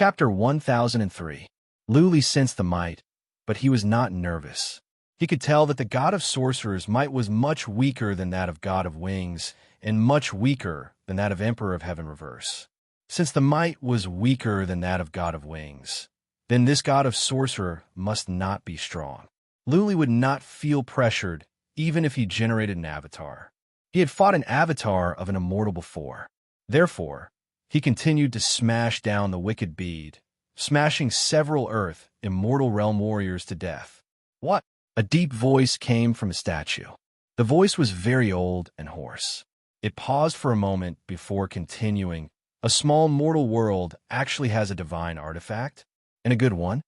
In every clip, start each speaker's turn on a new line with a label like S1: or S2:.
S1: Chapter 1003. Luli sensed the might, but he was not nervous. He could tell that the god of sorcerers' might was much weaker than that of god of wings, and much weaker than that of Emperor of Heaven Reverse. Since the might was weaker than that of god of wings, then this god of sorcerer must not be strong. Luli would not feel pressured even if he generated an avatar. He had fought an avatar of an immortal before. Therefore, he continued to smash down the wicked bead, smashing several Earth immortal realm warriors to death. What? A deep voice came from a statue. The voice was very old and hoarse. It paused for a moment before continuing. A small mortal world actually has a divine artifact, and a good one.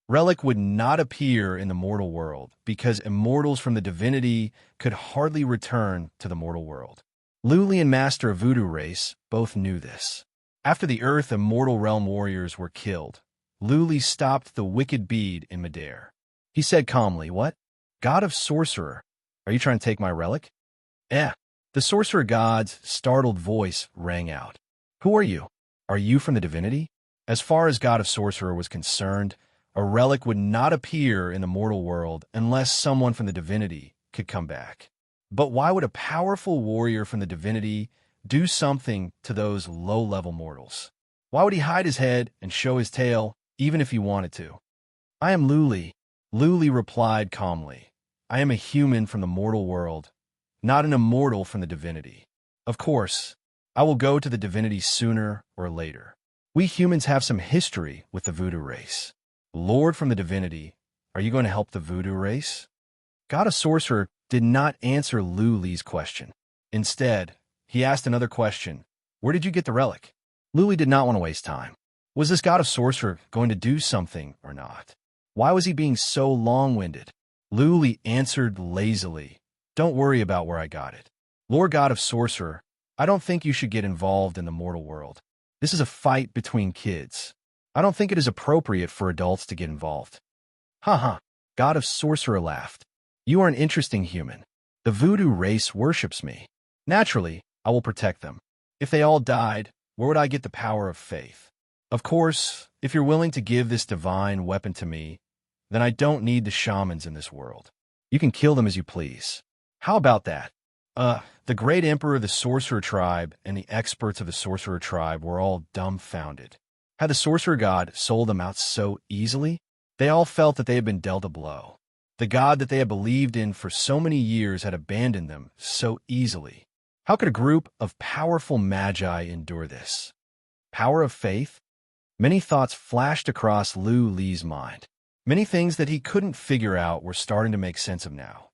S1: Relic would not appear in the mortal world because immortals from the divinity could hardly return to the mortal world. Luli and Master of Voodoo Race both knew this. After the Earth immortal realm warriors were killed, Luli stopped the wicked bead in midair. He said calmly, "What? God of Sorcerer, are you trying to take my relic?" "Eh." The sorcerer god's startled voice rang out. "Who are you? Are you from the divinity?" As far as God of Sorcerer was concerned, a relic would not appear in the mortal world unless someone from the divinity could come back. But why would a powerful warrior from the divinity do something to those low-level mortals? Why would he hide his head and show his tail, even if he wanted to? "I am Luli," Luli replied calmly. "I am a human from the mortal world, not an immortal from the divinity. Of course, I will go to the divinity sooner or later. We humans have some history with the voodoo race." "Lord from the divinity, are you going to help the voodoo race?" God of Sorcerer did not answer Luli's question. Instead, he asked another question. "Where did you get the relic?" Luli did not want to waste time. Was this God of Sorcerer going to do something or not? Why was he being so long-winded? Luli answered lazily, "Don't worry about where I got it. Lord God of Sorcerer, I don't think you should get involved in the mortal world. This is a fight between kids. I don't think it is appropriate for adults to get involved." "Ha." God of Sorcerer laughed. "You are an interesting human. The voodoo race worships me. Naturally, I will protect them. If they all died, where would I get the power of faith? Of course, if you're willing to give this divine weapon to me, then I don't need the shamans in this world. You can kill them as you please." "How about that?" The great emperor of the sorcerer tribe and the experts of the sorcerer tribe were all dumbfounded. Had the sorcerer god sold them out so easily? They all felt that they had been dealt a blow. The god that they had believed in for so many years had abandoned them so easily. How could a group of powerful magi endure this? Power of faith? Many thoughts flashed across Luli's mind. Many things that he couldn't figure out were starting to make sense of now.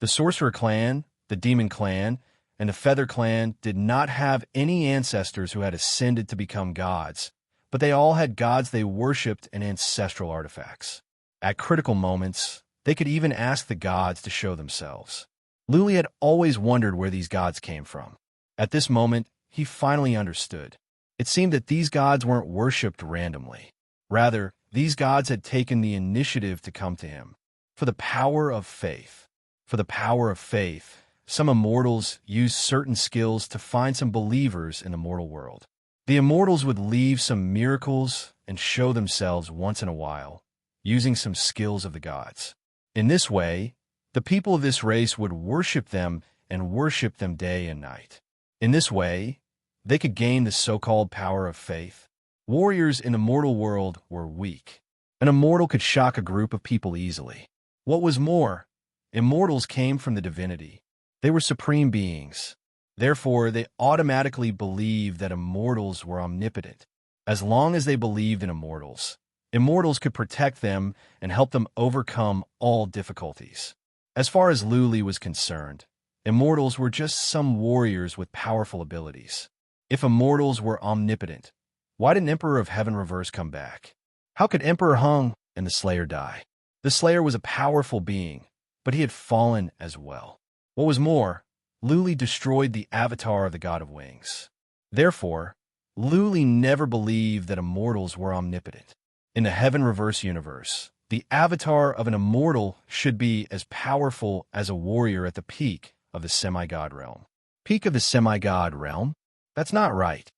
S1: The sorcerer clan, the demon clan, and the feather clan did not have any ancestors who had ascended to become gods, but they all had gods they worshipped and ancestral artifacts. At critical moments, they could even ask the gods to show themselves. Luli had always wondered where these gods came from. At this moment, he finally understood. It seemed that these gods weren't worshipped randomly. Rather, these gods had taken the initiative to come to him. For the power of faith. For the power of faith, some immortals used certain skills to find some believers in the mortal world. The immortals would leave some miracles and show themselves once in a while, using some skills of the gods. In this way, the people of this race would worship them and worship them day and night. In this way, they could gain the so-called power of faith. Warriors in the mortal world were weak. An immortal could shock a group of people easily. What was more, immortals came from the divinity. They were supreme beings. Therefore, they automatically believed that immortals were omnipotent. As long as they believed in immortals, immortals could protect them and help them overcome all difficulties. As far as Luli was concerned, immortals were just some warriors with powerful abilities. If immortals were omnipotent, why didn't Emperor of Heaven Reverse come back? How could Emperor Hung and the Slayer die? The Slayer was a powerful being, but he had fallen as well. What was more, Luli destroyed the avatar of the God of Wings. Therefore, Luli never believed that immortals were omnipotent. In the Heaven Reverse universe, the avatar of an immortal should be as powerful as a warrior at the peak of the semi-god realm. Peak of the semi-god realm? That's not right.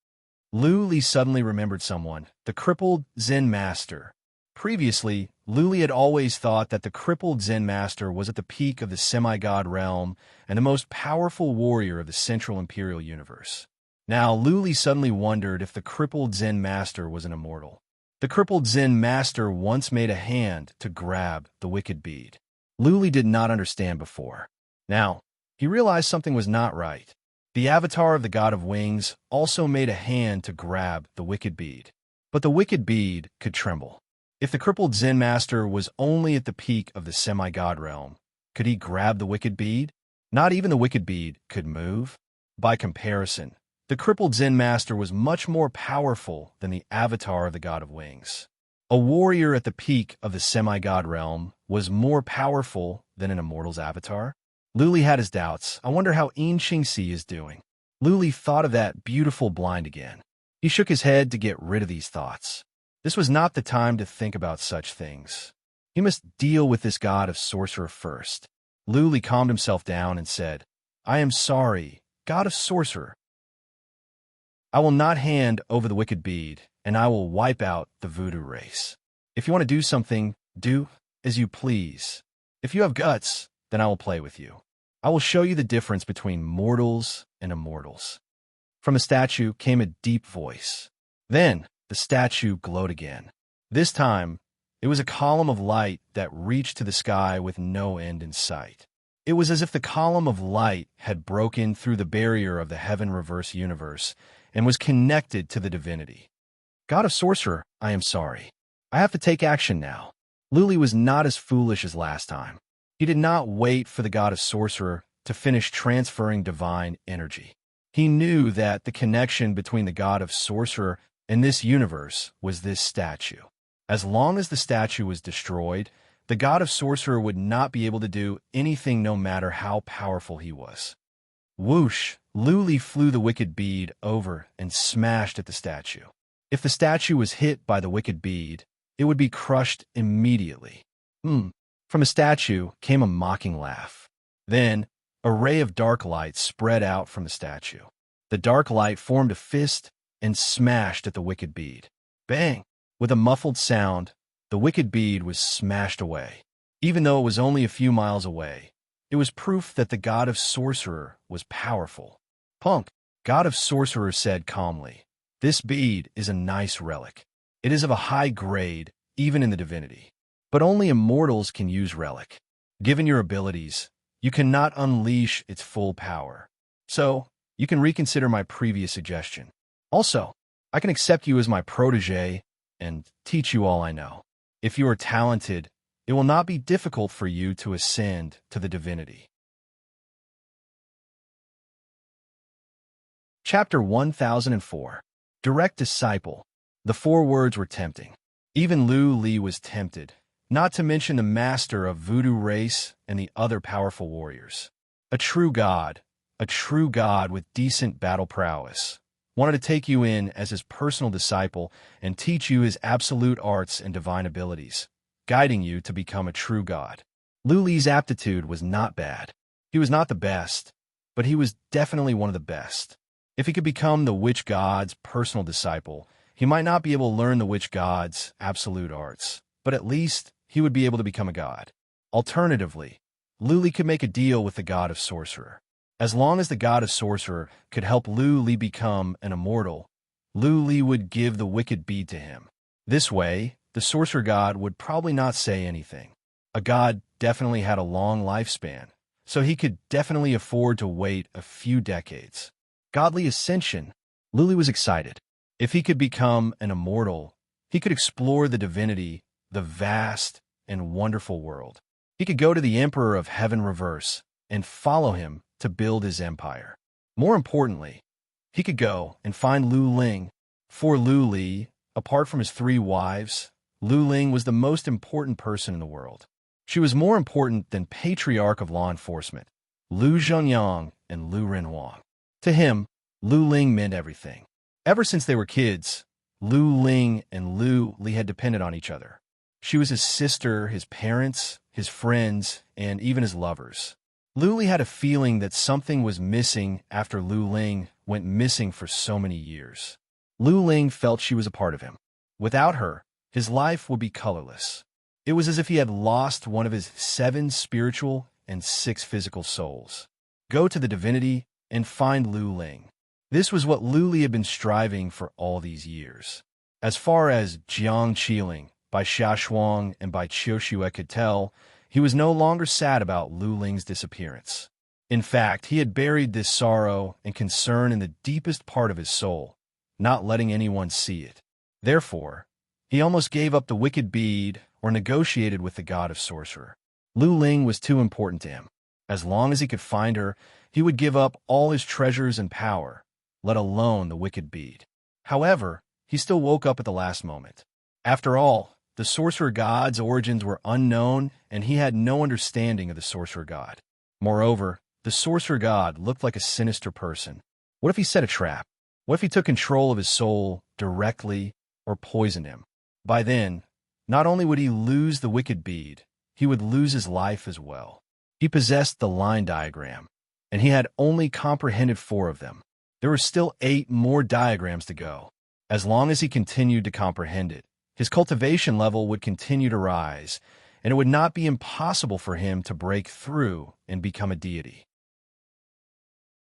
S1: Lu Li suddenly remembered someone, the crippled Zen master. Previously, Lu Li had always thought that the crippled Zen master was at the peak of the semi-god realm and the most powerful warrior of the Central Imperial Universe. Now, Lu Li suddenly wondered if the crippled Zen master was an immortal. The crippled Zen master once made a hand to grab the wicked bead. Lu Li did not understand before. Now, he realized something was not right. The avatar of the god of wings also made a hand to grab the wicked bead. But the wicked bead could tremble. If the crippled Zen master was only at the peak of the semi-god realm, could he grab the wicked bead? Not even the wicked bead could move. By comparison, the crippled Zen master was much more powerful than the avatar of the god of wings. A warrior at the peak of the semi-god realm was more powerful than an immortal's avatar. Lu Li had his doubts. I wonder how Xingxi is doing. Lu Li thought of that beautiful blind again. He shook his head to get rid of these thoughts. This was not the time to think about such things. He must deal with this god of sorcerer first. Lu Li calmed himself down and said, I am sorry, god of sorcerer. I will not hand over the wicked bead, and I will wipe out the voodoo race. If you want to do something, do as you please. If you have guts, then I will play with you. I will show you the difference between mortals and immortals. From the statue came a deep voice. Then the statue glowed again. This time, it was a column of light that reached to the sky with no end in sight. It was as if the column of light had broken through the barrier of the heaven-reverse universe and was connected to the divinity. God of Sorcerer, I am sorry. I have to take action now. Lu Li was not as foolish as last time. He did not wait for the God of Sorcerer to finish transferring divine energy. He knew that the connection between the God of Sorcerer and this universe was this statue. As long as the statue was destroyed, the God of Sorcerer would not be able to do anything no matter how powerful he was. Whoosh! Lu Li flew the wicked bead over and smashed at the statue. If the statue was hit by the wicked bead, it would be crushed immediately. From the statue came a mocking laugh. Then, a ray of dark light spread out from the statue. The dark light formed a fist and smashed at the wicked bead. Bang! With a muffled sound, the wicked bead was smashed away. Even though it was only a few miles away, it was proof that the God of Sorcerer was powerful. Punk, God of Sorcerer said calmly, this bead is a nice relic. It is of a high grade, even in the divinity. But only immortals can use relic. Given your abilities, you cannot unleash its full power. So, you can reconsider my previous suggestion. Also, I can accept you as my protege and teach you all I know. If you are talented, it will not be difficult for you to ascend to the divinity. Chapter 1004. Direct Disciple. The 4 words were tempting. Even Lu Li was tempted, not to mention the master of voodoo race and the other powerful warriors. A true god with decent battle prowess, wanted to take you in as his personal disciple and teach you his absolute arts and divine abilities, guiding you to become a true god. Lu Li's aptitude was not bad. He was not the best, but he was definitely one of the best. If he could become the witch god's personal disciple, he might not be able to learn the witch god's absolute arts, but at least he would be able to become a god. Alternatively, Lu Li could make a deal with the God of Sorcerer. As long as the God of Sorcerer could help Lu Li become an immortal, Lu Li would give the wicked bead to him. This way, the sorcerer god would probably not say anything. A god definitely had a long lifespan, so he could definitely afford to wait a few decades. Godly ascension. Lu Li was excited. If he could become an immortal, he could explore the divinity, the vast and wonderful world. He could go to the Emperor of Heaven Reverse and follow him to build his empire. More importantly, he could go and find Lu Ling. For Lu Li, apart from his 3 wives, Lu Ling was the most important person in the world. She was more important than Patriarch of Law Enforcement, Lu Zhenyang and Lu Renhuang. To him, Lu Ling meant everything. Ever since they were kids, Lu Ling and Lu Li had depended on each other. She was his sister, his parents, his friends, and even his lovers. Lu Li had a feeling that something was missing after Lu Ling went missing for so many years. Lu Ling felt she was a part of him. Without her, his life would be colorless. It was as if he had lost one of his 7 spiritual and 6 physical souls. Go to the divinity and find Lu Ling. This was what Lu Li had been striving for all these years. As far as Jiang Qiling, by Xia Shuang and by Qiu Xue could tell, he was no longer sad about Lu Ling's disappearance. In fact, he had buried this sorrow and concern in the deepest part of his soul, not letting anyone see it. Therefore, he almost gave up the wicked bead or negotiated with the god of sorcerer. Lu Ling was too important to him. As long as he could find her, he would give up all his treasures and power, let alone the wicked bead. However, he still woke up at the last moment. After all, the sorcerer god's origins were unknown, and he had no understanding of the sorcerer god. Moreover, the sorcerer god looked like a sinister person. What if he set a trap? What if he took control of his soul directly or poisoned him? By then, not only would he lose the wicked bead, he would lose his life as well. He possessed the line diagram, and he had only comprehended 4 of them. There were still 8 more diagrams to go. As long as he continued to comprehend it, his cultivation level would continue to rise, and it would not be impossible for him to break through and become a deity.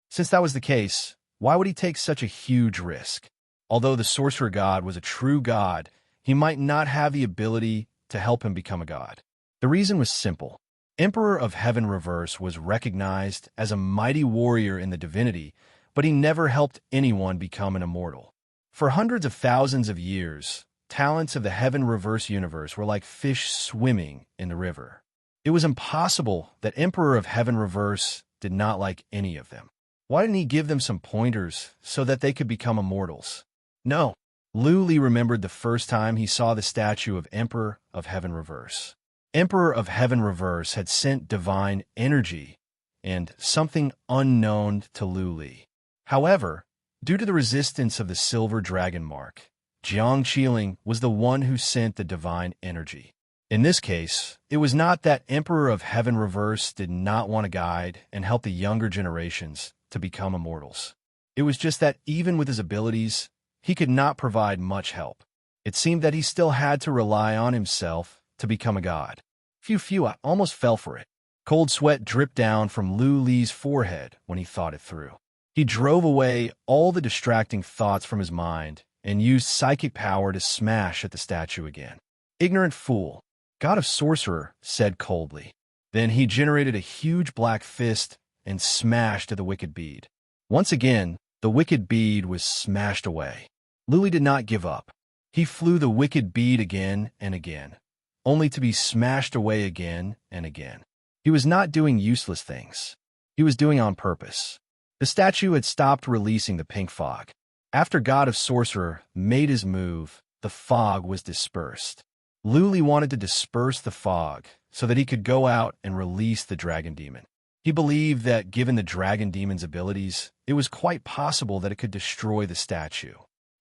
S1: Since that was the case, why would he take such a huge risk? Although the sorcerer god was a true god, he might not have the ability to help him become a god. The reason was simple. Emperor of Heaven Reverse was recognized as a mighty warrior in the divinity, but he never helped anyone become an immortal. For hundreds of thousands of years, talents of the Heaven Reverse universe were like fish swimming in the river. It was impossible that Emperor of Heaven Reverse did not like any of them. Why didn't he give them some pointers so that they could become immortals? No. Lu Li remembered the first time he saw the statue of Emperor of Heaven Reverse. Emperor of Heaven Reverse had sent divine energy and something unknown to Lu Li. However, due to the resistance of the silver dragon mark, Jiang Qiling was the one who sent the divine energy. In this case, it was not that Emperor of Heaven Reverse did not want to guide and help the younger generations to become immortals. It was just that even with his abilities, he could not provide much help. It seemed that he still had to rely on himself to become a god. Phew, I almost fell for it. Cold sweat dripped down from Lu Li's forehead when he thought it through. He drove away all the distracting thoughts from his mind and used psychic power to smash at the statue again. Ignorant fool, god of sorcerer said coldly. Then he generated a huge black fist and smashed at the wicked bead. Once again, the wicked bead was smashed away. Lu Li did not give up. He flew the wicked bead again and again, only to be smashed away again and again. He was not doing useless things. He was doing on purpose. The statue had stopped releasing the pink fog. After God of Sorcerer made his move, the fog was dispersed. Lu Li wanted to disperse the fog so that he could go out and release the dragon demon. He believed that given the dragon demon's abilities, it was quite possible that it could destroy the statue.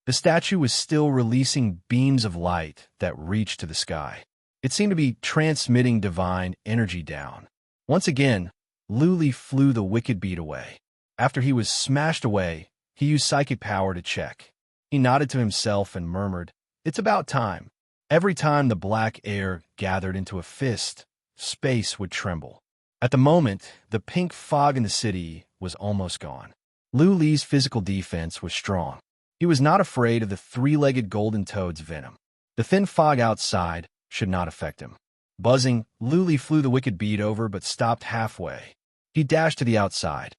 S1: The statue was still releasing beams of light that reached to the sky. It seemed to be transmitting divine energy down. Once again, Lu Li flew the wicked bead away. After he was smashed away, he used psychic power to check. He nodded to himself and murmured, "It's about time." Every time the black air gathered into a fist, space would tremble. At the moment, the pink fog in the city was almost gone. Lu Li's physical defense was strong. He was not afraid of the three-legged golden toad's venom. The thin fog outside should not affect him. Buzzing, Lu Li flew the wicked bead over but stopped halfway. He dashed to the outside.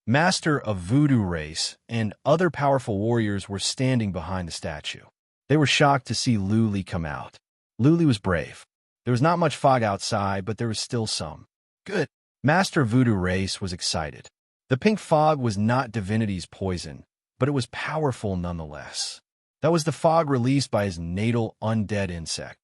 S1: Master of Voodoo race and other powerful warriors were standing behind the statue. They were shocked to see Lu Li come out. Lu Li was brave. There was not much fog outside, but there was still some. Good. Master of Voodoo race was excited. The pink fog was not divinity's poison, but it was powerful nonetheless. That was the fog released by his natal undead insect.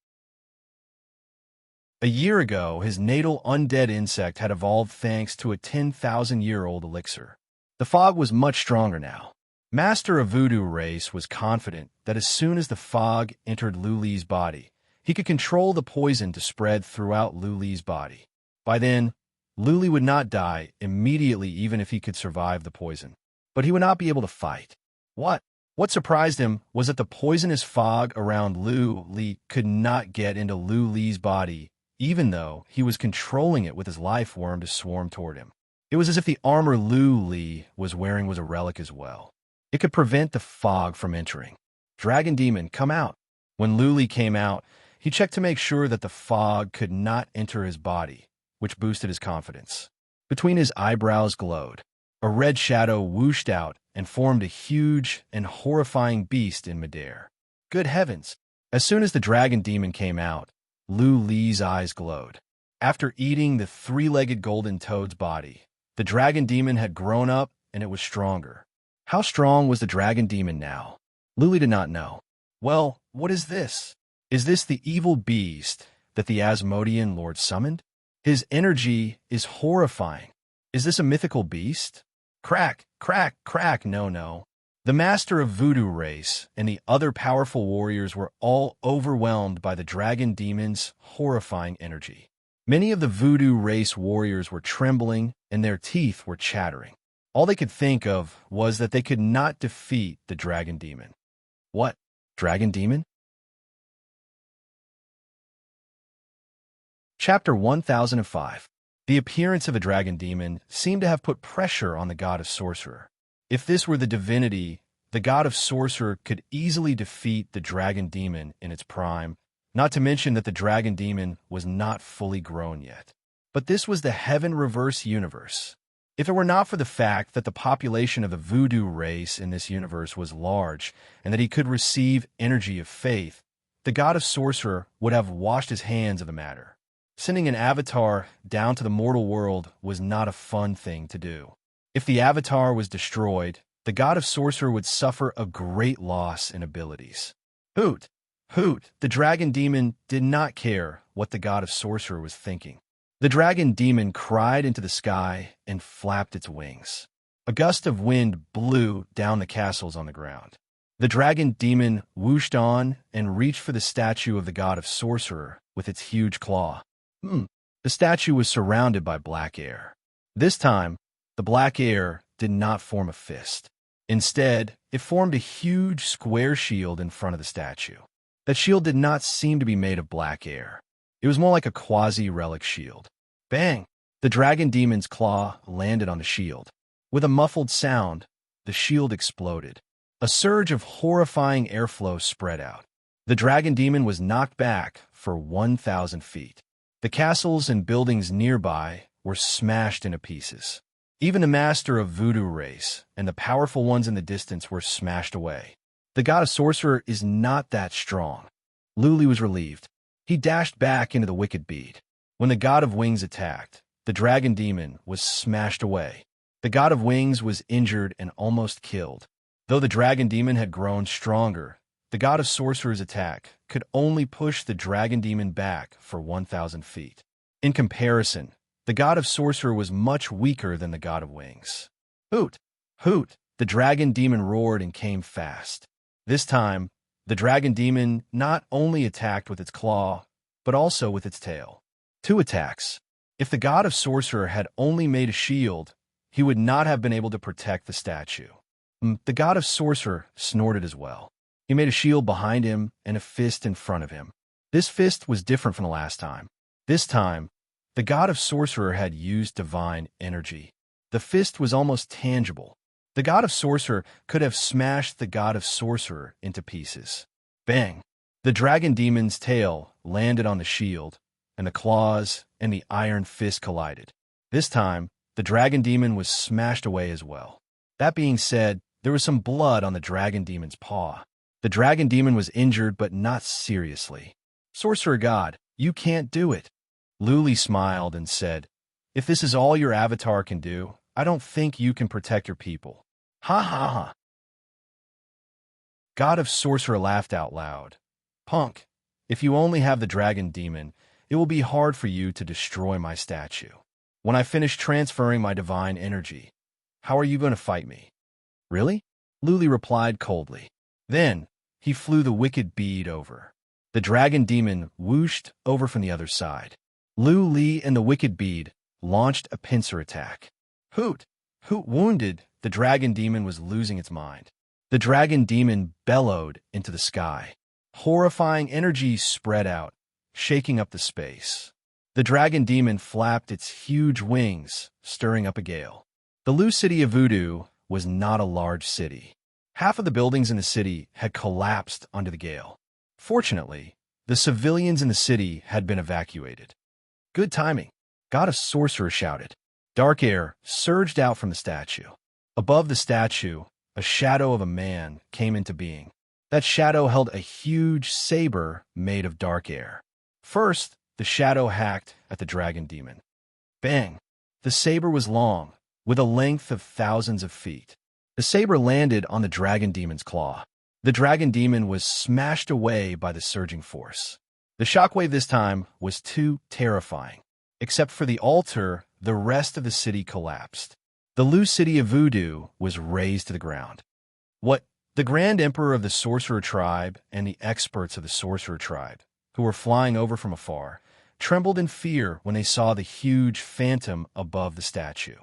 S1: A year ago, his natal undead insect had evolved thanks to a 10,000-year-old elixir. The fog was much stronger now. Master of Voodoo race was confident that as soon as the fog entered Lu Li's body, he could control the poison to spread throughout Lu Li's body. By then, Lu Li would not die immediately even if he could survive the poison. But he would not be able to fight. What? What surprised him was that the poisonous fog around Lu Li could not get into Lu Li's body, even though he was controlling it with his life worm to swarm toward him. It was as if the armor Lu Li was wearing was a relic as well. It could prevent the fog from entering. Dragon Demon, come out. When Lu Li came out, he checked to make sure that the fog could not enter his body, which boosted his confidence. Between his eyebrows glowed. A red shadow whooshed out and formed a huge and horrifying beast in midair. Good heavens! As soon as the dragon demon came out, Lu Li's eyes glowed. After eating the three-legged golden toad's body, the dragon demon had grown up and it was stronger. How strong was the dragon demon now? Lu Li did not know. Well, what is this? Is this the evil beast that the Asmodean Lord summoned? His energy is horrifying. Is this a mythical beast? Crack, crack, crack, no. The master of voodoo race and the other powerful warriors were all overwhelmed by the dragon demon's horrifying energy. Many of the voodoo race warriors were trembling and their teeth were chattering. All they could think of was that they could not defeat the dragon demon. What? Dragon demon? Chapter 1005. The appearance of a dragon demon seemed to have put pressure on the god of sorcerer. If this were the divinity, the god of sorcerer could easily defeat the dragon demon in its prime, not to mention that the dragon demon was not fully grown yet. But this was the heaven-reverse universe. If it were not for the fact that the population of the voodoo race in this universe was large and that he could receive energy of faith, the god of sorcerer would have washed his hands of the matter. Sending an avatar down to the mortal world was not a fun thing to do. If the avatar was destroyed, the god of sorcerer would suffer a great loss in abilities. Hoot! Hoot! The dragon demon did not care what the god of sorcerer was thinking. The dragon demon cried into the sky and flapped its wings. A gust of wind blew down the castles on the ground. The dragon demon whooshed on and reached for the statue of the god of sorcerer with its huge claw. The statue was surrounded by black air. This time, the black air did not form a fist. Instead, it formed a huge square shield in front of the statue. That shield did not seem to be made of black air. It was more like a quasi-relic shield. Bang! The dragon demon's claw landed on the shield. With a muffled sound, the shield exploded. A surge of horrifying airflow spread out. The dragon demon was knocked back for 1,000 feet. The castles and buildings nearby were smashed into pieces. Even the master of voodoo race and the powerful ones in the distance were smashed away. The god of sorcerer is not that strong. Lu Li was relieved. He dashed back into the wicked bead. When the god of wings attacked, the dragon demon was smashed away. The god of wings was injured and almost killed. Though the dragon demon had grown stronger, the god of sorcerer's attack could only push the dragon demon back for 1,000 feet. In comparison, the god of sorcerer was much weaker than the god of wings. Hoot! Hoot! The dragon demon roared and came fast. This time, the dragon demon not only attacked with its claw, but also with its tail. 2 attacks. If the god of sorcerer had only made a shield, he would not have been able to protect the statue. The god of sorcerer snorted as well. He made a shield behind him and a fist in front of him. This fist was different from the last time. This time, the god of sorcerer had used divine energy. The fist was almost tangible. The god of sorcerer could have smashed the god of sorcerer into pieces. Bang! The dragon demon's tail landed on the shield, and the claws and the iron fist collided. This time, the dragon demon was smashed away as well. That being said, there was some blood on the dragon demon's paw. The dragon demon was injured, but not seriously. Sorcerer God, you can't do it. Lu Li smiled and said, if this is all your avatar can do, I don't think you can protect your people. Ha ha ha. God of sorcerer laughed out loud. Punk, if you only have the dragon demon, it will be hard for you to destroy my statue. When I finish transferring my divine energy, how are you going to fight me? Really? Lu Li replied coldly. Then, he flew the wicked bead over. The dragon demon whooshed over from the other side. Lu Li and the wicked bead launched a pincer attack. Hoot! Hoot! Wounded, the dragon demon was losing its mind. The dragon demon bellowed into the sky. Horrifying energy spread out, shaking up the space. The dragon demon flapped its huge wings, stirring up a gale. The Lu city of Voodoo was not a large city. Half of the buildings in the city had collapsed under the gale. Fortunately, the civilians in the city had been evacuated. Good timing, God of Sorcerer shouted. Dark air surged out from the statue. Above the statue, a shadow of a man came into being. That shadow held a huge saber made of dark air. First, the shadow hacked at the dragon demon. Bang! The saber was long, with a length of thousands of feet. The saber landed on the dragon demon's claw. The dragon demon was smashed away by the surging force. The shockwave this time was too terrifying. Except for the altar, the rest of the city collapsed. The Lu city of Voodoo was razed to the ground. What? The Grand Emperor of the Sorcerer Tribe and the experts of the Sorcerer Tribe, who were flying over from afar, trembled in fear when they saw the huge phantom above the statue.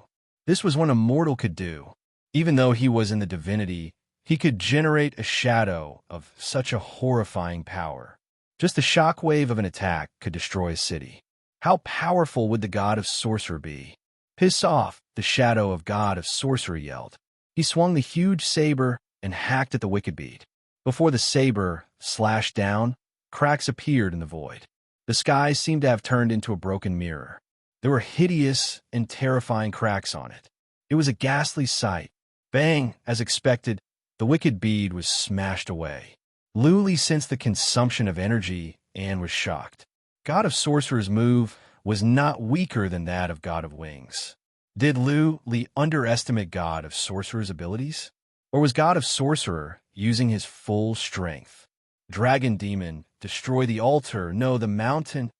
S1: This was what a mortal could do. Even though he was in the divinity, he could generate a shadow of such a horrifying power. Just the shockwave of an attack could destroy a city. How powerful would the God of Sorcerer be? Piss off, the shadow of God of Sorcerer yelled. He swung the huge saber and hacked at the wicked bead. Before the saber slashed down, cracks appeared in the void. The sky seemed to have turned into a broken mirror. There were hideous and terrifying cracks on it. It was a ghastly sight. Bang! As expected, the wicked bead was smashed away. Luli sensed the consumption of energy and was shocked. God of Sorcerer's move was not weaker than that of God of Wings. Did Luli underestimate God of Sorcerer's abilities? Or was God of Sorcerer using his full strength? Dragon demon, destroy the altar, no, the mountain.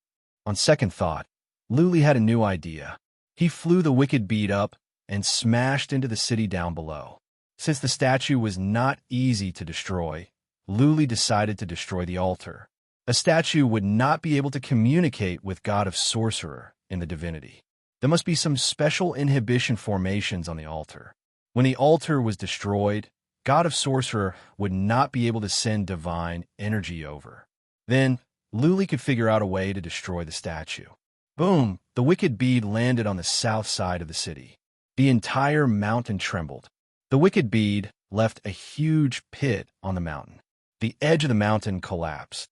S1: On second thought, Luli had a new idea. He flew the wicked bead up and smashed into the city down below. Since the statue was not easy to destroy, Luli decided to destroy the altar. A statue would not be able to communicate with God of Sorcerer in the divinity. There must be some special inhibition formations on the altar. When the altar was destroyed, God of Sorcerer would not be able to send divine energy over. Then, Luli could figure out a way to destroy the statue. Boom! The wicked bead landed on the south side of the city. The entire mountain trembled. The wicked bead left a huge pit on the mountain. The edge of the mountain collapsed.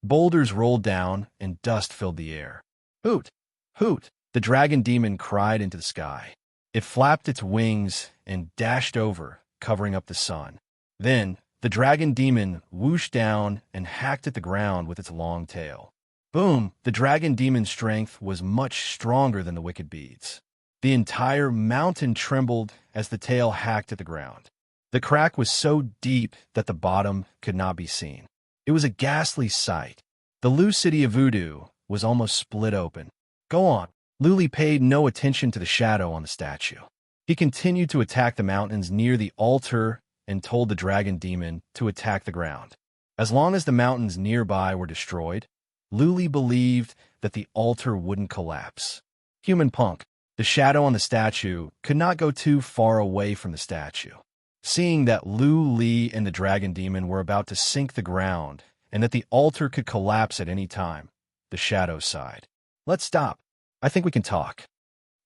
S1: Boulders rolled down and dust filled the air. Hoot! Hoot! The dragon demon cried into the sky. It flapped its wings and dashed over, covering up the sun. Then, the dragon demon whooshed down and hacked at the ground with its long tail. Boom! The dragon demon's strength was much stronger than the wicked bead's. The entire mountain trembled as the tail hacked at the ground. The crack was so deep that the bottom could not be seen. It was a ghastly sight. The Lu city of Voodoo was almost split open. Go on. Luli paid no attention to the shadow on the statue. He continued to attack the mountains near the altar and told the dragon demon to attack the ground. As long as the mountains nearby were destroyed, Luli believed that the altar wouldn't collapse. Human punk, the shadow on the statue, could not go too far away from the statue. Seeing that Luli and the dragon demon were about to sink the ground and that the altar could collapse at any time, the shadow sighed. Let's stop. I think we can talk.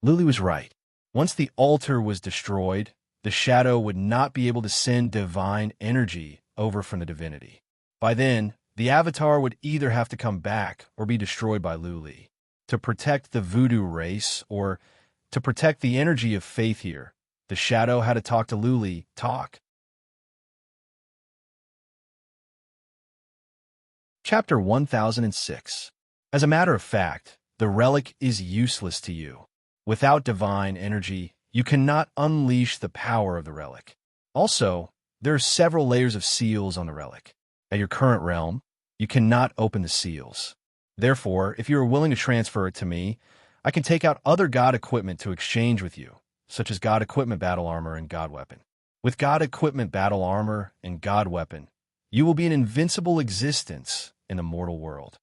S1: Luli was right. Once the altar was destroyed, the shadow would not be able to send divine energy over from the divinity. By then, the avatar would either have to come back or be destroyed by Luli. To protect the voodoo race or to protect the energy of faith here, the shadow had to talk to Luli. Talk. Chapter 1006. As a matter of fact, the relic is useless to you. Without divine energy, you cannot unleash the power of the relic. Also, there are several layers of seals on the relic. At your current realm, you cannot open the seals. Therefore, if you are willing to transfer it to me, I can take out other god equipment to exchange with you, such as God Equipment Battle Armor and God Weapon. With God Equipment Battle Armor and God Weapon, you will be an invincible existence in the mortal world.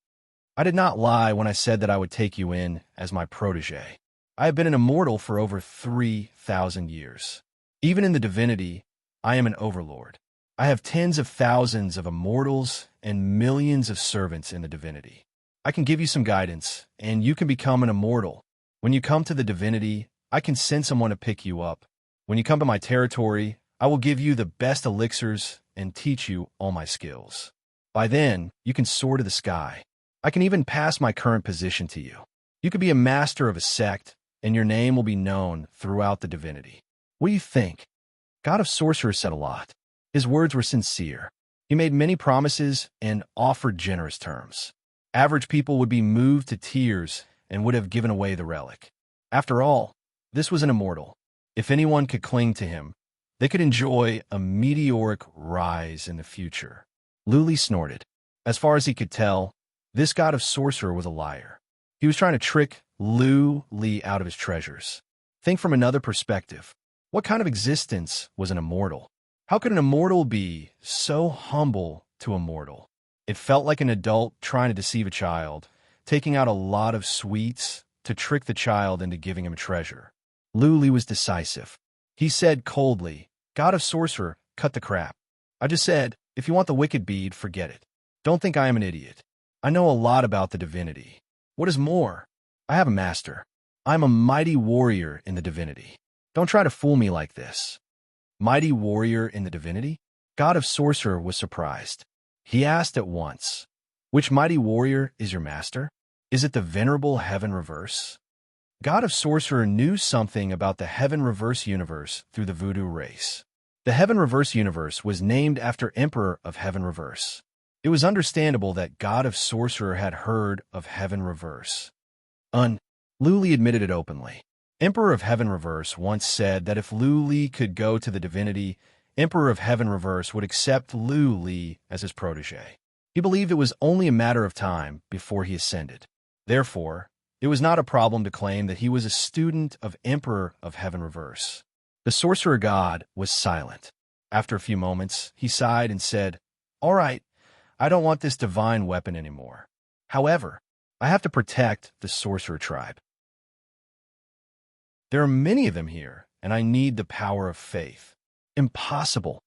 S1: I did not lie when I said that I would take you in as my protege. I have been an immortal for over 3,000 years. Even in the divinity, I am an overlord. I have tens of thousands of immortals and millions of servants in the divinity. I can give you some guidance, and you can become an immortal. When you come to the divinity, I can send someone to pick you up. When you come to my territory, I will give you the best elixirs and teach you all my skills. By then, you can soar to the sky. I can even pass my current position to you. You could be a master of a sect, and your name will be known throughout the divinity. What do you think? God of Sorcerer said a lot. His words were sincere. He made many promises and offered generous terms. Average people would be moved to tears and would have given away the relic. After all, this was an immortal. If anyone could cling to him, they could enjoy a meteoric rise in the future. Luli snorted. As far as he could tell, this god of sorcerer was a liar. He was trying to trick Li out of his treasures. Think from another perspective. What kind of existence was an immortal? How could an immortal be so humble to a mortal? It felt like an adult trying to deceive a child, taking out a lot of sweets to trick the child into giving him a treasure. Luli was decisive. He said coldly, God of Sorcerer, cut the crap. I just said, if you want the wicked bead, forget it. Don't think I am an idiot. I know a lot about the divinity. What is more, I have a master. I am a mighty warrior in the divinity. Don't try to fool me like this. Mighty warrior in the divinity? God of Sorcerer was surprised. He asked at once, which mighty warrior is your master? Is it the venerable Heaven Reverse? God of Sorcerer knew something about the Heaven Reverse universe through the voodoo race. The Heaven Reverse universe was named after Emperor of Heaven Reverse. It was understandable that God of Sorcerer had heard of Heaven Reverse. Luli admitted it openly. Emperor of Heaven Reverse once said that if Luli could go to the divinity, Emperor of Heaven Reverse would accept Luli as his protege. He believed it was only a matter of time before he ascended. Therefore, it was not a problem to claim that he was a student of Emperor of Heaven Reverse. The sorcerer god was silent. After a few moments, he sighed and said, All right, I don't want this divine weapon anymore. However, I have to protect the sorcerer tribe. There are many of them here, and I need the power of faith. Impossible,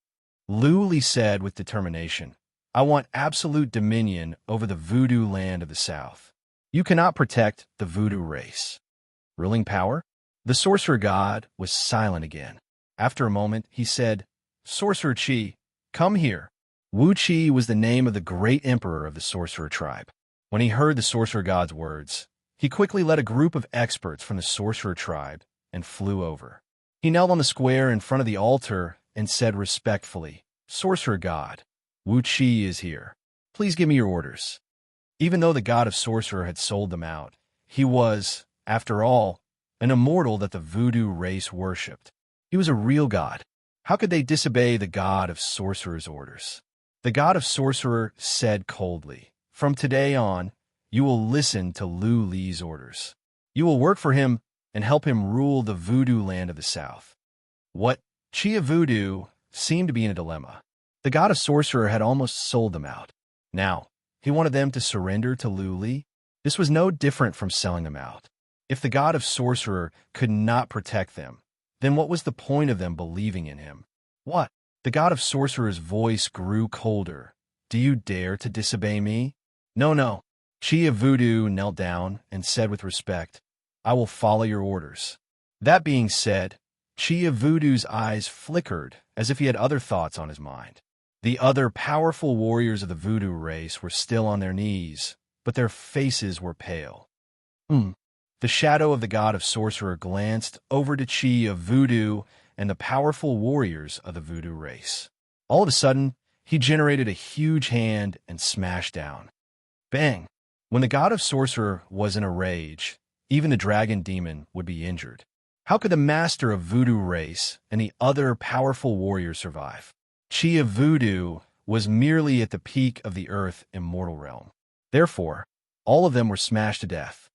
S1: Luli said with determination. I want absolute dominion over the voodoo land of the South. You cannot protect the voodoo race. Ruling power? The sorcerer god was silent again. After a moment, he said, Sorcerer Chi, come here. Wu Chi was the name of the great emperor of the sorcerer tribe. When he heard the sorcerer god's words, he quickly led a group of experts from the sorcerer tribe and flew over. He knelt on the square in front of the altar and said respectfully, Sorcerer God, Wu Chi is here. Please give me your orders. Even though the god of sorcerer had sold them out, he was, after all, an immortal that the voodoo race worshipped. He was a real god. How could they disobey the god of sorcerer's orders? The god of sorcerer said coldly, From today on, you will listen to Li's orders. You will work for him and help him rule the voodoo land of the South. What? Chia Voodoo seemed to be in a dilemma. The god of sorcerer had almost sold them out. Now, he wanted them to surrender to Li. This was no different from selling them out. If the god of sorcerer could not protect them, then what was the point of them believing in him? What? The god of sorcerer's voice grew colder. Do you dare to disobey me? No. Chia Voodoo knelt down and said with respect, I will follow your orders. That being said, Chia Voodoo's eyes flickered as if he had other thoughts on his mind. The other powerful warriors of the voodoo race were still on their knees, but their faces were pale. The shadow of the god of sorcerer glanced over to Chia Voodoo and the powerful warriors of the voodoo race. All of a sudden, he generated a huge hand and smashed down. Bang! When the god of sorcerer was in a rage, even the dragon demon would be injured. How could the master of voodoo race and the other powerful warriors survive? Chia Voodoo was merely at the peak of the earth immortal realm. Therefore, all of them were smashed to death.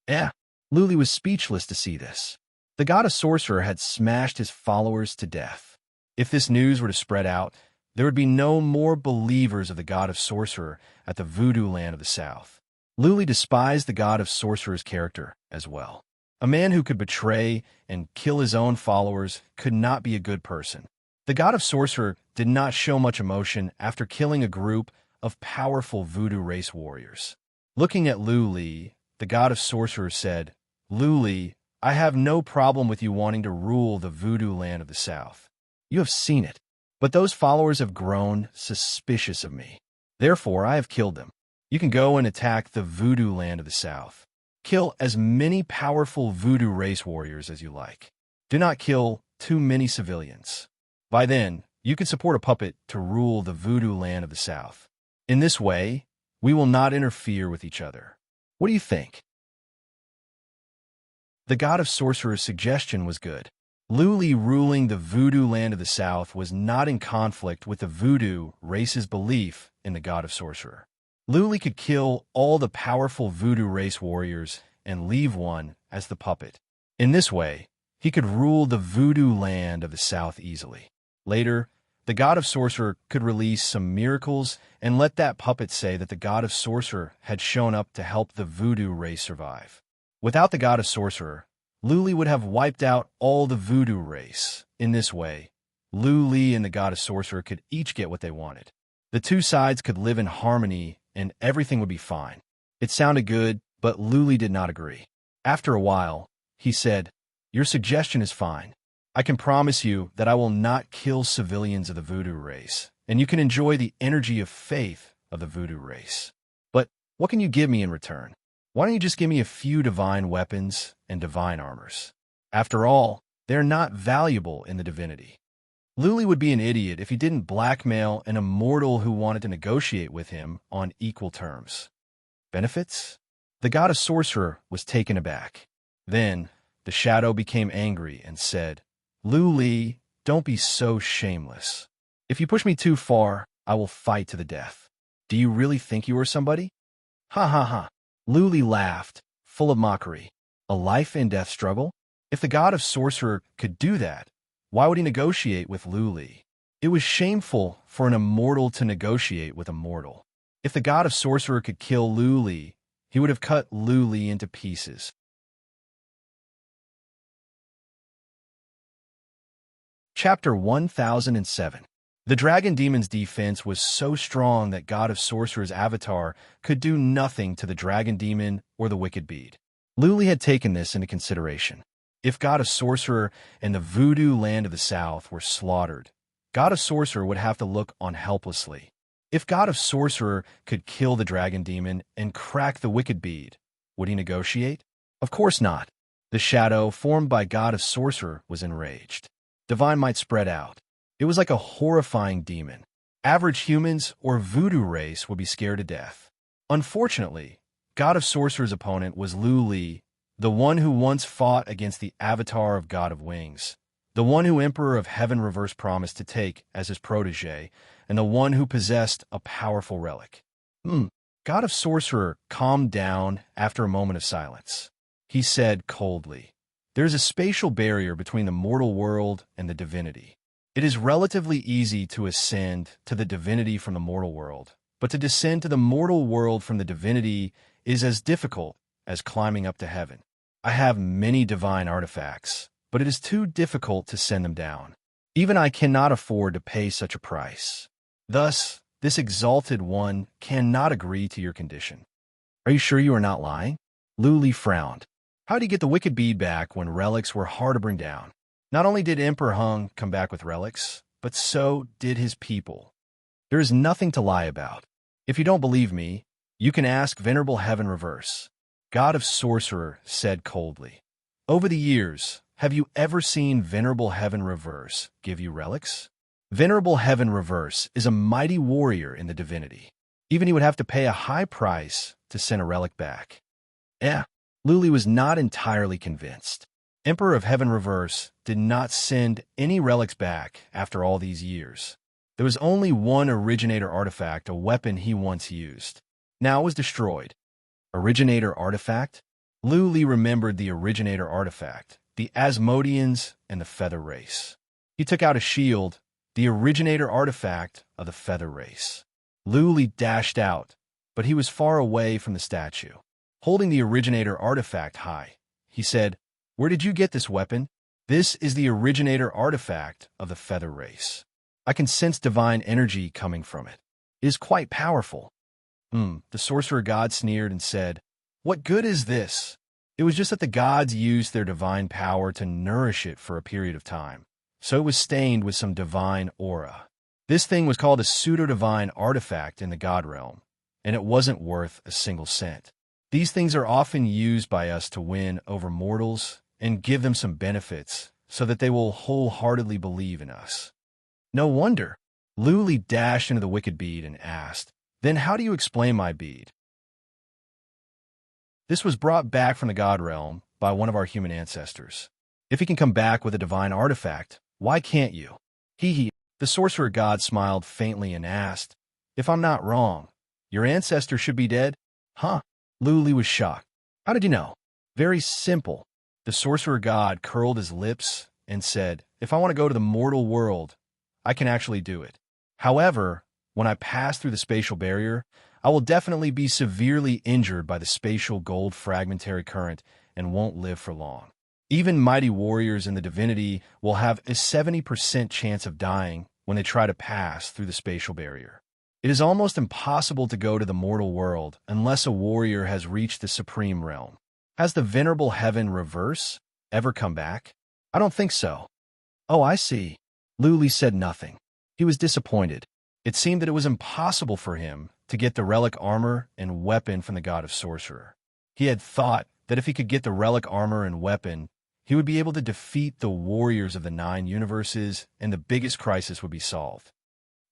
S1: Luli was speechless to see this. The god of sorcerer had smashed his followers to death. If this news were to spread out, there would be no more believers of the god of sorcerer at the voodoo land of the South. Luli despised the god of sorcerer's character as well. A man who could betray and kill his own followers could not be a good person. The god of sorcerer did not show much emotion after killing a group of powerful voodoo race warriors. Looking at Lu Li, the god of sorcerer said, "Lu Li, I have no problem with you wanting to rule the voodoo land of the south. You have seen it. But those followers have grown suspicious of me. Therefore, I have killed them. You can go and attack the voodoo land of the south. Kill as many powerful voodoo race warriors as you like. Do not kill too many civilians. By then, you can support a puppet to rule the voodoo land of the south. In this way, we will not interfere with each other. What do you think?" The god of sorcerer's suggestion was good. Lu Li ruling the voodoo land of the south was not in conflict with the voodoo race's belief in the god of sorcerer. Lu Li could kill all the powerful voodoo race warriors and leave one as the puppet. In this way, he could rule the voodoo land of the south easily. Later, the god of sorcerer could release some miracles and let that puppet say that the god of sorcerer had shown up to help the voodoo race survive. Without the god of sorcerer, Lu Li would have wiped out all the voodoo race. In this way, Lu Li and the god of sorcerer could each get what they wanted. The two sides could live in harmony and everything would be fine. It sounded good, but Lu Li did not agree. After a while, he said, "Your suggestion is fine. I can promise you that I will not kill civilians of the voodoo race, and you can enjoy the energy of faith of the voodoo race. But what can you give me in return? Why don't you just give me a few divine weapons and divine armors? After all, they're not valuable in the divinity." Lu Li would be an idiot if he didn't blackmail an immortal who wanted to negotiate with him on equal terms. Benefits? The god of sorcerer was taken aback. Then, the shadow became angry and said, "Lu Li, don't be so shameless. If you push me too far, I will fight to the death. Do you really think you are somebody?" "Ha ha ha." Lu Li laughed, full of mockery. A life-and-death struggle? If the god of sorcerer could do that, why would he negotiate with Lu Li? It was shameful for an immortal to negotiate with a mortal. If the god of sorcerer could kill Lu Li, he would have cut Lu Li into pieces. Chapter 1007. The dragon demon's defense was so strong that god of sorcerer's avatar could do nothing to the dragon demon or the wicked bead. Lu Li had taken this into consideration. If god of sorcerer and the voodoo land of the south were slaughtered, god of sorcerer would have to look on helplessly. If god of sorcerer could kill the dragon demon and crack the wicked bead, would he negotiate? Of course not. The shadow formed by god of sorcerer was enraged. Divine might spread out. It was like a horrifying demon. Average humans or voodoo race would be scared to death. Unfortunately, god of sorcerer's opponent was Lu Li, the one who once fought against the avatar of god of wings, the one who Emperor of Heaven Reverse promised to take as his protege, and the one who possessed a powerful relic. God of sorcerer calmed down after a moment of silence. He said coldly, "There is a spatial barrier between the mortal world and the divinity. It is relatively easy to ascend to the divinity from the mortal world, but to descend to the mortal world from the divinity is as difficult as climbing up to heaven. I have many divine artifacts, but it is too difficult to send them down. Even I cannot afford to pay such a price. Thus, this exalted one cannot agree to your condition." "Are you sure you are not lying?" Lu Li frowned. How did he get the wicked bead back when relics were hard to bring down? Not only did Emperor Hung come back with relics, but so did his people. There is nothing to lie about. If you don't believe me, you can ask Venerable Heaven Reverse. God of Sorcerer said coldly. Over the years, have you ever seen Venerable Heaven Reverse give you relics? Venerable Heaven Reverse is a mighty warrior in the divinity. Even he would have to pay a high price to send a relic back. Lu Li was not entirely convinced. Emperor of Heaven Reverse did not send any relics back after all these years. There was only one originator artifact, a weapon he once used. Now it was destroyed. Originator artifact? Lu Li remembered the originator artifact, the Asmodeans and the Feather Race. He took out a shield, the originator artifact of the Feather Race. Lu Li dashed out, but he was far away from the statue. Holding the originator artifact high, he said, "Where did you get this weapon?" This is the originator artifact of the feather race. I can sense divine energy coming from it. It is quite powerful. The sorcerer god sneered and said, "What good is this?" It was just that the gods used their divine power to nourish it for a period of time, so it was stained with some divine aura. This thing was called a pseudo-divine artifact in the god realm, and it wasn't worth a single cent. These things are often used by us to win over mortals and give them some benefits so that they will wholeheartedly believe in us. No wonder. Luli dashed into the wicked bead and asked, "Then how do you explain my bead?" This was brought back from the god realm by one of our human ancestors. If he can come back with a divine artifact, why can't you? He. The sorcerer god smiled faintly and asked, "If I'm not wrong, your ancestor should be dead?" Huh? Luli was shocked. "How did you know?" "Very simple." The sorcerer god curled his lips and said, "If I want to go to the mortal world, I can actually do it. However, when I pass through the spatial barrier, I will definitely be severely injured by the spatial gold fragmentary current and won't live for long. Even mighty warriors in the divinity will have a 70% chance of dying when they try to pass through the spatial barrier. It is almost impossible to go to the mortal world unless a warrior has reached the supreme realm. Has the venerable heaven reverse ever come back? I don't think so." "Oh, I see." Luli said nothing. He was disappointed. It seemed that it was impossible for him to get the relic armor and weapon from the god of sorcerer. He had thought that if he could get the relic armor and weapon, he would be able to defeat the warriors of the 9 universes and the biggest crisis would be solved.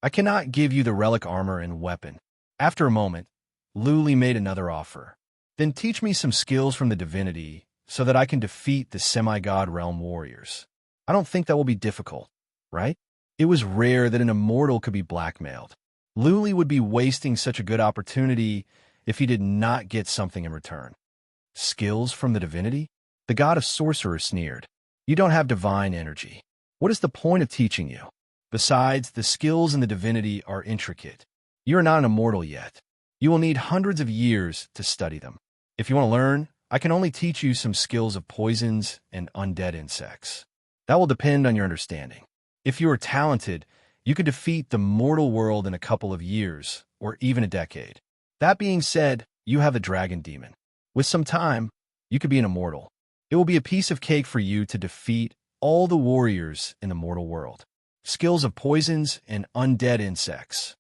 S1: "I cannot give you the relic armor and weapon." After a moment, Luli made another offer. "Then teach me some skills from the divinity so that I can defeat the semi-god realm warriors. I don't think that will be difficult, right?" It was rare that an immortal could be blackmailed. Luli would be wasting such a good opportunity if he did not get something in return. "Skills from the divinity?" The god of sorcerer sneered. "You don't have divine energy. What is the point of teaching you? Besides, the skills in the divinity are intricate. You are not an immortal yet. You will need hundreds of years to study them. If you want to learn, I can only teach you some skills of poisons and undead insects. That will depend on your understanding. If you are talented, you could defeat the mortal world in a couple of years, or even a decade. That being said, you have a dragon demon. With some time, you could be an immortal. It will be a piece of cake for you to defeat all the warriors in the mortal world. Skills of poisons and undead insects."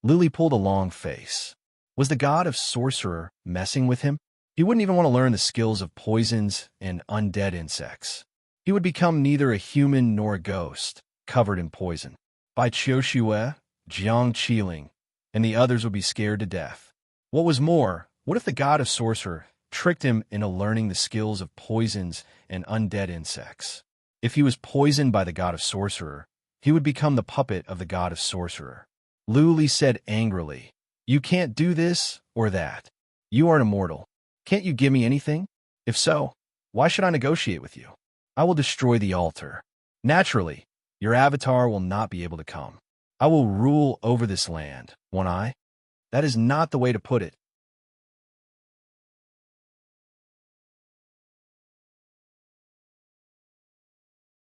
S1: Luli pulled a long face. Was the god of sorcerer messing with him? He wouldn't even want to learn the skills of poisons and undead insects. He would become neither a human nor a ghost, covered in poison. By Qiushue, Jiang Qiling, and the others would be scared to death. What was more, what if the god of sorcerer tricked him into learning the skills of poisons and undead insects? If he was poisoned by the god of sorcerer, he would become the puppet of the god of sorcerer. Luli said angrily, "You can't do this or that. You are an immortal. Can't you give me anything? If so, why should I negotiate with you? I will destroy the altar. Naturally, your avatar will not be able to come. I will rule over this land, won't I?" That is not the way to put it.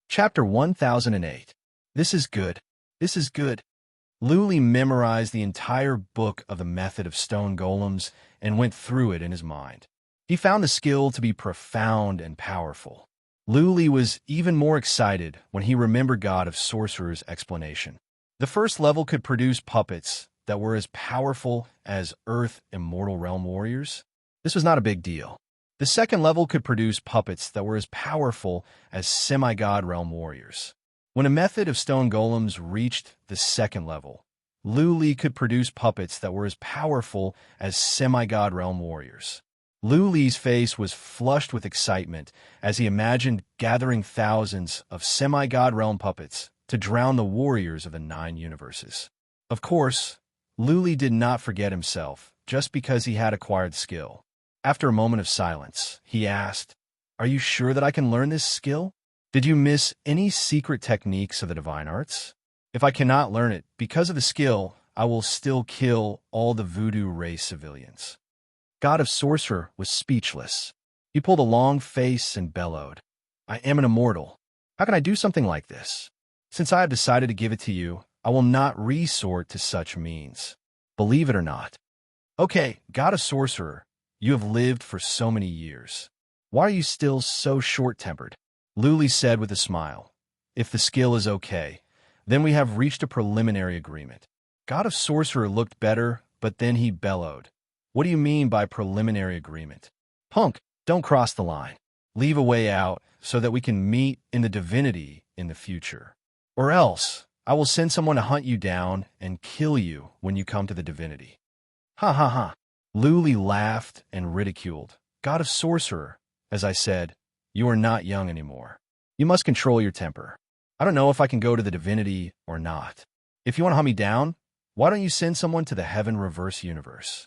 S1: Chapter 1008. This is good. This is good. Luli memorized the entire book of the method of stone golems and went through it in his mind. He found the skill to be profound and powerful. Luli was even more excited when he remembered God of Sorcerer's explanation. The first level could produce puppets that were as powerful as Earth Immortal Realm warriors. This was not a big deal. The second level could produce puppets that were as powerful as semi-god realm warriors. When a method of stone golems reached the second level, Luli could produce puppets that were as powerful as semi-god realm warriors. Luli's face was flushed with excitement as he imagined gathering thousands of semi-god realm puppets to drown the warriors of the 9 universes. Of course, Luli did not forget himself just because he had acquired skill. After a moment of silence, he asked, "Are you sure that I can learn this skill? Did you miss any secret techniques of the divine arts? If I cannot learn it because of the skill, I will still kill all the voodoo race civilians." God of Sorcerer was speechless. He pulled a long face and bellowed, "I am an immortal. How can I do something like this? Since I have decided to give it to you, I will not resort to such means. Believe it or not. Okay, God of Sorcerer, you have lived for so many years. Why are you still so short-tempered? Luli said with a smile. If the skill is okay, then we have reached a preliminary agreement. God of Sorcerer looked better, but then he bellowed. What do you mean by preliminary agreement? Punk, don't cross the line. Leave a way out so that we can meet in the divinity in the future. Or else, I will send someone to hunt you down and kill you when you come to the divinity. Ha ha ha. Luli laughed and ridiculed. God of Sorcerer, as I said, you are not young anymore. You must control your temper. I don't know if I can go to the divinity or not. If you want to hunt me down, why don't you send someone to the heaven reverse universe?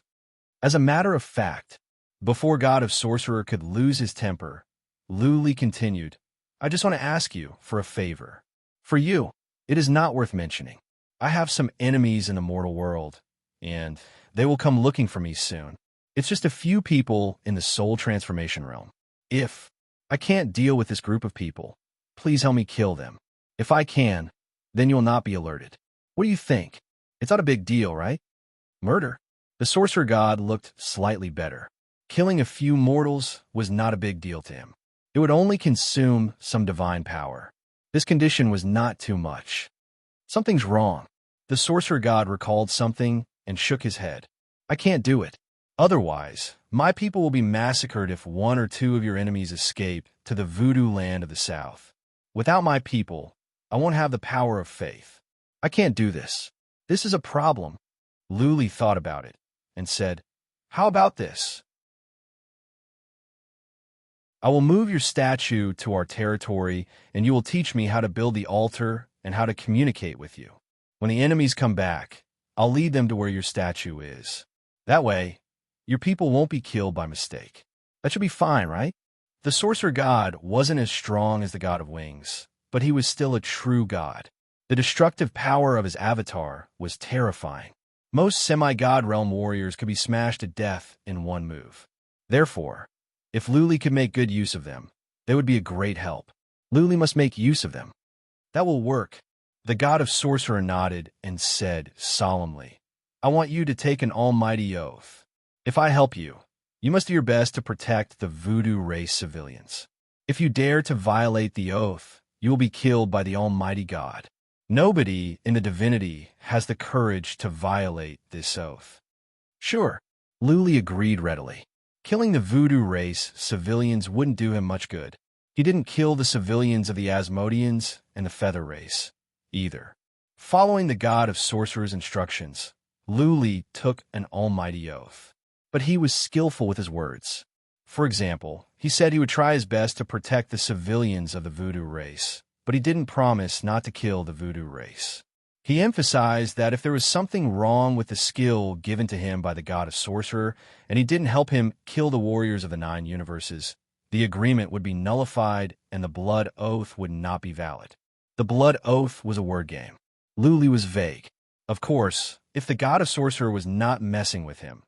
S1: As a matter of fact, before God of Sorcerer could lose his temper, Luli continued, I just want to ask you for a favor. For you, it is not worth mentioning. I have some enemies in the mortal world, and they will come looking for me soon. It's just a few people in the soul transformation realm. If I can't deal with this group of people, please help me kill them. If I can, then you'll not be alerted. What do you think? It's not a big deal, right? Murder? The sorcerer god looked slightly better. Killing a few mortals was not a big deal to him. It would only consume some divine power. This condition was not too much. Something's wrong. The sorcerer god recalled something and shook his head. I can't do it. Otherwise, my people will be massacred if one or two of your enemies escape to the voodoo land of the south. Without my people, I won't have the power of faith. I can't do this. This is a problem. Luli thought about it and said, How about this? I will move your statue to our territory, and you will teach me how to build the altar and how to communicate with you. When the enemies come back, I'll lead them to where your statue is. That way, your people won't be killed by mistake. That should be fine, right? The sorcerer god wasn't as strong as the god of wings, but he was still a true god. The destructive power of his avatar was terrifying. Most semi-god realm warriors could be smashed to death in one move. Therefore, if Luli could make good use of them, they would be a great help. Luli must make use of them. That will work. The god of sorcerer nodded and said solemnly, I want you to take an almighty oath. If I help you, you must do your best to protect the voodoo race civilians. If you dare to violate the oath, you will be killed by the almighty god. Nobody in the divinity has the courage to violate this oath. Sure, Luli agreed readily. Killing the voodoo race civilians wouldn't do him much good. He didn't kill the civilians of the Asmodeans and the feather race, either. Following the god of sorcerer's instructions, Luli took an almighty oath. But he was skillful with his words. For example, he said he would try his best to protect the civilians of the voodoo race, but he didn't promise not to kill the voodoo race. He emphasized that if there was something wrong with the skill given to him by the god of sorcerer, and he didn't help him kill the warriors of the 9 universes, the agreement would be nullified and the blood oath would not be valid. The blood oath was a word game. Luli was vague. Of course, if the god of sorcerer was not messing with him,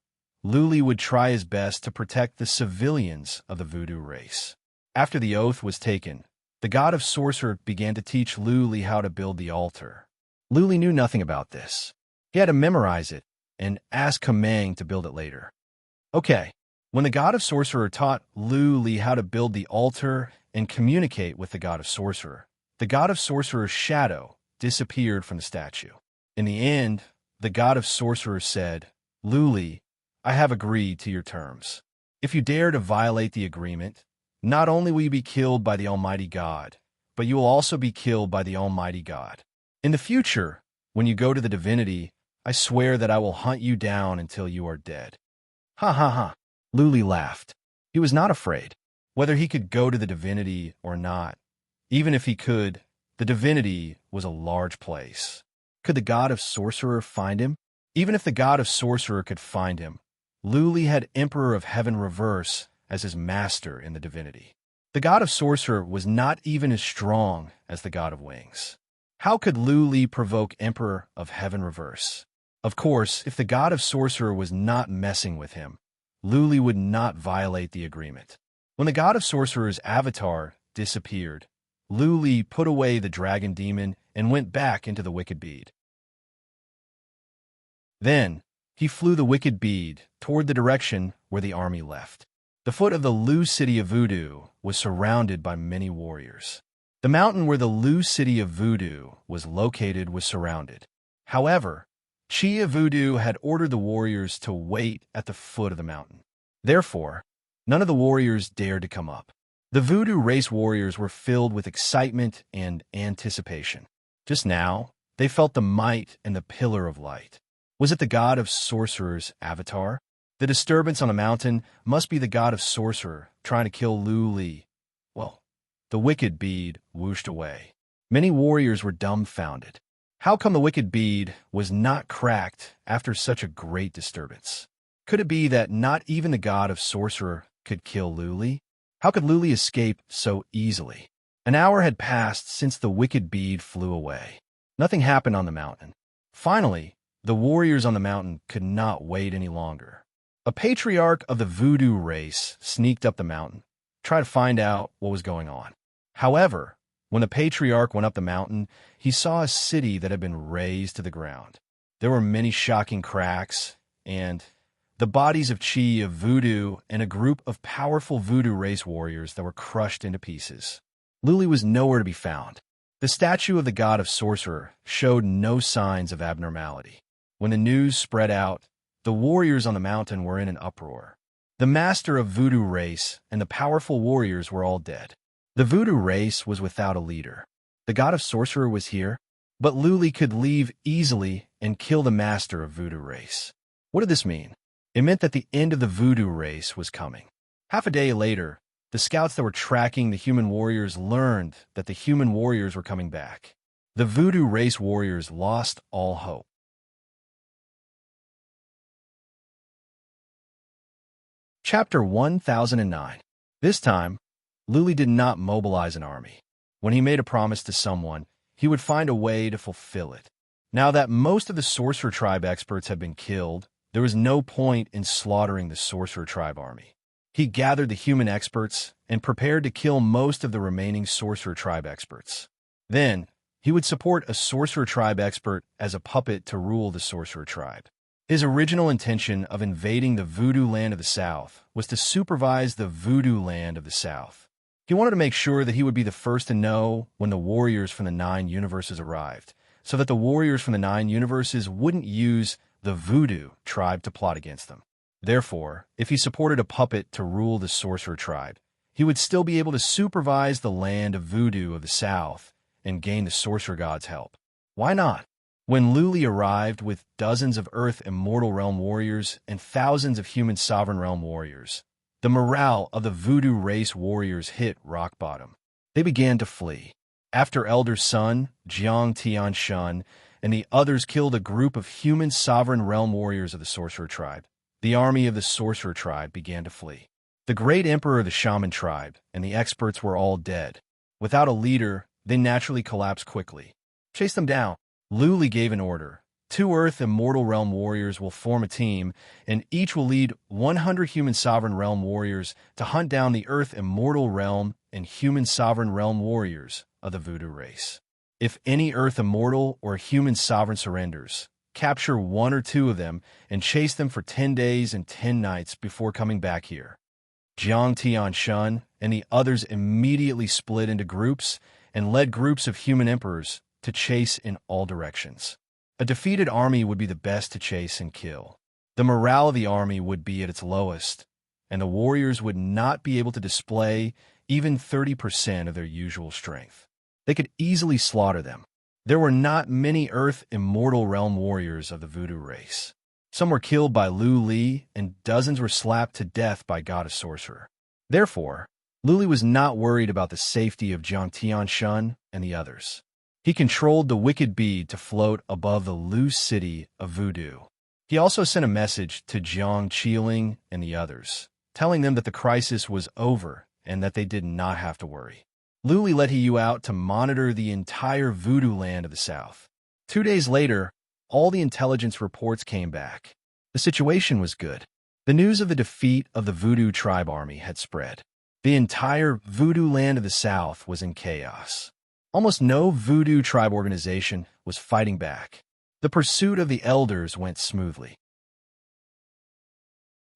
S1: Luli would try his best to protect the civilians of the voodoo race. After the oath was taken, the god of sorcerer began to teach Luli how to build the altar. Luli knew nothing about this. He had to memorize it and ask Kamang to build it later. Okay, when the god of sorcerer taught Luli how to build the altar and communicate with the god of sorcerer's shadow disappeared from the statue. In the end, the god of sorcerer said, Luli, I have agreed to your terms. If you dare to violate the agreement, not only will you be killed by the Almighty God, but you will also be killed by the Almighty God. In the future, when you go to the divinity, I swear that I will hunt you down until you are dead. Ha ha ha. Luli laughed. He was not afraid. Whether he could go to the divinity or not, even if he could, the divinity was a large place. Could the god of sorcerer find him? Even if the god of sorcerer could find him, Luli had Emperor of Heaven Reverse as his master in the divinity. The god of sorcerer was not even as strong as the god of wings. How could Luli provoke Emperor of Heaven Reverse? Of course, if the god of sorcerer was not messing with him, Luli would not violate the agreement. When the god of sorcerer's avatar disappeared, Luli put away the dragon demon and went back into the wicked bead. Then he flew the wicked bead toward the direction where the army left. The foot of the Lu city of Voodoo was surrounded by many warriors. The mountain where the Lu city of Voodoo was located was surrounded. However, Chi of Voodoo had ordered the warriors to wait at the foot of the mountain. Therefore, none of the warriors dared to come up. The Voodoo race warriors were filled with excitement and anticipation. Just now, they felt the might and the pillar of light. Was it the god of sorcerer's avatar? The disturbance on the mountain must be the god of sorcerer trying to kill Lu Li. Well, the wicked bead whooshed away. Many warriors were dumbfounded. How come the wicked bead was not cracked after such a great disturbance? Could it be that not even the god of sorcerer could kill Lu Li? How could Lu Li escape so easily? An hour had passed since the wicked bead flew away. Nothing happened on the mountain. Finally, the warriors on the mountain could not wait any longer. A patriarch of the Voodoo race sneaked up the mountain, tried to find out what was going on. However, when the patriarch went up the mountain, he saw a city that had been razed to the ground. There were many shocking cracks, and the bodies of Chi of Voodoo and a group of powerful Voodoo race warriors that were crushed into pieces. Lu Li was nowhere to be found. The statue of the god of sorcerer showed no signs of abnormality. When the news spread out, the warriors on the mountain were in an uproar. The master of Voodoo race and the powerful warriors were all dead. The Voodoo race was without a leader. The god of sorcerer was here, but Lu Li could leave easily and kill the master of Voodoo race. What did this mean? It meant that the end of the Voodoo race was coming. Half a day later, the scouts that were tracking the human warriors learned that the human warriors were coming back. The Voodoo race warriors lost all hope. Chapter 1009. This time, Lu Li did not mobilize an army. When he made a promise to someone, he would find a way to fulfill it. Now that most of the Sorcerer Tribe experts had been killed, there was no point in slaughtering the Sorcerer Tribe army. He gathered the human experts and prepared to kill most of the remaining Sorcerer Tribe experts. Then, he would support a Sorcerer Tribe expert as a puppet to rule the Sorcerer Tribe. His original intention of invading the Voodoo land of the South was to supervise the Voodoo land of the South. He wanted to make sure that he would be the first to know when the warriors from the 9 universes arrived, so that the warriors from the 9 universes wouldn't use the Voodoo tribe to plot against them. Therefore, if he supported a puppet to rule the Sorcerer Tribe, he would still be able to supervise the land of Voodoo of the South and gain the Sorcerer God's help. Why not? When Lu Li arrived with dozens of Earth Immortal Realm warriors and thousands of human Sovereign Realm warriors, the morale of the Voodoo race warriors hit rock bottom. They began to flee. After Elder Sun, Jiang Tianshun, and the others killed a group of human Sovereign Realm warriors of the Sorcerer Tribe, the army of the Sorcerer Tribe began to flee. The great emperor of the Shaman Tribe and the experts were all dead. Without a leader, they naturally collapsed quickly. Chase them down. Lu Li gave an order. 2 Earth Immortal Realm warriors will form a team, and each will lead 100 human Sovereign Realm warriors to hunt down the Earth Immortal Realm and human Sovereign Realm warriors of the Voodoo race. If any Earth Immortal or human Sovereign surrenders, capture 1 or 2 of them and chase them for 10 days and 10 nights before coming back here. Jiang Tianshun and the others immediately split into groups and led groups of human emperors to chase in all directions. A defeated army would be the best to chase and kill. The morale of the army would be at its lowest, and the warriors would not be able to display even 30% of their usual strength. They could easily slaughter them. There were not many Earth Immortal Realm warriors of the Voodoo race. Some were killed by Lu Li, and dozens were slapped to death by Goddess Sorcerer. Therefore, Lu Li was not worried about the safety of Jiang Tianshun and the others. He controlled the wicked bead to float above the Lu city of Voodoo. He also sent a message to Jiang Qiling and the others, telling them that the crisis was over and that they did not have to worry. Lu Li let He out to monitor the entire Voodoo land of the South. 2 days later, all the intelligence reports came back. The situation was good. The news of the defeat of the Voodoo tribe army had spread. The entire voodoo land of the South was in chaos. Almost no voodoo tribe organization was fighting back. The pursuit of the elders went smoothly.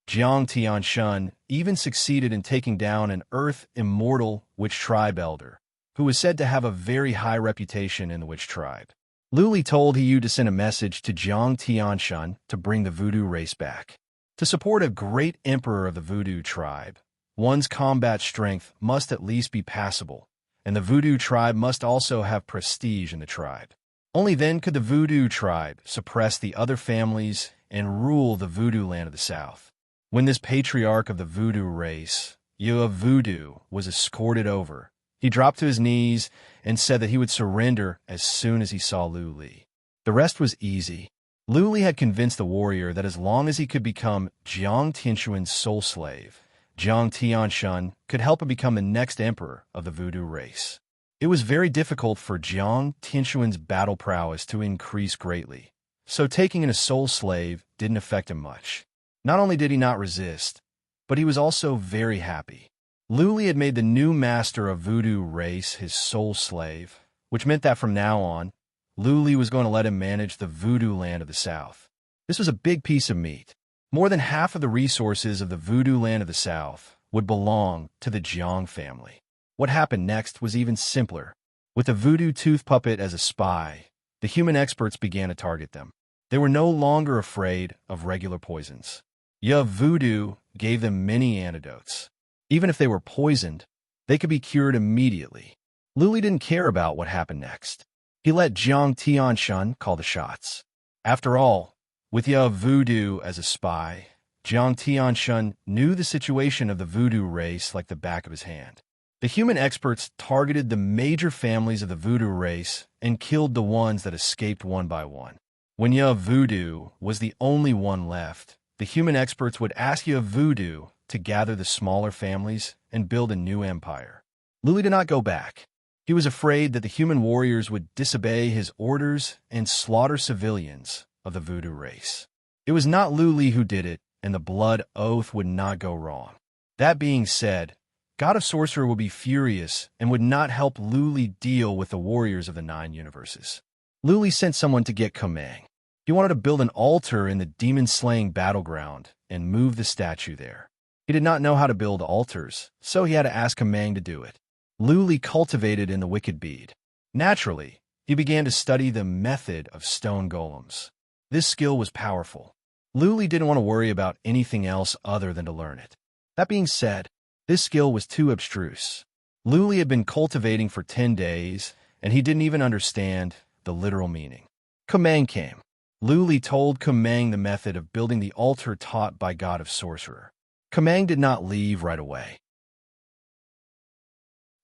S1: Jiang Tianshun even succeeded in taking down an Earth Immortal witch tribe elder, who was said to have a very high reputation in the witch tribe. Luli told Hiyu to send a message to Jiang Tianshun to bring the voodoo race back. To support a great emperor of the voodoo tribe, one's combat strength must at least be passable, and the voodoo tribe must also have prestige in the tribe. Only then could the voodoo tribe suppress the other families and rule the voodoo land of the South. When this patriarch of the voodoo race, Yu of Voodoo, was escorted over, he dropped to his knees and said that he would surrender as soon as he saw Lu Li. The rest was easy. Lu Li had convinced the warrior that as long as he could become Jiang Tianshun's soul slave, Jiang Tianshun could help him become the next emperor of the voodoo race. It was very difficult for Jiang Tianshun's battle prowess to increase greatly, so taking in a soul slave didn't affect him much. Not only did he not resist, but he was also very happy. Lu Li had made the new master of voodoo race his soul slave, which meant that from now on, Lu Li was going to let him manage the voodoo land of the South. This was a big piece of meat. More than half of the resources of the voodoo land of the South would belong to the Jiang family. What happened next was even simpler. With the voodoo tooth puppet as a spy, the human experts began to target them. They were no longer afraid of regular poisons. Yu of Voodoo gave them many antidotes. Even if they were poisoned, they could be cured immediately. Lu Li didn't care about what happened next. He let Jiang Tianshun call the shots. After all, with Yu of Voodoo as a spy, Jiang Tianshun knew the situation of the voodoo race like the back of his hand. The human experts targeted the major families of the voodoo race and killed the ones that escaped one by one. When Yu of Voodoo was the only one left, the human experts would ask Yu of Voodoo to gather the smaller families and build a new empire. Lu Li did not go back. He was afraid that the human warriors would disobey his orders and slaughter civilians of the voodoo race. It was not Lu Li who did it, and the blood oath would not go wrong. That being said, God of Sorcerer would be furious and would not help Lu Li deal with the warriors of the 9 universes. Lu Li sent someone to get Kumang. He wanted to build an altar in the demon-slaying battleground and move the statue there. He did not know how to build altars, so he had to ask Kumang to do it. Lu Li cultivated in the wicked bead. Naturally, he began to study the method of stone golems. This skill was powerful. Lu Li didn't want to worry about anything else other than to learn it. That being said, this skill was too abstruse. Lu Li had been cultivating for 10 days, and he didn't even understand the literal meaning. Kumang came. Lu Li told Kumang the method of building the altar taught by God of Sorcerer. Kumang did not leave right away.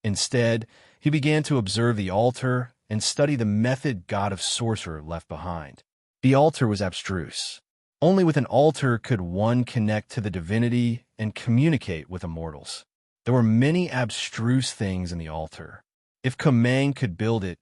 S1: Instead, he began to observe the altar and study the method God of Sorcerer left behind. The altar was abstruse. Only with an altar could one connect to the divinity and communicate with immortals. There were many abstruse things in the altar. If Kumang could build it,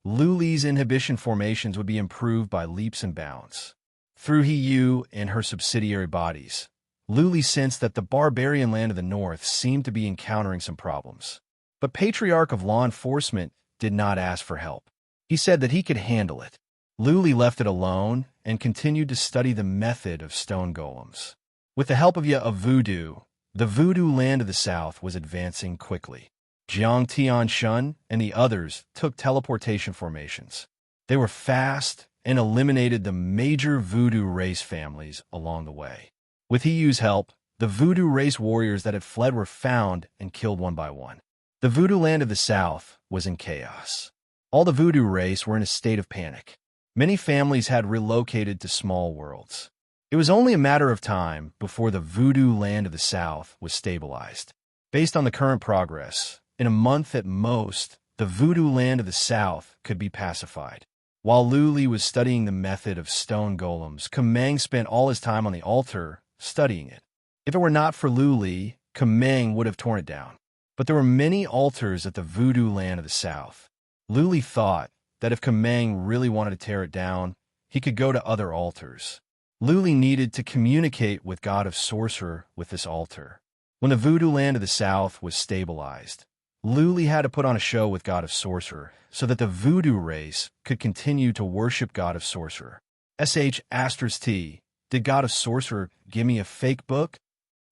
S1: Lu Li's inhibition formations would be improved by leaps and bounds. Through Hiyu and her subsidiary bodies, Lu Li sensed that the barbarian land of the north seemed to be encountering some problems. But Patriarch of Law Enforcement did not ask for help. He said that he could handle it. Lu Li left it alone and continued to study the method of stone golems. With the help of Yu of Voodoo, the voodoo land of the south was advancing quickly. Jiang Tianshun and the others took teleportation formations. They were fast and eliminated the major voodoo race families along the way. With Hiyu's help, the voodoo race warriors that had fled were found and killed one by one. The voodoo land of the south was in chaos. All the voodoo race were in a state of panic. Many families had relocated to small worlds. It was only a matter of time before the voodoo land of the south was stabilized. Based on the current progress, in a month at most, the voodoo land of the south could be pacified. While Lu Li was studying the method of stone golems, Kumang spent all his time on the altar studying it. If it were not for Lu Li, Kumang would have torn it down. But there were many altars at the voodoo land of the south. Lu Li thought that if Kumang really wanted to tear it down, he could go to other altars. Lu Li needed to communicate with God of Sorcerer with this altar. When the voodoo land of the South was stabilized, Luli had to put on a show with God of Sorcerer so that the voodoo race could continue to worship God of Sorcerer. *T. Did God of Sorcerer give me a fake book?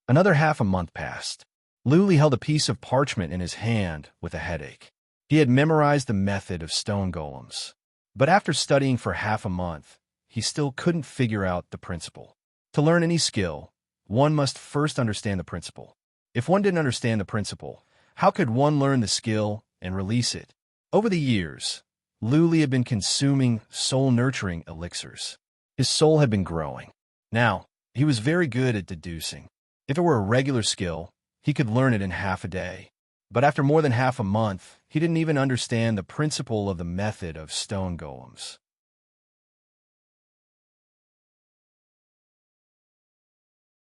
S1: Another half a month passed. Luli held a piece of parchment in his hand with a headache. He had memorized the method of stone golems. But after studying for half a month, he still couldn't figure out the principle. To learn any skill, one must first understand the principle. If one didn't understand the principle, how could one learn the skill and release it? Over the years, Luli had been consuming soul-nurturing elixirs. His soul had been growing. Now, he was very good at deducing. If it were a regular skill, he could learn it in half a day. But after more than half a month, he didn't even understand the principle of the method of stone golems.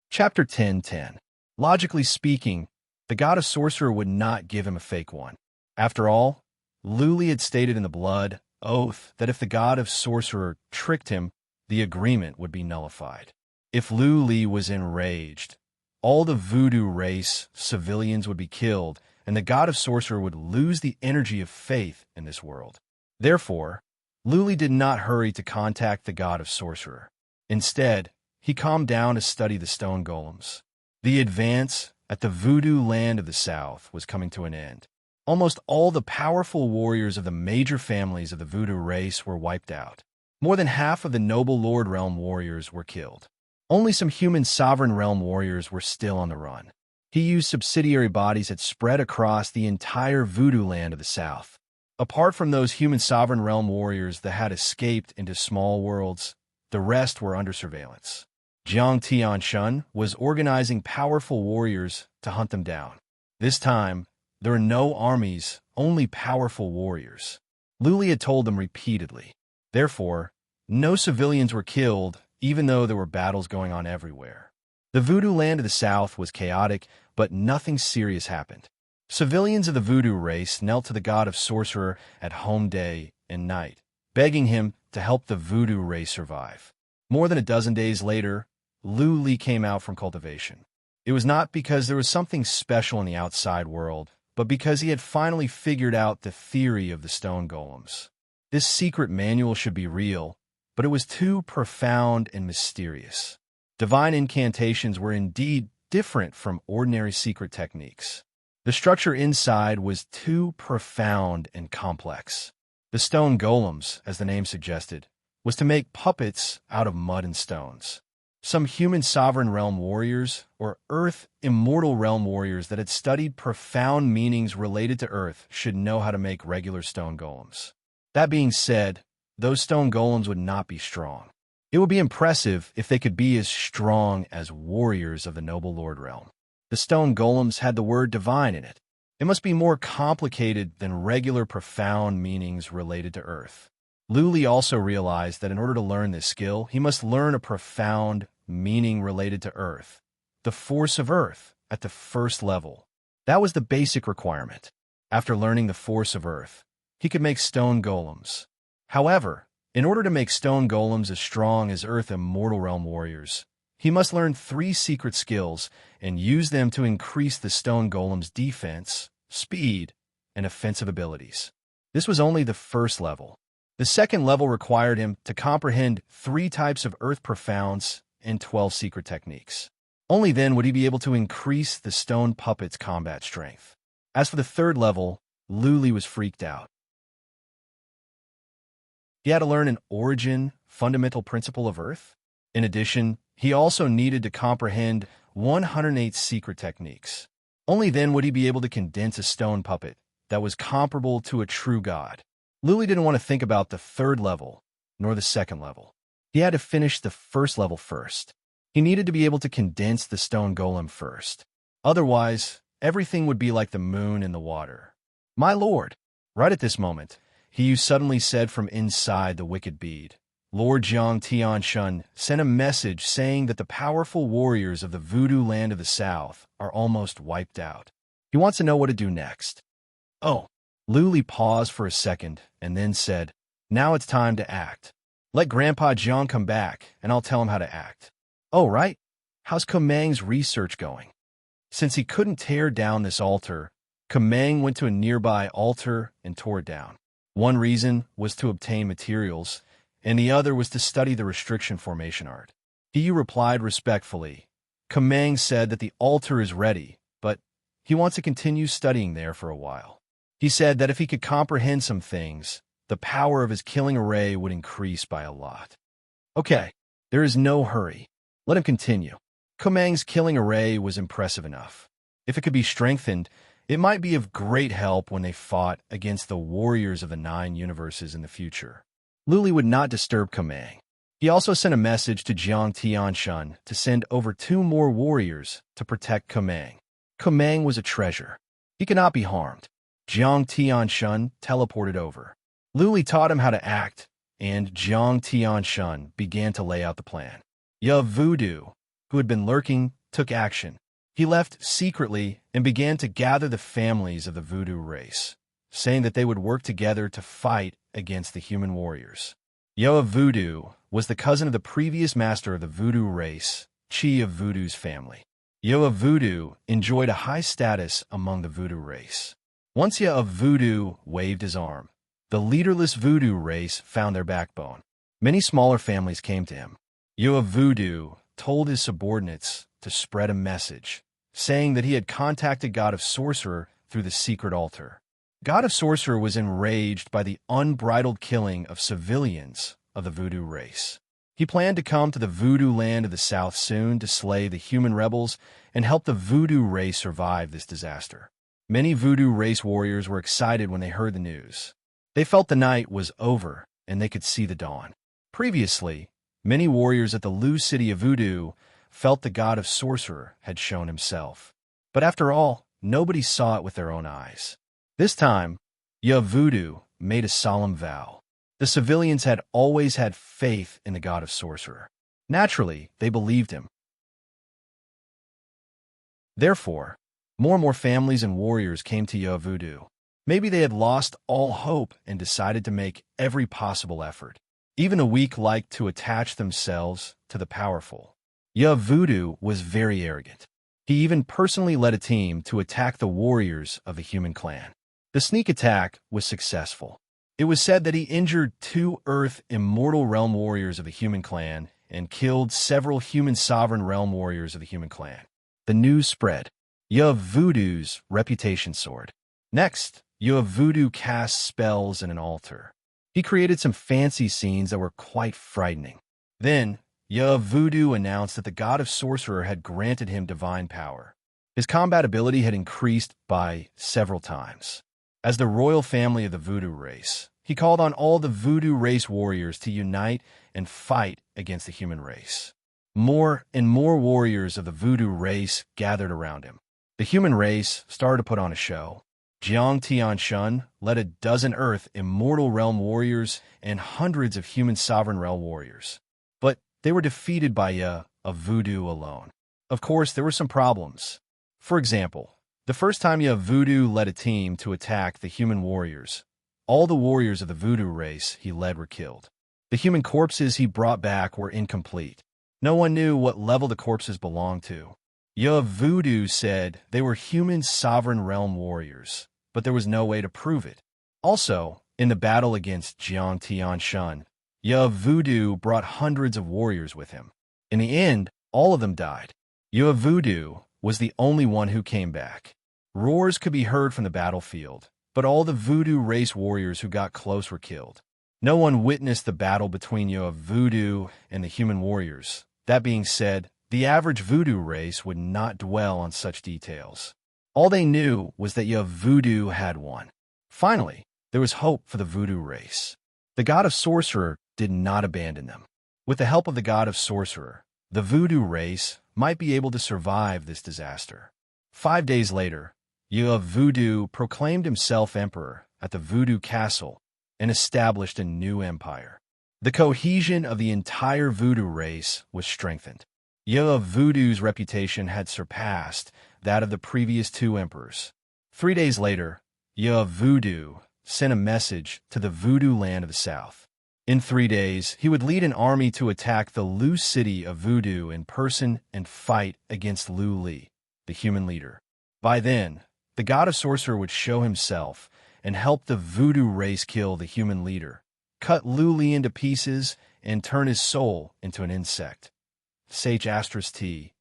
S1: Chapter 10:10. Logically speaking, the God of Sorcerer would not give him a fake one. After all, Luli had stated in the blood oath that if the God of Sorcerer tricked him, the agreement would be nullified. If Luli was enraged, all the voodoo race civilians would be killed, and the God of Sorcerer would lose the energy of faith in this world. Therefore, Luli did not hurry to contact the God of Sorcerer. Instead, he calmed down to study the stone golems. The advance at the voodoo land of the South was coming to an end. Almost all the powerful warriors of the major families of the voodoo race were wiped out. More than half of the noble Lord Realm warriors were killed. Only some human sovereign realm warriors were still on the run. He used subsidiary bodies that spread across the entire voodoo land of the South. Apart from those human sovereign realm warriors that had escaped into small worlds, the rest were under surveillance. Jiang Tianshun was organizing powerful warriors to hunt them down. This time, there were no armies, only powerful warriors. Luli had told them repeatedly. Therefore, no civilians were killed, even though there were battles going on everywhere. The voodoo land of the South was chaotic, but nothing serious happened. Civilians of the voodoo race knelt to the God of Sorcerer at home day and night, begging him to help the voodoo race survive. More than a dozen days later, Luli came out from cultivation. It was not because there was something special in the outside world, but because he had finally figured out the theory of the stone golems. This secret manual should be real, but it was too profound and mysterious. Divine incantations were indeed different from ordinary secret techniques. The structure inside was too profound and complex. The stone golems, as the name suggested, was to make puppets out of mud and stones. Some human sovereign realm warriors, or earth immortal realm warriors that had studied profound meanings related to earth, should know how to make regular stone golems. That being said, those stone golems would not be strong. It would be impressive if they could be as strong as warriors of the noble Lord Realm. The stone golems had the word divine in it. It must be more complicated than regular profound meanings related to earth. Luli also realized that in order to learn this skill, he must learn a profound meaning related to earth, the force of earth at the first level. That was the basic requirement. After learning the force of earth, he could make stone golems. However, in order to make stone golems as strong as earth immortal realm warriors, he must learn 3 secret skills and use them to increase the stone golem's defense, speed, and offensive abilities. This was only the first level. The second level required him to comprehend 3 types of earth profounds and 12 secret techniques. Only then would he be able to increase the stone puppet's combat strength. As for the third level, Luli was freaked out. He had to learn an origin, fundamental principle of earth. In addition, he also needed to comprehend 108 secret techniques. Only then would he be able to condense a stone puppet that was comparable to a true god. Luli didn't want to think about the third level, nor the second level. He had to finish the first level first. He needed to be able to condense the stone golem first. Otherwise, everything would be like the moon in the water. "My lord!" Right at this moment, he suddenly said from inside the wicked bead. Lord Jiang Tianshun sent a message saying that the powerful warriors of the voodoo land of the South are almost wiped out. He wants to know what to do next. "Oh." Luli paused for a second and then said, "Now it's time to act. Let Grandpa Jiang come back, and I'll tell him how to act." "Oh, right. How's Komang's research going?" Since he couldn't tear down this altar, Kamang went to a nearby altar and tore it down. One reason was to obtain materials, and the other was to study the restriction formation art. He replied respectfully. Kamang said that the altar is ready, but he wants to continue studying there for a while. He said that if he could comprehend some things, the power of his killing array would increase by a lot. Okay, there is no hurry. Let him continue. Kamang's killing array was impressive enough. If it could be strengthened, it might be of great help when they fought against the warriors of the 9 universes in the future. Luli would not disturb Kamang. He also sent a message to Jiang Tianshun to send over 2 more warriors to protect Kamang. Kamang was a treasure. He could not be harmed. Jiang Tianshun teleported over. Luli taught him how to act, and Jiang Tianshun began to lay out the plan. Ya Voodoo, who had been lurking, took action. He left secretly and began to gather the families of the Voodoo race, saying that they would work together to fight against the human warriors. Yoa Voodoo was the cousin of the previous master of the Voodoo race, Chi of Voodoo's family. Yoa Voodoo enjoyed a high status among the Voodoo race. Once Ya of Voodoo waved his arm, the leaderless Voodoo race found their backbone. Many smaller families came to him. Yoa Voodoo told his subordinates to spread a message, saying that he had contacted God of Sorcerer through the secret altar. God of Sorcerer was enraged by the unbridled killing of civilians of the Voodoo race. He planned to come to the Voodoo land of the South soon to slay the human rebels and help the Voodoo race survive this disaster. Many Voodoo race warriors were excited when they heard the news. They felt the night was over and they could see the dawn. Previously, many warriors at the Lu city of Voodoo felt the God of Sorcerer had shown himself. But after all, nobody saw it with their own eyes. This time, Ya Voodoo made a solemn vow. The civilians had always had faith in the God of Sorcerer. Naturally, they believed him. Therefore, more and more families and warriors came to Ya Voodoo. Maybe they had lost all hope and decided to make every possible effort. Even the weak liked to attach themselves to the powerful. Ya Voodoo was very arrogant. He even personally led a team to attack the warriors of the human clan. The sneak attack was successful. It was said that he injured 2 Earth Immortal Realm warriors of the human clan and killed several human sovereign realm warriors of the human clan. The news spread. Ya Voodoo's reputation soared. Next, Ya Voodoo cast spells in an altar. He created some fancy scenes that were quite frightening. Then, Ya Voodoo announced that the God of Sorcerer had granted him divine power. His combat ability had increased by several times. As the royal family of the Voodoo race, he called on all the Voodoo race warriors to unite and fight against the human race. More and more warriors of the Voodoo race gathered around him. The human race started to put on a show. Jiang Tianshun led a dozen Earth Immortal Realm warriors and hundreds of human sovereign realm warriors. But they were defeated by Ya of Voodoo alone. Of course, there were some problems. For example, the first time Ya Voodoo led a team to attack the human warriors, all the warriors of the Voodoo race he led were killed. The human corpses he brought back were incomplete. No one knew what level the corpses belonged to. Ya Voodoo said they were human sovereign realm warriors, but there was no way to prove it. Also, in the battle against Jiang Tianshun, Ya Voodoo brought hundreds of warriors with him. In the end, all of them died. Ya Voodoo was the only one who came back. Roars could be heard from the battlefield, but all the Voodoo race warriors who got close were killed. No one witnessed the battle between Ya Voodoo and the human warriors. That being said, the average Voodoo race would not dwell on such details. All they knew was that Ya Voodoo had won. Finally, there was hope for the Voodoo race. The God of Sorcerer did not abandon them. With the help of the God of Sorcerer, the Voodoo race might be able to survive this disaster. 5 days later, Ya Voodoo proclaimed himself emperor at the Voodoo castle and established a new empire. The cohesion of the entire Voodoo race was strengthened. Ya Voodoo's reputation had surpassed that of the previous 2 emperors. 3 days later, Ya Voodoo sent a message to the Voodoo land of the south. In 3 days, he would lead an army to attack the Lu city of Voodoo in person and fight against Lu Li, the human leader. By then, the god of sorcerer would show himself and help the voodoo race kill the human leader, cut Luli into pieces, and turn his soul into an insect. Sage asterisk T.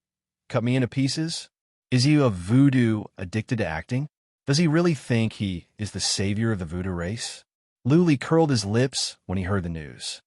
S1: Cut me into pieces? Is he a voodoo addicted to acting? Does he really think he is the savior of the voodoo race? Luli curled his lips when he heard the news.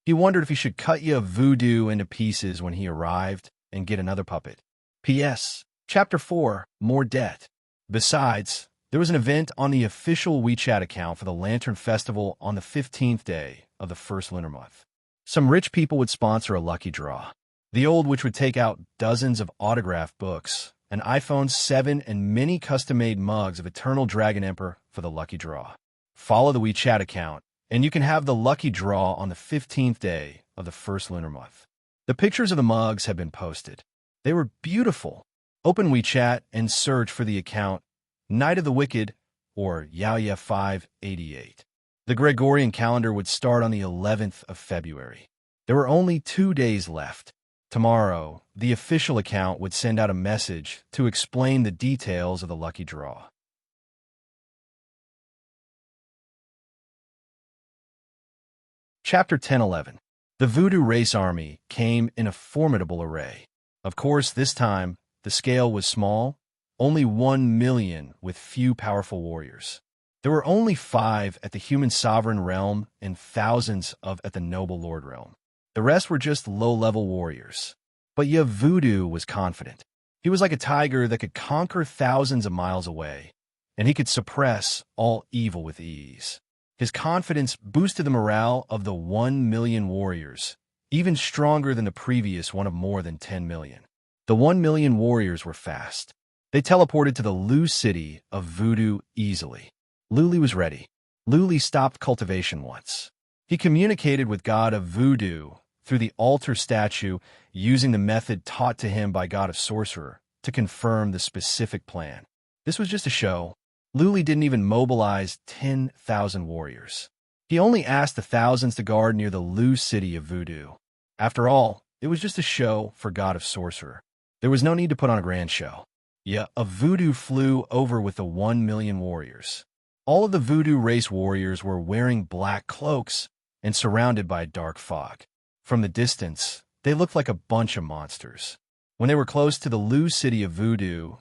S1: He wondered if he should cut you voodoo into pieces when he arrived and get another puppet. P.S. Chapter 4, More Debt. Besides, there was an event on the official WeChat account for the Lantern Festival on the 15th day of the first lunar month. Some rich people would sponsor a lucky draw. The old witch would take out dozens of autographed books, an iPhone 7, and many custom-made mugs of Eternal Dragon Emperor for the lucky draw. Follow the WeChat account, and you can have the lucky draw on the 15th day of the first lunar month. The pictures of the mugs have been posted. They were beautiful. Open WeChat and search for the account Night of the Wicked or Yaoya 588. The Gregorian calendar would start on the 11th of February. There were only 2 days left. Tomorrow, the official account would send out a message to explain the details of the lucky draw. Chapter 10-11. The Voodoo Race Army came in a formidable array. Of course, this time, the scale was small, only 1 million with few powerful warriors. There were only 5 at the human sovereign realm and thousands at the noble lord realm. The rest were just low-level warriors. But Voodoo was confident. He was like a tiger that could conquer thousands of miles away, and he could suppress all evil with ease. His confidence boosted the morale of the 1 million warriors, even stronger than the previous one of more than 10 million. The 1 million warriors were fast. They teleported to the Lu city of Voodoo easily. Luli was ready. Luli stopped cultivation once. He communicated with God of Voodoo through the altar statue using the method taught to him by God of Sorcerer to confirm the specific plan. This was just a show. Luli didn't even mobilize 10,000 warriors. He only asked the thousands to guard near the Lu city of Voodoo. After all, it was just a show for God of Sorcerer. There was no need to put on a grand show. A Voodoo flew over with the 1 million warriors. All of the Voodoo race warriors were wearing black cloaks and surrounded by a dark fog. From the distance, they looked like a bunch of monsters. When they were close to the Lu city of Voodoo,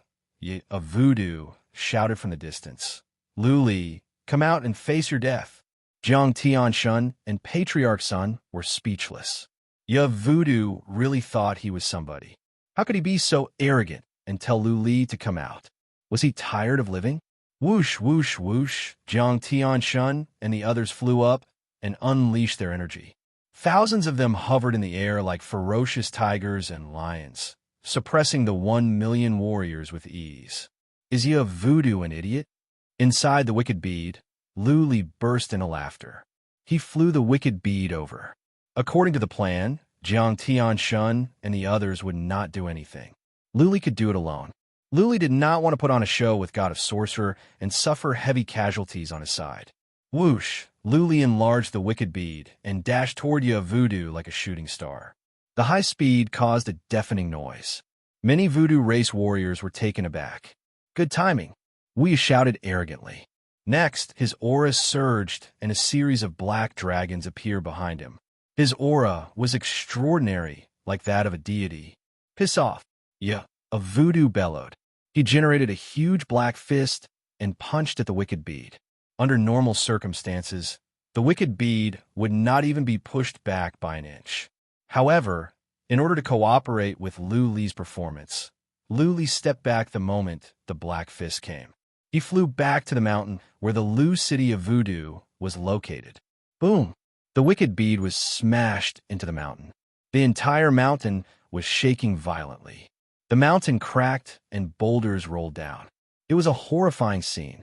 S1: a Voodoo shouted from the distance, "Luli, come out and face your death." Jiang Tianshun and Patriarch Sun were speechless. Voodoo really thought he was somebody. How could he be so arrogant and tell Luli to come out? Was he tired of living? Whoosh, whoosh, whoosh, Jiang Tianshun and the others flew up and unleashed their energy. Thousands of them hovered in the air like ferocious tigers and lions, suppressing the 1 million warriors with ease. Is Voodoo an idiot? Inside the wicked bead, Luli burst into laughter. He flew the wicked bead over. According to the plan, Jiang Tianshun and the others would not do anything. Luli could do it alone. Luli did not want to put on a show with God of Sorcerer and suffer heavy casualties on his side. Whoosh! Luli enlarged the wicked bead and dashed toward Voodoo like a shooting star. The high speed caused a deafening noise. Many Voodoo race warriors were taken aback. Good timing, Wu shouted arrogantly. Next, his aura surged and a series of black dragons appeared behind him. His aura was extraordinary, like that of a deity. Piss off. A Voodoo bellowed. He generated a huge black fist and punched at the wicked bead. Under normal circumstances, the wicked bead would not even be pushed back by an inch. However, in order to cooperate with Luli's performance, Luli stepped back the moment the black fist came. He flew back to the mountain where the Lu city of Voodoo was located. Boom! The wicked bead was smashed into the mountain. The entire mountain was shaking violently. The mountain cracked and boulders rolled down. It was a horrifying scene.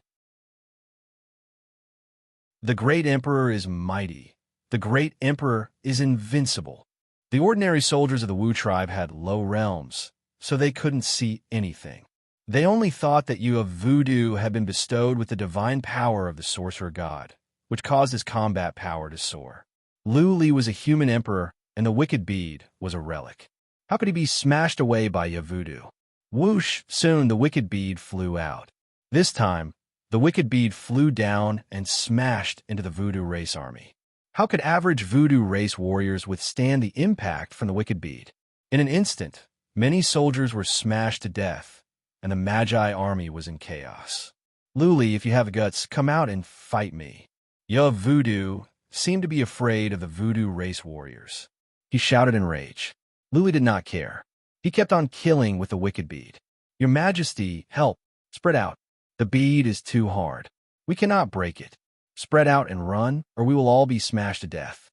S1: The great emperor is mighty. The great emperor is invincible. The ordinary soldiers of the Wu tribe had low realms, so they couldn't see anything. They only thought that Voodoo had been bestowed with the divine power of the sorcerer god, which caused his combat power to soar. Luli was a human emperor, and the wicked bead was a relic. How could he be smashed away by your voodoo? Whoosh! Soon the wicked bead flew out. This time, the wicked bead flew down and smashed into the voodoo race army. How could average voodoo race warriors withstand the impact from the wicked bead? In an instant, many soldiers were smashed to death, and the Magi army was in chaos. Luli, if you have the guts, come out and fight me. Your voodoo seemed to be afraid of the voodoo race warriors. He shouted in rage. Luli did not care. He kept on killing with the wicked bead. Your Majesty, help! Spread out. The bead is too hard. We cannot break it. Spread out and run, or we will all be smashed to death.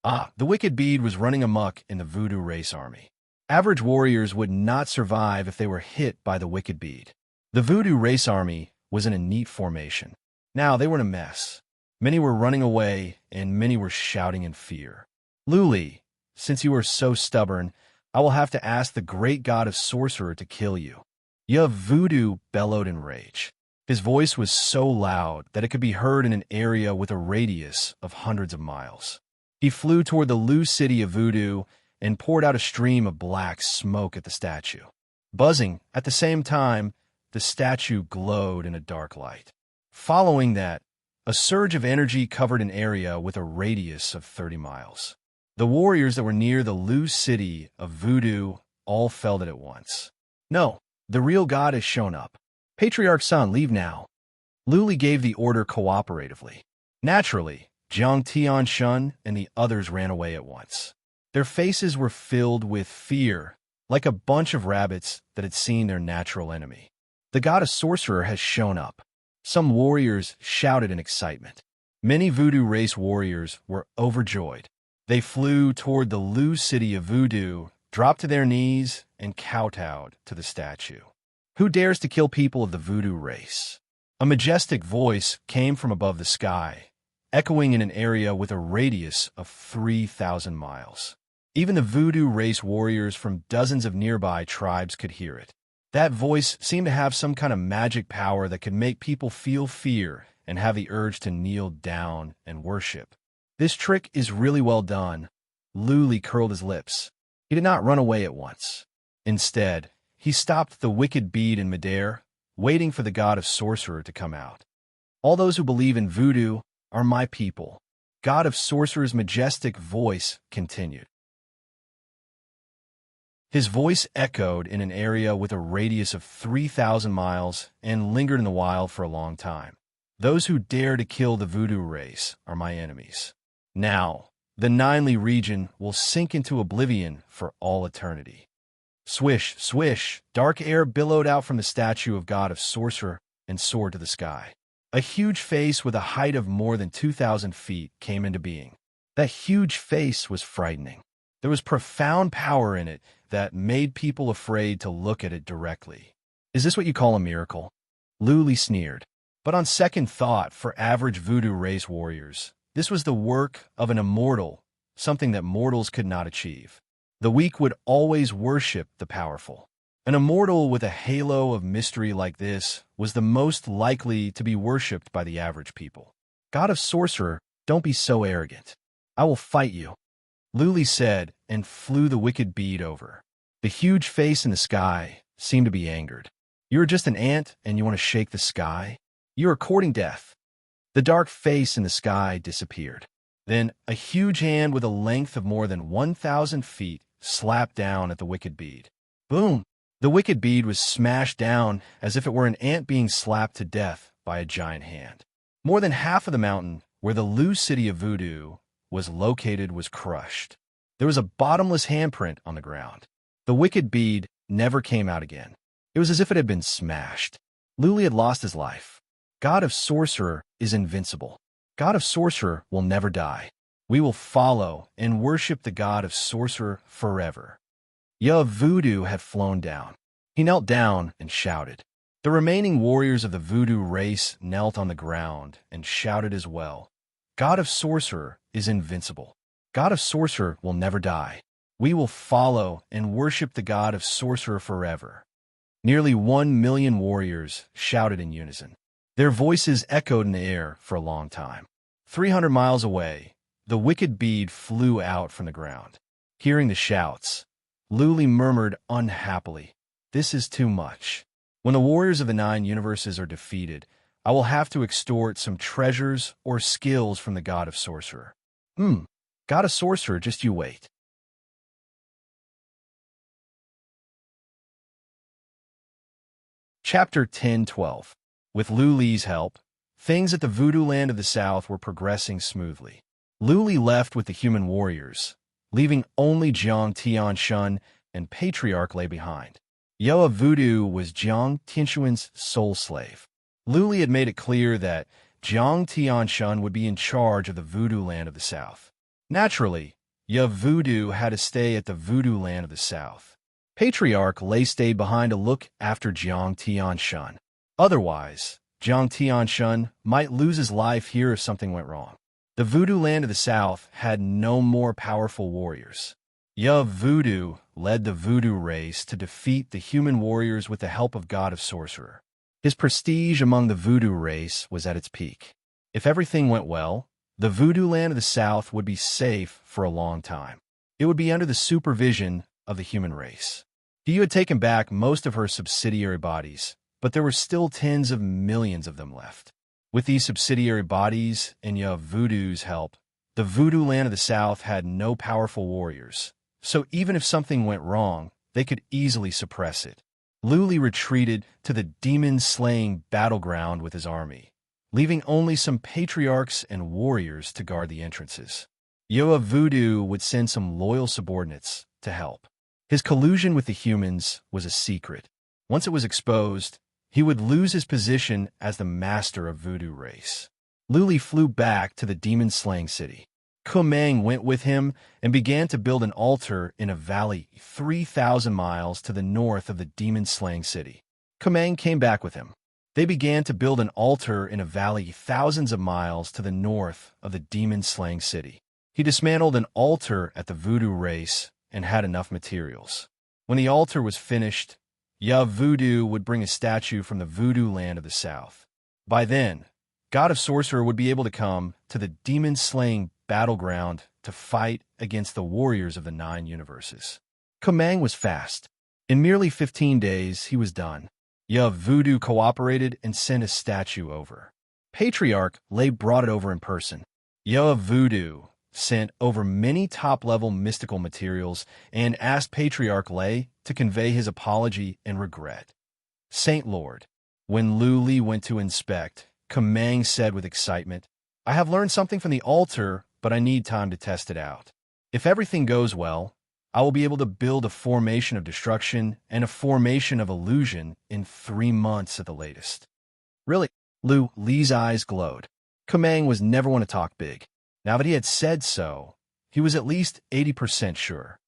S1: The wicked bead was running amok in the voodoo race army. Average warriors would not survive if they were hit by the wicked bead. The voodoo race army was in a neat formation. Now they were in a mess. Many were running away, and many were shouting in fear. Luli, since you are so stubborn, I will have to ask the great god of sorcerer to kill you. Your voodoo bellowed in rage. His voice was so loud that it could be heard in an area with a radius of hundreds of miles. He flew toward the Lu city of voodoo and poured out a stream of black smoke at the statue. Buzzing, at the same time, the statue glowed in a dark light. Following that, a surge of energy covered an area with a radius of 30 miles. The warriors that were near the Lu city of voodoo all felt it at once. No, the real god has shown up. Patriarch's son, leave now. Luli gave the order cooperatively. Naturally, Jiang Tianshun and the others ran away at once. Their faces were filled with fear, like a bunch of rabbits that had seen their natural enemy. The god of sorcerer has shown up. Some warriors shouted in excitement. Many voodoo race warriors were overjoyed. They flew toward the Lu city of voodoo, dropped to their knees, and kowtowed to the statue. Who dares to kill people of the voodoo race? A majestic voice came from above the sky, echoing in an area with a radius of 3,000 miles. Even the voodoo race warriors from dozens of nearby tribes could hear it. That voice seemed to have some kind of magic power that could make people feel fear and have the urge to kneel down and worship. This trick is really well done. Luli curled his lips. He did not run away at once. Instead, he stopped the wicked bead in midair, waiting for the god of sorcerer to come out. All those who believe in voodoo are my people. God of sorcerer's majestic voice continued. His voice echoed in an area with a radius of 3,000 miles and lingered in the wild for a long time. Those who dare to kill the voodoo race are my enemies. Now, the Ninely region will sink into oblivion for all eternity. Swish, swish, dark air billowed out from the statue of god of sorcerer and soared to the sky. A huge face with a height of more than 2,000 feet came into being. That huge face was frightening. There was profound power in it that made people afraid to look at it directly. Is this what you call a miracle? Luli sneered. But on second thought, for average voodoo race warriors, this was the work of an immortal, something that mortals could not achieve. The weak would always worship the powerful. An immortal with a halo of mystery like this was the most likely to be worshipped by the average people. God of sorcerer, don't be so arrogant. I will fight you, Luli said, and flew the wicked bead over. The huge face in the sky seemed to be angered. You're just an ant and you want to shake the sky? You are courting death. The dark face in the sky disappeared. Then a huge hand with a length of more than 1,000 feet slapped down at the wicked bead. Boom! The wicked bead was smashed down as if it were an ant being slapped to death by a giant hand. More than half of the mountain where the Lu city of voodoo was located was crushed. There was a bottomless handprint on the ground. The wicked bead never came out again. It was as if it had been smashed. Luli had lost his life. God of sorcerer is invincible. God of sorcerer will never die. We will follow and worship the god of sorcerer forever. Your voodoo had flown down. He knelt down and shouted. The remaining warriors of the voodoo race knelt on the ground and shouted as well. God of sorcerer is invincible. God of sorcerer will never die. We will follow and worship the god of sorcerer forever. Nearly 1 million warriors shouted in unison. Their voices echoed in the air for a long time. 300 miles away, the wicked bead flew out from the ground. Hearing the shouts, Luli murmured unhappily. This is too much. When the warriors of the 9 universes are defeated, I will have to extort some treasures or skills from the god of sorcerer. God of sorcerer, just you wait. Chapter 10:12. With Luli's help, things at the Voodoo Land of the South were progressing smoothly. Luli left with the human warriors, leaving only Jiang Tianshun and Patriarch lay behind. Yoa Voodoo was Jiang Tianshun's sole slave. Luli had made it clear that Jiang Tianshun would be in charge of the Voodoo Land of the South. Naturally, Yoa Voodoo had to stay at the Voodoo Land of the South. Patriarch Lei stayed behind to look after Jiang Tianshun. Otherwise, Jiang Tianshun might lose his life here if something went wrong. The Voodoo Land of the South had no more powerful warriors. Yoa Voodoo led the Voodoo race to defeat the human warriors with the help of God of Sorcerer. His prestige among the Voodoo race was at its peak. If everything went well, the Voodoo Land of the South would be safe for a long time. It would be under the supervision of the human race. He had taken back most of her subsidiary bodies, but there were still tens of millions of them left. With these subsidiary bodies and Yoa Voodoo's help, the Voodoo Land of the South had no powerful warriors, so even if something went wrong, they could easily suppress it. Luli retreated to the demon-slaying battleground with his army, leaving only some patriarchs and warriors to guard the entrances. Yoa Voodoo would send some loyal subordinates to help. His collusion with the humans was a secret. Once it was exposed, he would lose his position as the master of Voodoo race. Luli flew back to the demon-slaying city. Kumang went with him and began to build an altar in a valley 3,000 miles to the north of the demon-slaying city. Kumang came back with him. They began to build an altar in a valley thousands of miles to the north of the demon-slaying city. He dismantled an altar at the Voodoo race and had enough materials. When the altar was finished, Yoa Voodoo would bring a statue from the Voodoo Land of the South. By then, God of Sorcerer would be able to come to the demon-slaying battleground to fight against the warriors of the 9 universes. Kumang was fast. In merely 15 days, he was done. Yoa Voodoo cooperated and sent a statue over. Patriarch Lei brought it over in person. Yoa Voodoo sent over many top-level mystical materials and asked Patriarch Lei to convey his apology and regret. Saint Lord. When Luli went to inspect, Kumang said with excitement, I have learned something from the altar, but I need time to test it out. If everything goes well, I will be able to build a formation of destruction and a formation of illusion in 3 months at the latest. Really? Li's eyes glowed. Kumang was never one to talk big. Now that he had said so, he was at least 80% sure.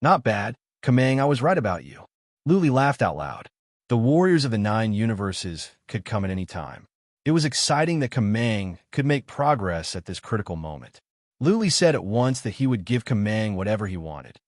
S1: Not bad, Kumang, I was right about you. Luli laughed out loud. The warriors of the 9 universes could come at any time. It was exciting that Kumang could make progress at this critical moment. Luli said at once that he would give Kumang whatever he wanted.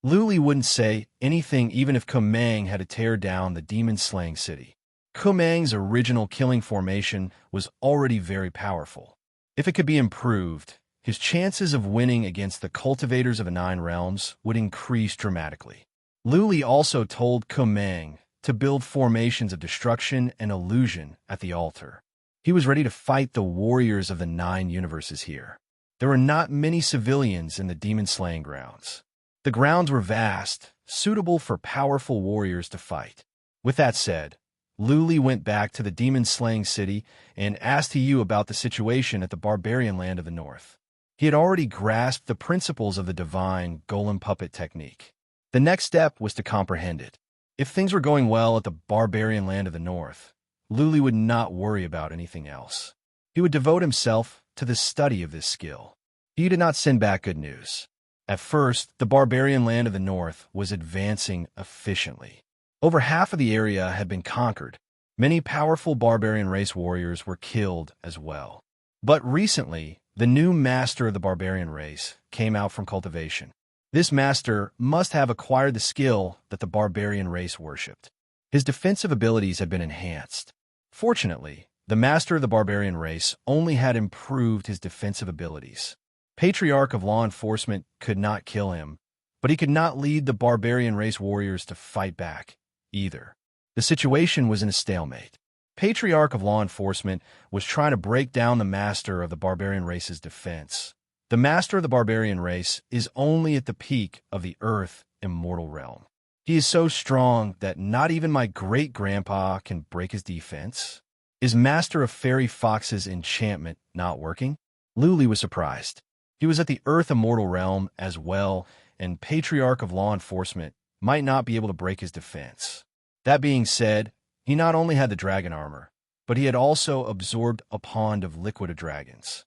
S1: Luli wouldn't say anything even if Kumang had to tear down the demon-slaying city. Kumang's original killing formation was already very powerful. If it could be improved, his chances of winning against the cultivators of the 9 realms would increase dramatically. Luli also told Kumang to build formations of destruction and illusion at the altar. He was ready to fight the warriors of the 9 universes here. There were not many civilians in the demon-slaying grounds. The grounds were vast, suitable for powerful warriors to fight. With that said, Luli went back to the demon-slaying city and asked Yu about the situation at the barbarian land of the north. He had already grasped the principles of the divine golem puppet technique. The next step was to comprehend it. If things were going well at the barbarian land of the north, Luli would not worry about anything else. He would devote himself to the study of this skill. He did not send back good news. At first, the barbarian land of the north was advancing efficiently. Over half of the area had been conquered. Many powerful barbarian race warriors were killed as well. But recently, the new master of the barbarian race came out from cultivation. This master must have acquired the skill that the barbarian race worshipped. His defensive abilities had been enhanced. Fortunately, the master of the barbarian race only had improved his defensive abilities. Patriarch of law enforcement could not kill him, but he could not lead the barbarian race warriors to fight back, either. The situation was in a stalemate. Patriarch of law enforcement was trying to break down the master of the barbarian race's defense. The master of the barbarian race is only at the peak of the earth immortal realm. He is so strong that not even my great-grandpa can break his defense. Is Master of Fairy Fox's enchantment not working? Luli was surprised. He was at the earth immortal realm as well, and Patriarch of law enforcement might not be able to break his defense. That being said, he not only had the dragon armor, but he had also absorbed a pond of liquid of dragons.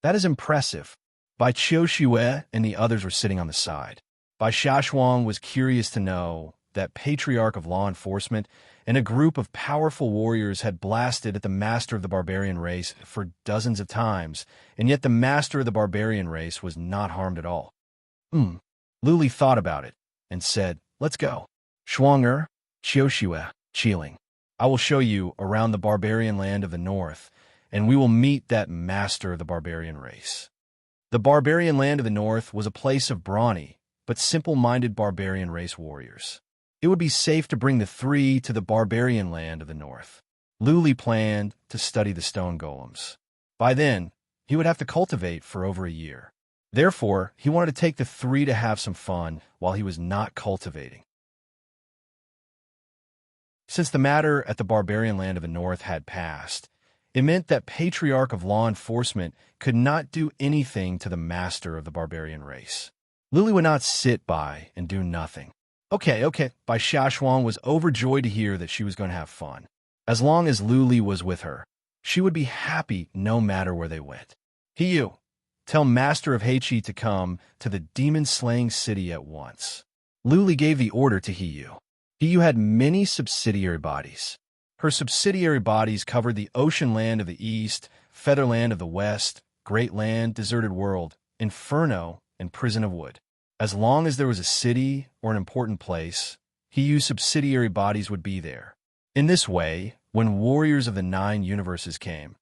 S1: That is impressive. Bai Qiuxue and the others were sitting on the side. Bai Xiaoshuang was curious to know that Patriarch of law enforcement and a group of powerful warriors had blasted at the master of the barbarian race for dozens of times, and yet the master of the barbarian race was not harmed at all. Luli thought about it and said, "Let's go. Shuang Qiuxue, Qiling. I will show you around the barbarian land of the north, and we will meet that master of the barbarian race." The barbarian land of the north was a place of brawny, but simple-minded barbarian race warriors. It would be safe to bring the three to the barbarian land of the north. Luli planned to study the stone golems. By then, he would have to cultivate for over a year. Therefore, he wanted to take the three to have some fun while he was not cultivating. Since the matter at the barbarian land of the north had passed, it meant that Patriarch of law enforcement could not do anything to the master of the barbarian race. Luli would not sit by and do nothing. Okay. Bai Xiaoshuang was overjoyed to hear that she was going to have fun. As long as Luli was with her, she would be happy no matter where they went. Hiyu, tell Master of Heiqi to come to the demon-slaying city at once. Luli gave the order to Hiyu. Hiyu had many subsidiary bodies. Her subsidiary bodies covered the ocean land of the east, featherland of the west, great land, deserted world, inferno, and prison of wood. As long as there was a city or an important place, Hiyu's subsidiary bodies would be there. In this way, when warriors of the 9 universes came,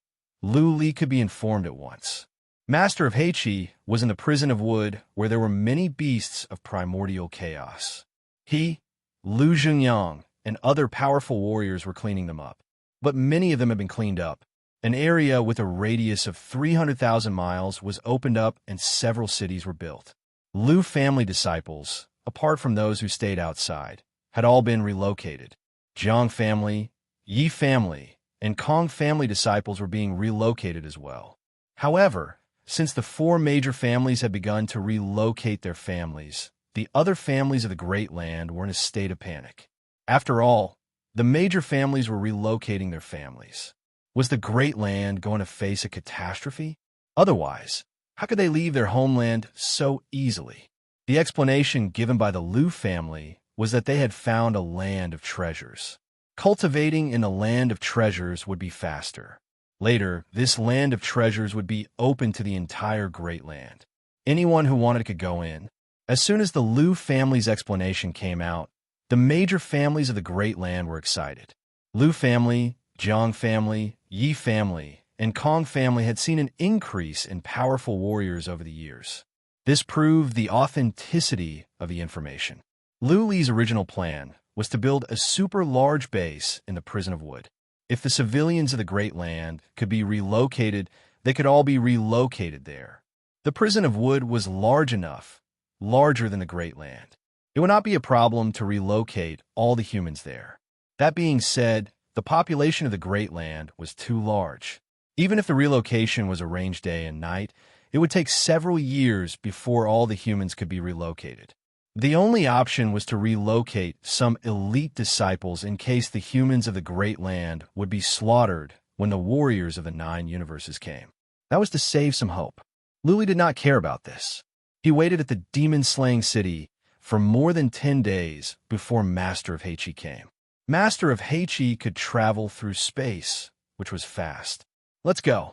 S1: Luli could be informed at once. Master of Heiqi was in the prison of wood where there were many beasts of primordial chaos. He, Lu Zhengyang, and other powerful warriors were cleaning them up. But many of them had been cleaned up. An area with a radius of 300,000 miles was opened up and several cities were built. Lu family disciples, apart from those who stayed outside, had all been relocated. Jiang family, Yi family, and Kong family disciples were being relocated as well. However, since the 4 major families had begun to relocate their families, the other families of the Great Land were in a state of panic. After all, the major families were relocating their families. Was the Great Land going to face a catastrophe? Otherwise, how could they leave their homeland so easily? The explanation given by the Lu family was that they had found a land of treasures. Cultivating in a land of treasures would be faster. Later, this land of treasures would be open to the entire Great Land. Anyone who wanted could go in. As soon as the Lu family's explanation came out, the major families of the Great Land were excited. Lu family, Jiang family, Yi family, and Kong family had seen an increase in powerful warriors over the years. This proved the authenticity of the information. Lu Li's original plan was to build a super large base in the prison of wood. If the civilians of the Great Land could be relocated, they could all be relocated there. The prison of wood was large enough, larger than the Great Land. It would not be a problem to relocate all the humans there. That being said, the population of the Great Land was too large. Even if the relocation was arranged day and night, it would take several years before all the humans could be relocated. The only option was to relocate some elite disciples in case the humans of the Great Land would be slaughtered when the warriors of the 9 universes came. That was to save some hope. Luli did not care about this. He waited at the demon-slaying city for more than 10 days before Master of Heiqi came. Master of Heiqi could travel through space, which was fast. Let's go.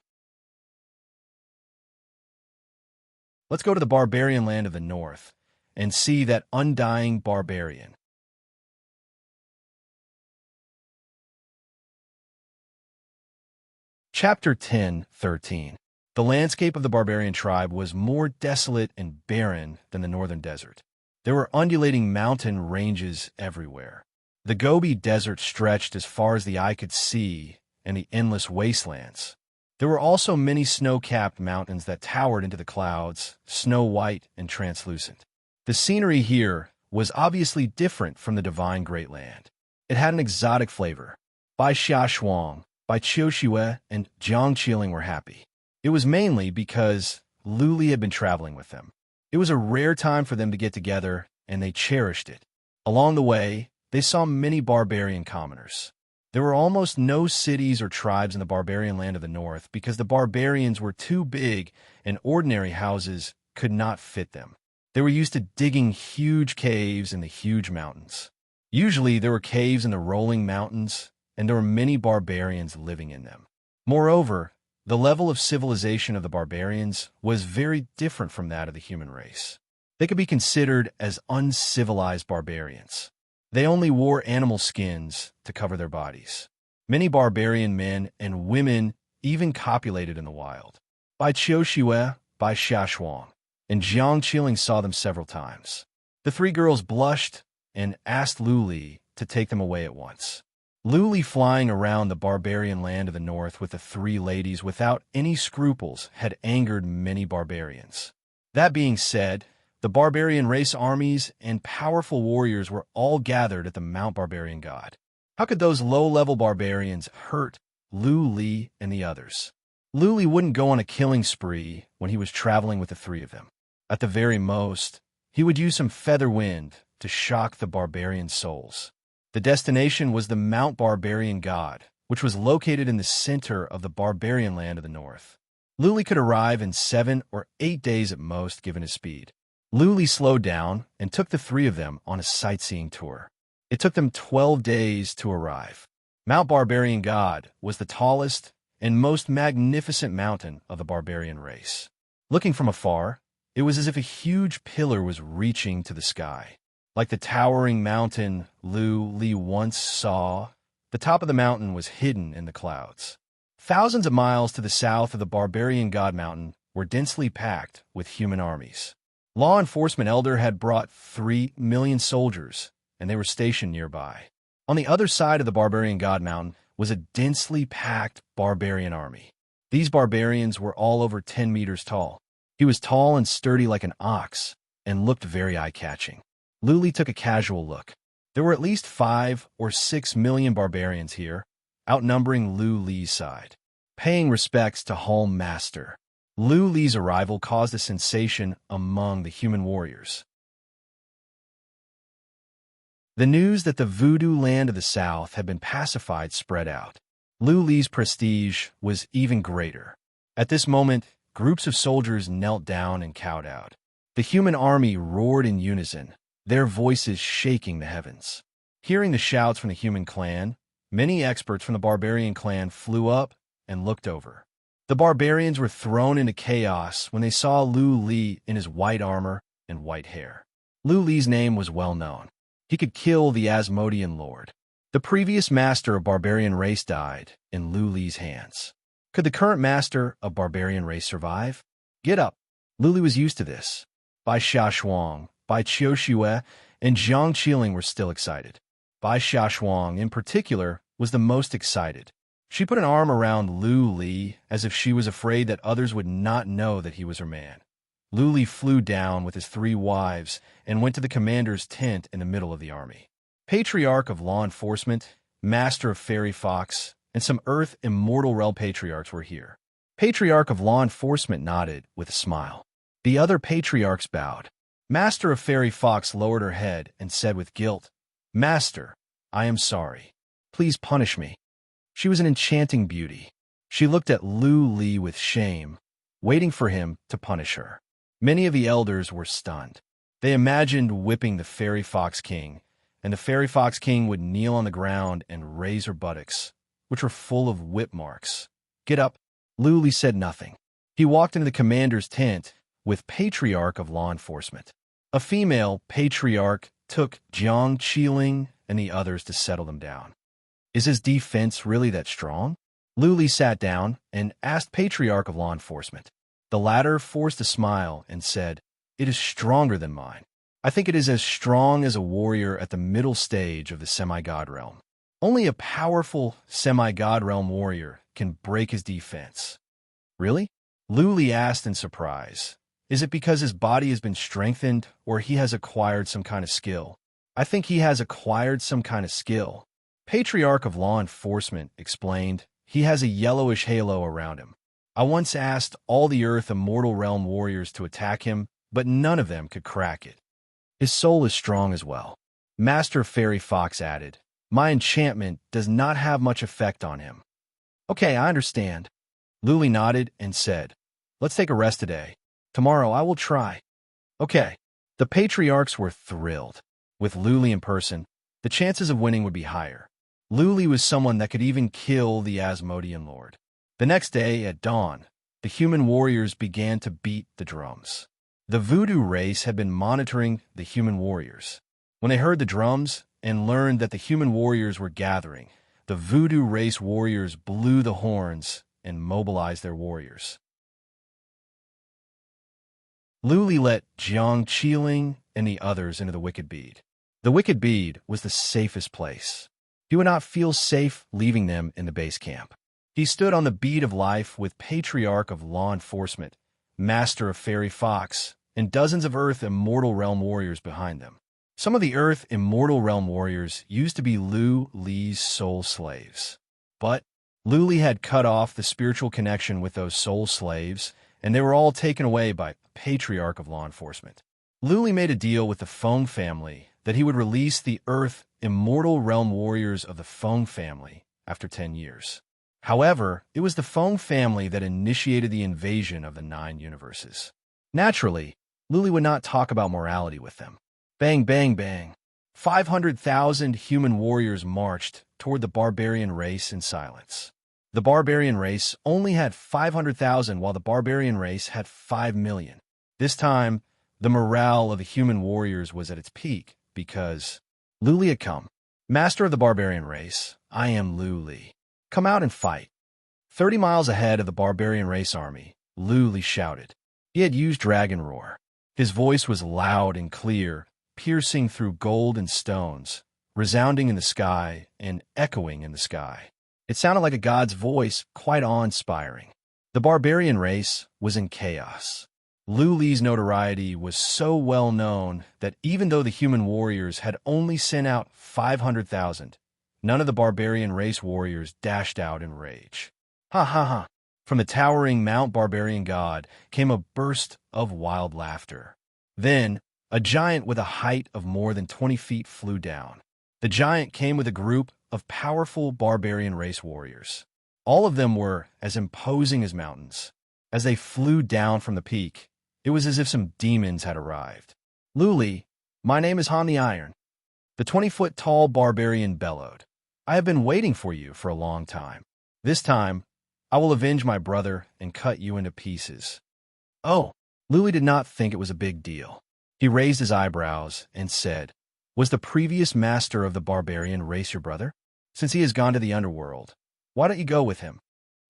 S1: Let's go to the barbarian land of the north and see that undying barbarian. Chapter 10:13. The landscape of the barbarian tribe was more desolate and barren than the northern desert. There were undulating mountain ranges everywhere. The Gobi Desert stretched as far as the eye could see, and the endless wastelands. There were also many snow-capped mountains that towered into the clouds, snow-white and translucent. The scenery here was obviously different from the divine Great Land. It had an exotic flavor. Bai Xiaoshuang, Bai Qiuxiue, and Jiang Qiling were happy. It was mainly because Lu Li had been traveling with them. It was a rare time for them to get together, and they cherished it. Along the way, they saw many barbarian commoners. There were almost no cities or tribes in the barbarian land of the north because the barbarians were too big and ordinary houses could not fit them. They were used to digging huge caves in the huge mountains. Usually there were caves in the rolling mountains, and there were many barbarians living in them. Moreover, the level of civilization of the barbarians was very different from that of the human race. They could be considered as uncivilized barbarians. They only wore animal skins to cover their bodies. Many barbarian men and women even copulated in the wild. Bai Qiuxiue, Bai Xiaoshuang, and Jiang Qiling saw them several times. The three girls blushed and asked Lu Li to take them away at once. Lu Li, flying around the barbarian land of the north with the three ladies without any scruples, had angered many barbarians. That being said, the barbarian race armies and powerful warriors were all gathered at the Mount Barbarian God. How could those low-level barbarians hurt Lu Li and the others? Lu Li wouldn't go on a killing spree when he was traveling with the three of them. At the very most, he would use some feather wind to shock the barbarian souls. The destination was the Mount Barbarian God, which was located in the center of the barbarian land of the north. Lu Li could arrive in 7 or 8 days at most, given his speed. Lu Li slowed down and took the three of them on a sightseeing tour. It took them 12 days to arrive. Mount Barbarian God was the tallest and most magnificent mountain of the barbarian race. Looking from afar, it was as if a huge pillar was reaching to the sky. Like the towering mountain Lu Li once saw, the top of the mountain was hidden in the clouds. Thousands of miles to the south of the Barbarian God Mountain were densely packed with human armies. Law enforcement elder had brought 3 million soldiers, and they were stationed nearby. On the other side of the Barbarian God Mountain was a densely packed barbarian army. These barbarians were all over 10 meters tall. He was tall and sturdy like an ox, and looked very eye-catching. Lu Li took a casual look. There were at least 5 or 6 million barbarians here, outnumbering Lu Li's side. Paying respects to Home Master, Lu Li's arrival caused a sensation among the human warriors. The news that the voodoo land of the south had been pacified spread out. Lu Li's prestige was even greater. At this moment, groups of soldiers knelt down and cowed out. The human army roared in unison, their voices shaking the heavens. Hearing the shouts from the human clan, many experts from the barbarian clan flew up and looked over. The barbarians were thrown into chaos when they saw Lu Li in his white armor and white hair. Lu Li's name was well known. He could kill the Asmodean Lord. The previous master of barbarian race died in Lu Li's hands. Could the current master of barbarian race survive? Get up. Lu Li was used to this. Bai Xiaoshuang, Bai Qiuxiue, and Jiang Qiling were still excited. Bai Xiaoshuang, in particular, was the most excited. She put an arm around Lu Li as if she was afraid that others would not know that he was her man. Lu Li flew down with his 3 wives and went to the commander's tent in the middle of the army. Patriarch of law enforcement, master of fairy fox, and some earth immortal realm patriarchs were here. Patriarch of law enforcement nodded with a smile. The other patriarchs bowed. Master of fairy fox lowered her head and said with guilt, "Master, I am sorry. Please punish me." She was an enchanting beauty. She looked at Lu Li with shame, waiting for him to punish her. Many of the elders were stunned. They imagined whipping the fairy fox king, and the fairy fox king would kneel on the ground and raise her buttocks, which were full of whip marks. "Get up." Lu Li said nothing. He walked into the commander's tent with patriarch of law enforcement. A female patriarch took Jiang Qiling and the others to settle them down. Is his defense really that strong? Luli sat down and asked Patriarch of Law Enforcement. The latter forced a smile and said, "It is stronger than mine. I think it is as strong as a warrior at the middle stage of the semi-god realm. Only a powerful semi-god realm warrior can break his defense." "Really?" Luli asked in surprise. "Is it because his body has been strengthened or he has acquired some kind of skill?" "I think he has acquired some kind of skill." Patriarch of Law Enforcement explained. "He has a yellowish halo around him. I once asked all the Earth Immortal Realm warriors to attack him, but none of them could crack it. His soul is strong as well." Master Fairy Fox added, "My enchantment does not have much effect on him." "Okay, I understand." Luli nodded and said, "Let's take a rest today. Tomorrow I will try." "Okay." The patriarchs were thrilled. With Luli in person, the chances of winning would be higher. Luli was someone that could even kill the Asmodean Lord. The next day, at dawn, the human warriors began to beat the drums. The voodoo race had been monitoring the human warriors. When they heard the drums and learned that the human warriors were gathering, the voodoo race warriors blew the horns and mobilized their warriors. Luli let Jiang Qiling and the others into the Wicked Bead. The Wicked Bead was the safest place. He would not feel safe leaving them in the base camp. He stood on the bead of life with Patriarch of Law Enforcement, Master of Fairy Fox, and dozens of Earth Immortal Realm warriors behind them. Some of the Earth Immortal Realm warriors used to be Luli's soul slaves. But Luli had cut off the spiritual connection with those soul slaves, and they were all taken away by Patriarch of Law Enforcement. Luli made a deal with the Feng family that he would release the Earth Immortal Realm warriors of the Feng family after 10 years. However, it was the Feng family that initiated the invasion of the 9 universes. Naturally, Luli would not talk about morality with them. Bang, bang, bang. 500,000 human warriors marched toward the barbarian race in silence. The barbarian race only had 500,000 while the barbarian race had 5 million. This time, the morale of the human warriors was at its peak because Luli had come. "Master of the barbarian race, I am Luli. Come out and fight." 30 miles ahead of the barbarian race army, Luli shouted. He had used Dragon Roar. His voice was loud and clear, piercing through gold and stones, resounding in the sky and echoing in the sky. It sounded like a god's voice, quite awe-inspiring. The barbarian race was in chaos. Luli's notoriety was so well known that even though the human warriors had only sent out 500,000, none of the barbarian race warriors dashed out in rage. "Ha ha ha." From the towering Mount Barbarian God came a burst of wild laughter. Then, a giant with a height of more than 20 feet flew down. The giant came with a group of powerful barbarian race warriors. All of them were as imposing as mountains. As they flew down from the peak, it was as if some demons had arrived. "Luli, my name is Han the Iron." The 20-foot-tall barbarian bellowed. "I have been waiting for you for a long time. This time, I will avenge my brother and cut you into pieces." "Oh." Luli did not think it was a big deal. He raised his eyebrows and said, "Was the previous master of the barbarian race your brother? Since he has gone to the underworld, why don't you go with him?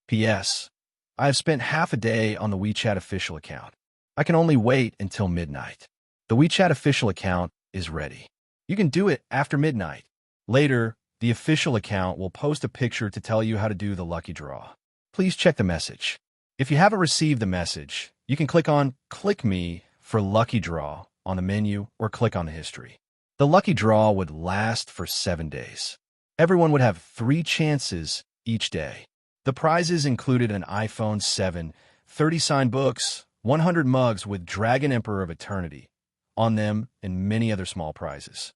S1: P.S. I have spent half a day on the WeChat official account. I can only wait until midnight. The WeChat official account is ready. You can do it after midnight. Later, the official account will post a picture to tell you how to do the lucky draw. Please check the message. If you haven't received the message, you can click on Click Me for Lucky Draw on the menu or click on the history. The lucky draw would last for 7 days. Everyone would have 3 chances each day. The prizes included an iPhone 7, 30 signed books, 100 mugs with Dragon Emperor of Eternity on them, and many other small prizes.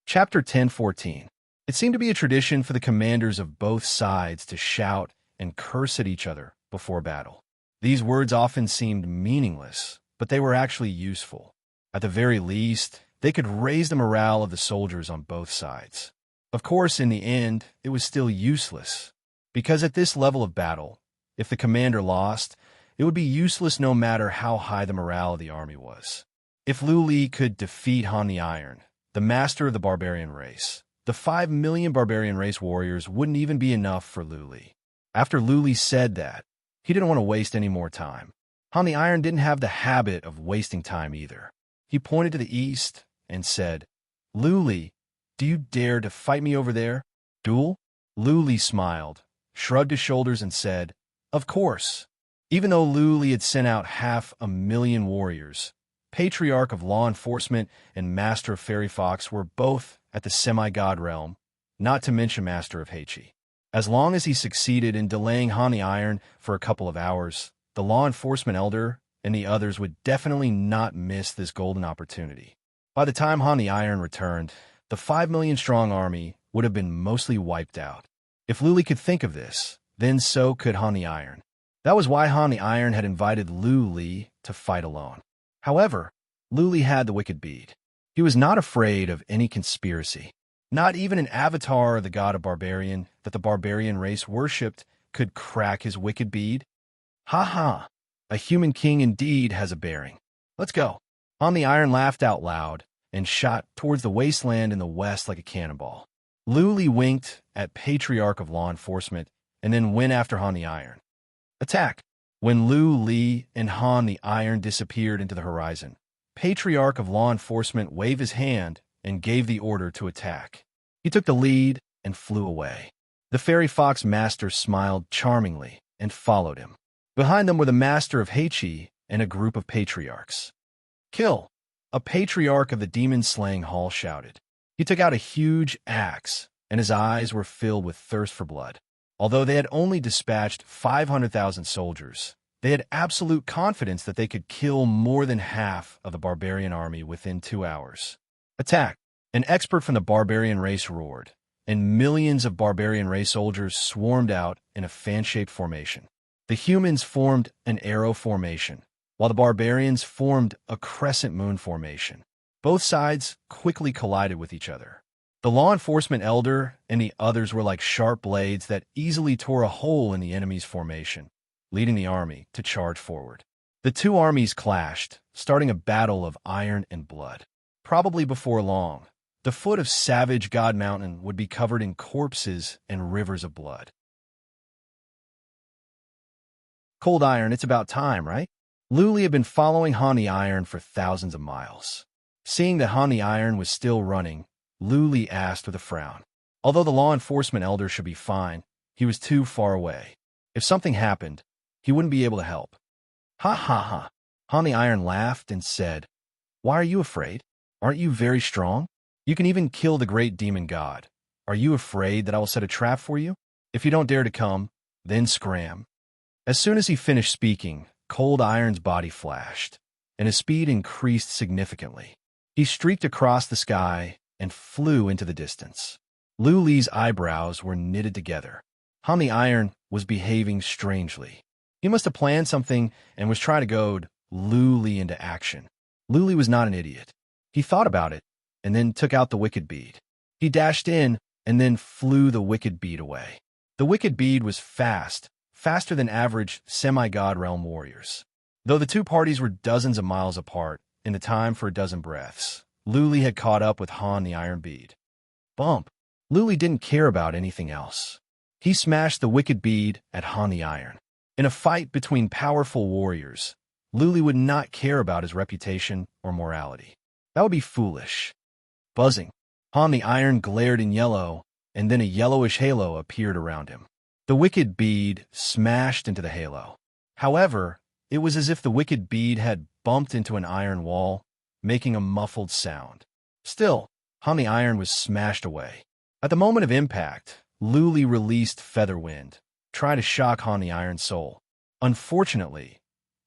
S1: Chapter 10:14. It seemed to be a tradition for the commanders of both sides to shout and curse at each other before battle. These words often seemed meaningless, but they were actually useful. At the very least, they could raise the morale of the soldiers on both sides. Of course, in the end, it was still useless, because at this level of battle, if the commander lost, it would be useless no matter how high the morale of the army was. If Lu Li could defeat Han the Iron, the master of the barbarian race, the 5 million barbarian race warriors wouldn't even be enough for Lu Li. After Lu Li said that, he didn't want to waste any more time. Han the Iron didn't have the habit of wasting time either. He pointed to the east and said, Lu Li, do you dare to fight me over there? Duel? Lu Li smiled, shrugged his shoulders and said, of course. Even though Lu Li had sent out 500,000 warriors, Patriarch of Law Enforcement and Master of Fairy Fox were both at the semi-god realm, not to mention Master of Heichi. As long as he succeeded in delaying Han the Iron for a couple of hours, the Law Enforcement Elder and the others would definitely not miss this golden opportunity. By the time Han the Iron returned, the 5 million strong army would have been mostly wiped out. If Lu Li could think of this, then so could Han the Iron. That was why Han the Iron had invited Lu Li to fight alone. However, Lu Li had the wicked bead. He was not afraid of any conspiracy. Not even an avatar of the god of barbarian that the barbarian race worshipped could crack his wicked bead. Ha ha! A human king indeed has a bearing. Let's go. Han the Iron laughed out loud and shot towards the wasteland in the west like a cannonball. Lu Li winked at Patriarch of Law Enforcement and then went after Han the Iron. Attack! When Lu Li and Han the Iron disappeared into the horizon, Patriarch of Law Enforcement waved his hand and gave the order to attack. He took the lead and flew away. The Fairy Fox Master smiled charmingly and followed him. Behind them were the Master of Heichi and a group of patriarchs. Kill! A patriarch of the demon-slaying hall shouted. He took out a huge axe, and his eyes were filled with thirst for blood. Although they had only dispatched 500,000 soldiers, they had absolute confidence that they could kill more than half of the barbarian army within 2 hours. Attack! An expert from the barbarian race roared, and millions of barbarian race soldiers swarmed out in a fan-shaped formation. The humans formed an arrow formation, while the barbarians formed a crescent moon formation. Both sides quickly collided with each other. The law enforcement elder and the others were like sharp blades that easily tore a hole in the enemy's formation, leading the army to charge forward. The two armies clashed, starting a battle of iron and blood. Probably before long, the foot of savage God Mountain would be covered in corpses and rivers of blood. Cold Iron, it's about time, right? Lu Li had been following Han the Iron for thousands of miles. Seeing that Han the Iron was still running, Lu Li asked with a frown. Although the law enforcement elder should be fine, he was too far away. If something happened, he wouldn't be able to help. Ha ha ha. Han the Iron laughed and said, Why are you afraid? Aren't you very strong? You can even kill the great demon god. Are you afraid that I will set a trap for you? If you don't dare to come, then scram. As soon as he finished speaking, Cold Iron's body flashed, and his speed increased significantly. He streaked across the sky and flew into the distance. Lu Li's eyebrows were knitted together. Han the Iron was behaving strangely. He must have planned something and was trying to goad Lu Li into action. Lu Li was not an idiot. He thought about it and then took out the wicked bead. He dashed in and then flew the wicked bead away. The wicked bead was faster than average semi-god realm warriors. Though the two parties were dozens of miles apart in the time for a dozen breaths, Lu Li had caught up with Han the Iron Bead. Bump! Lu Li didn't care about anything else. He smashed the wicked bead at Han the Iron. In a fight between powerful warriors, Lu Li would not care about his reputation or morality. That would be foolish. Buzzing. Han the Iron glared in yellow, and then a yellowish halo appeared around him. The wicked bead smashed into the halo. However, it was as if the wicked bead had bumped into an iron wall, making a muffled sound. Still, Han the Iron was smashed away. At the moment of impact, Lu Li released Featherwind, trying to shock Han the Iron's soul. Unfortunately,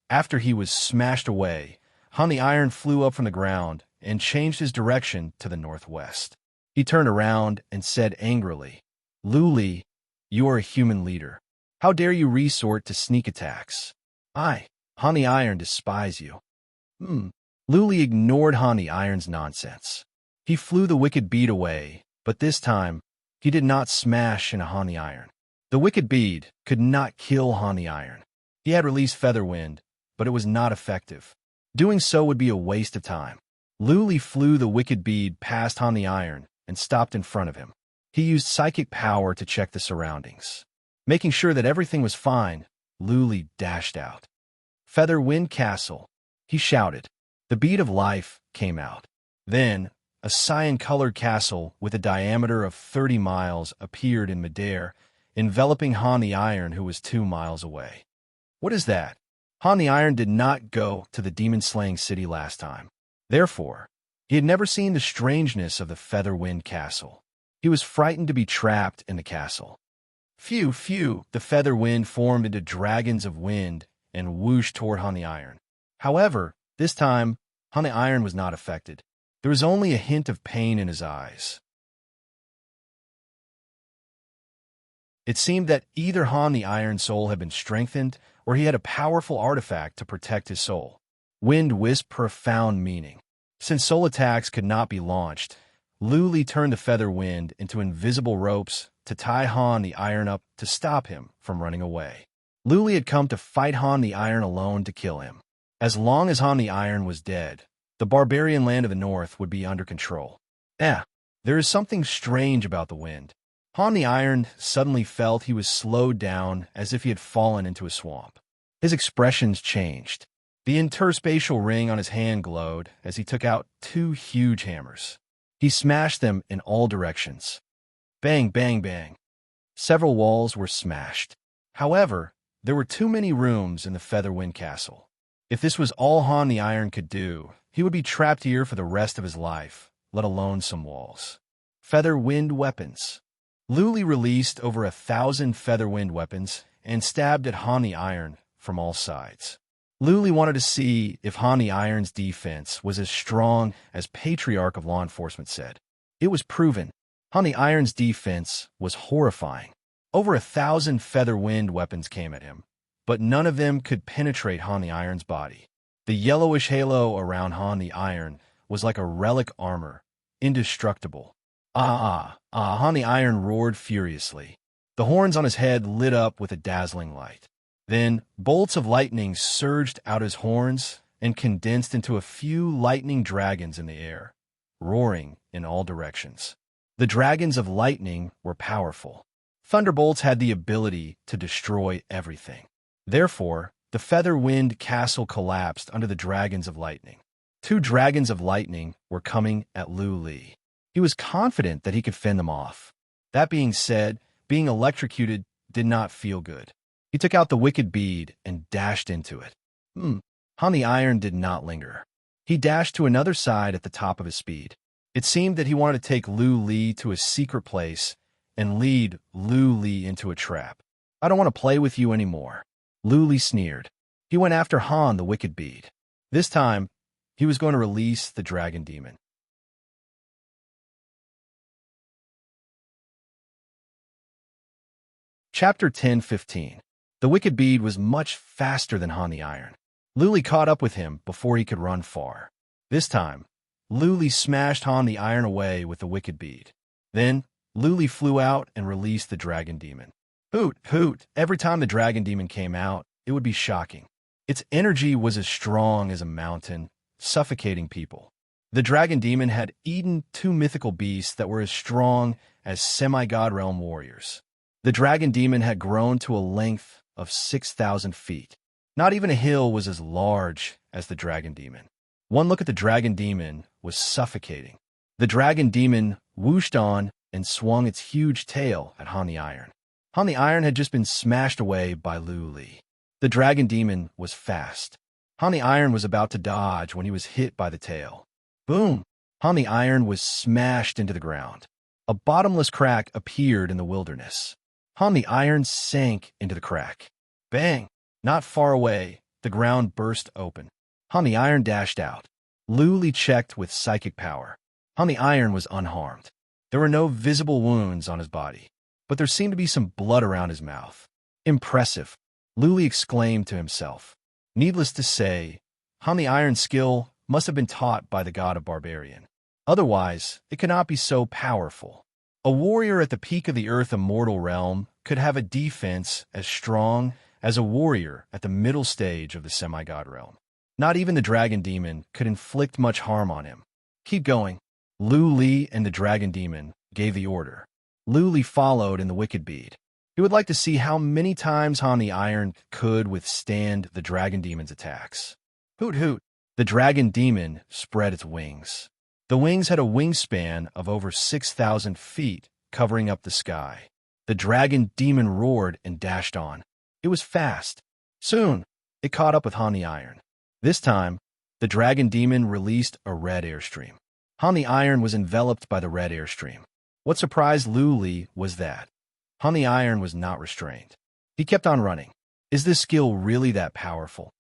S1: after he was smashed away, Han the Iron flew up from the ground and changed his direction to the northwest. He turned around and said angrily, Lu Li, you are a human leader. How dare you resort to sneak attacks? I, Han the Iron, despise you. Lu Li ignored Han the Iron's nonsense. He flew the wicked bead away, but this time, he did not smash into Han the Iron. The wicked bead could not kill Han the Iron. He had released Featherwind, but it was not effective. Doing so would be a waste of time. Luli flew the wicked bead past Han the Iron and stopped in front of him. He used psychic power to check the surroundings. Making sure that everything was fine, Luli dashed out. "Feather Wind Castle," he shouted. The bead of life came out. Then, a cyan-colored castle with a diameter of 30 miles appeared in midair, enveloping Han the Iron, who was 2 miles away. What is that? Han the Iron did not go to the demon-slaying city last time. Therefore, he had never seen the strangeness of the Feather Wind Castle. He was frightened to be trapped in the castle. Phew, phew, the feather wind formed into dragons of wind and whooshed toward Han the Iron. However, this time, Han the Iron was not affected. There was only a hint of pain in his eyes. It seemed that either Han the Iron's soul had been strengthened, or he had a powerful artifact to protect his soul. Wind wisp profound meaning. Since soul attacks could not be launched, Luli turned the feather wind into invisible ropes to tie Han the Iron up to stop him from running away. Luli had come to fight Han the Iron alone to kill him. As long as Han the Iron was dead, the barbarian land of the north would be under control. There is something strange about the wind. Han the Iron suddenly felt he was slowed down as if he had fallen into a swamp. His expressions changed. The interspatial ring on his hand glowed as he took out 2 huge hammers. He smashed them in all directions. Bang, bang, bang. Several walls were smashed. However, there were too many rooms in the Featherwind Castle. If this was all Han the Iron could do, he would be trapped here for the rest of his life, let alone some walls. Feather Wind Weapons. Luli released over 1,000 feather wind weapons and stabbed at Han the Iron from all sides. Luli wanted to see if Han the Iron's defense was as strong as Patriarch of Law Enforcement said. It was proven. Han the Iron's defense was horrifying. Over 1,000 feather wind weapons came at him, but none of them could penetrate Han the Iron's body. The yellowish halo around Han the Iron was like a relic armor, indestructible. Han the Iron roared furiously. The horns on his head lit up with a dazzling light. Then, bolts of lightning surged out his horns and condensed into a few lightning dragons in the air, roaring in all directions. The dragons of lightning were powerful. Thunderbolts had the ability to destroy everything. Therefore, the Feather Wind Castle collapsed under the dragons of lightning. 2 dragons of lightning were coming at Luli. He was confident that he could fend them off. That being said, being electrocuted did not feel good. He took out the wicked bead and dashed into it. Han the Iron did not linger. He dashed to another side at the top of his speed. It seemed that he wanted to take Luli to a secret place and lead Luli into a trap. "I don't want to play with you anymore," Luli sneered. He went after Han the wicked bead. This time, he was going to release the dragon demon. Chapter 10:15. The wicked bead was much faster than Han the Iron. Luli caught up with him before he could run far. This time, Luli smashed Han the Iron away with the wicked bead. Then, Luli flew out and released the dragon demon. Hoot, hoot! Every time the dragon demon came out, it would be shocking. Its energy was as strong as a mountain, suffocating people. The dragon demon had eaten 2 mythical beasts that were as strong as semi-god realm warriors. The dragon demon had grown to a length of 6,000 feet. Not even a hill was as large as the dragon demon. One look at the dragon demon was suffocating. The dragon demon whooshed on and swung its huge tail at Han the Iron. Han the Iron had just been smashed away by Luli. The dragon demon was fast. Han the Iron was about to dodge when he was hit by the tail. Boom! Han the Iron was smashed into the ground. A bottomless crack appeared in the wilderness. Han the Iron sank into the crack. Bang! Not far away, the ground burst open. Han the Iron dashed out. Luli checked with psychic power. Han the Iron was unharmed. There were no visible wounds on his body, but there seemed to be some blood around his mouth. Impressive, Luli exclaimed to himself. Needless to say, Han the Iron's skill must have been taught by the god of barbarian. Otherwise, it could not be so powerful. A warrior at the peak of the Earth immortal realm could have a defense as strong as a warrior at the middle stage of the semi-god realm. Not even the dragon demon could inflict much harm on him. Keep going. Lu Li and the dragon demon gave the order. Lu Li followed in the wicked bead. He would like to see how many times Han the Iron could withstand the dragon demon's attacks. Hoot hoot! The dragon demon spread its wings. The wings had a wingspan of over 6,000 feet, covering up the sky. The dragon demon roared and dashed on. It was fast. Soon, it caught up with Han the Iron. This time, the dragon demon released a red airstream. Han the Iron was enveloped by the red airstream. What surprised Lu Li was that Han the Iron was not restrained. He kept on running. Is this skill really that powerful?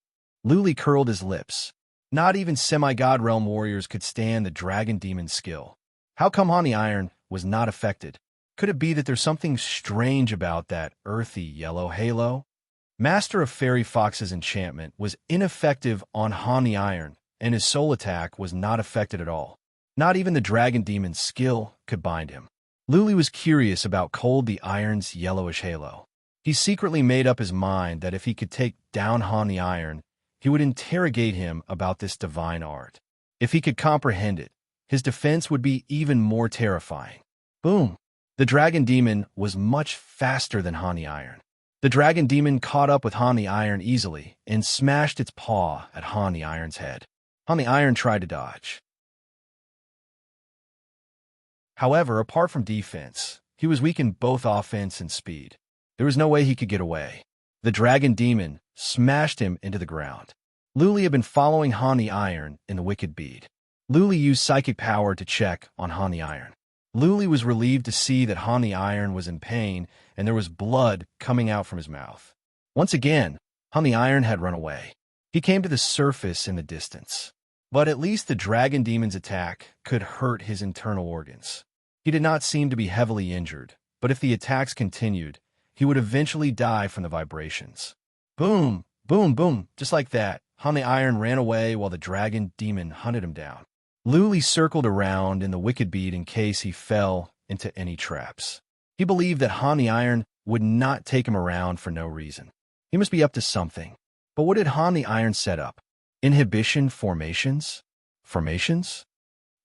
S1: Lu Li curled his lips. Not even semi-god realm warriors could stand the dragon demon's skill. How come Han the Iron was not affected? Could it be that there's something strange about that earthy yellow halo? Master of Fairy Fox's enchantment was ineffective on Han the Iron, and his soul attack was not affected at all. Not even the dragon demon's skill could bind him. Lu Li was curious about Cold the Iron's yellowish halo. He secretly made up his mind that if he could take down Han the Iron, he would interrogate him about this divine art. If he could comprehend it, his defense would be even more terrifying. Boom! The dragon demon was much faster than Han the Iron. The dragon demon caught up with Han the Iron easily and smashed its paw at Han the Iron's head. Han the Iron tried to dodge. However, apart from defense, he was weak in both offense and speed. There was no way he could get away. The dragon demon smashed him into the ground. Lu Li had been following Han the Iron in the wicked bead. Lu Li used psychic power to check on Han the Iron. Lu Li was relieved to see that Han the Iron was in pain and there was blood coming out from his mouth. Once again, Han the Iron had run away. He came to the surface in the distance. But at least the dragon demon's attack could hurt his internal organs. He did not seem to be heavily injured, but if the attacks continued, he would eventually die from the vibrations. Boom, boom, boom, just like that, Han the Iron ran away while the dragon demon hunted him down. Lu Li circled around in the wicked bead in case he fell into any traps. He believed that Han the Iron would not take him around for no reason. He must be up to something. But what did Han the Iron set up? Inhibition formations? Formations?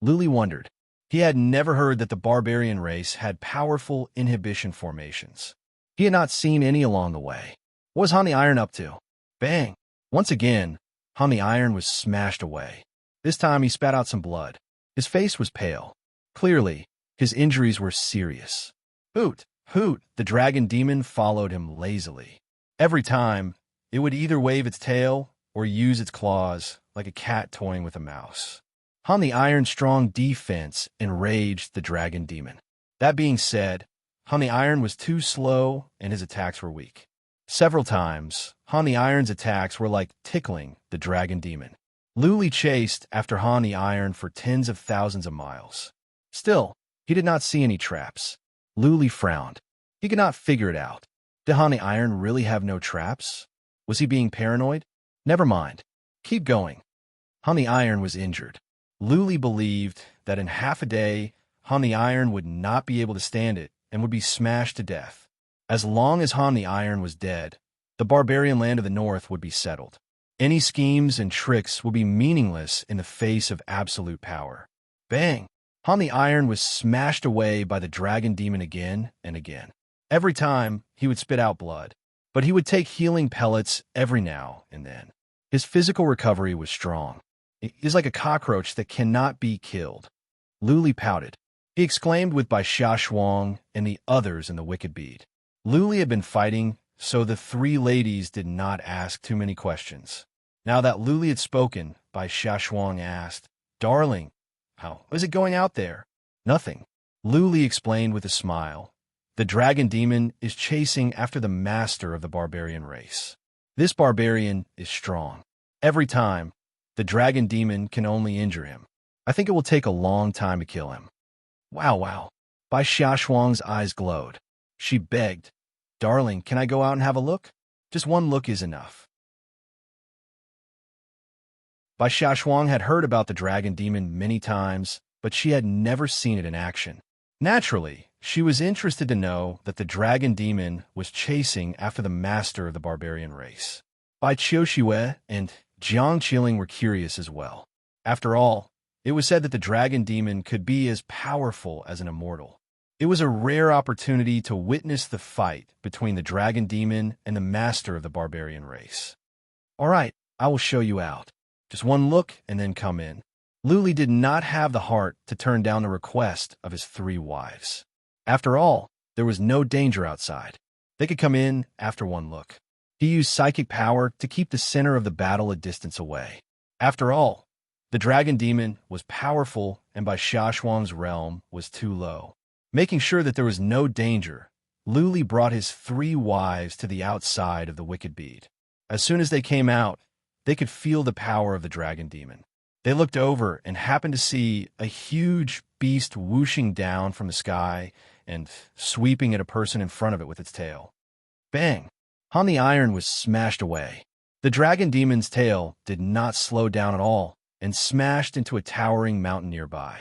S1: Lu Li wondered. He had never heard that the barbarian race had powerful inhibition formations. He had not seen any along the way. What was Han the Iron up to? Bang! Once again, Han the Iron was smashed away. This time he spat out some blood. His face was pale. Clearly, his injuries were serious. Hoot! Hoot! The dragon demon followed him lazily. Every time, it would either wave its tail or use its claws like a cat toying with a mouse. Han the Iron's strong defense enraged the dragon demon. That being said, Han the Iron was too slow and his attacks were weak. Several times, Han the Iron's attacks were like tickling the dragon demon. Lu Li chased after Han the Iron for tens of thousands of miles. Still, he did not see any traps. Lu Li frowned. He could not figure it out. Did Han the Iron really have no traps? Was he being paranoid? Never mind. Keep going. Han the Iron was injured. Lu Li believed that in half a day, Han the Iron would not be able to stand it and would be smashed to death. As long as Han the Iron was dead, the barbarian land of the north would be settled. Any schemes and tricks would be meaningless in the face of absolute power. Bang! Han the Iron was smashed away by the dragon demon again and again. Every time, he would spit out blood, but he would take healing pellets every now and then. His physical recovery was strong. He is like a cockroach that cannot be killed. Lu Li pouted. He exclaimed with Bai Shuang and the others in the wicked bead. Lu Li had been fighting, so the three ladies did not ask too many questions. Now that Lu Li had spoken, Bai Shuang asked, "Darling, how is it going out there?" "Nothing," Lu Li explained with a smile. "The dragon demon is chasing after the master of the barbarian race. This barbarian is strong. Every time, the dragon demon can only injure him. I think it will take a long time to kill him." Wow, wow. Bai Shuang's eyes glowed. She begged, "Darling, can I go out and have a look? Just one look is enough." Bai Shuang had heard about the dragon demon many times, but she had never seen it in action. Naturally, she was interested to know that the dragon demon was chasing after the master of the barbarian race. Bai Qiuxiue and Jiang Qiling were curious as well. After all, it was said that the dragon demon could be as powerful as an immortal. It was a rare opportunity to witness the fight between the dragon demon and the master of the barbarian race. All right, I will show you out. Just one look and then come in. Luli did not have the heart to turn down the request of his 3 wives. After all, there was no danger outside. They could come in after one look. He used psychic power to keep the center of the battle a distance away. After all, the dragon demon was powerful and by Xiaoshuang's realm was too low. Making sure that there was no danger, Luli brought his 3 wives to the outside of the wicked bead. As soon as they came out, they could feel the power of the dragon demon. They looked over and happened to see a huge beast whooshing down from the sky and sweeping at a person in front of it with its tail. Bang! Han the Iron was smashed away. The dragon demon's tail did not slow down at all and smashed into a towering mountain nearby.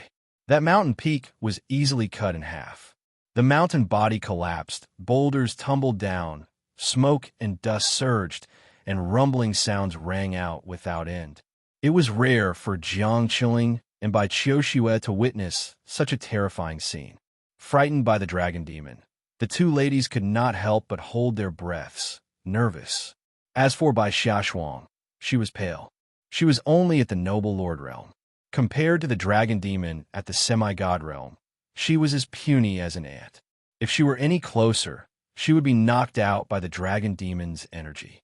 S1: That mountain peak was easily cut in half. The mountain body collapsed, boulders tumbled down, smoke and dust surged, and rumbling sounds rang out without end. It was rare for Jiang Qiling and by Qiuxue to witness such a terrifying scene. Frightened by the dragon demon, the 2 ladies could not help but hold their breaths, nervous. As for Bai Xiaoshuang, she was pale. She was only at the noble lord realm. Compared to the dragon demon at the semi-god realm, she was as puny as an ant. If she were any closer, she would be knocked out by the dragon demon's energy.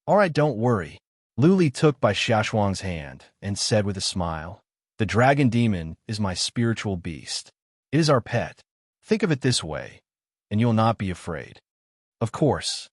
S1: All right, don't worry. Luli took Bai Xiaoshuang's hand and said with a smile, the dragon demon is my spiritual beast. It is our pet. Think of it this way, and you'll not be afraid. Of course.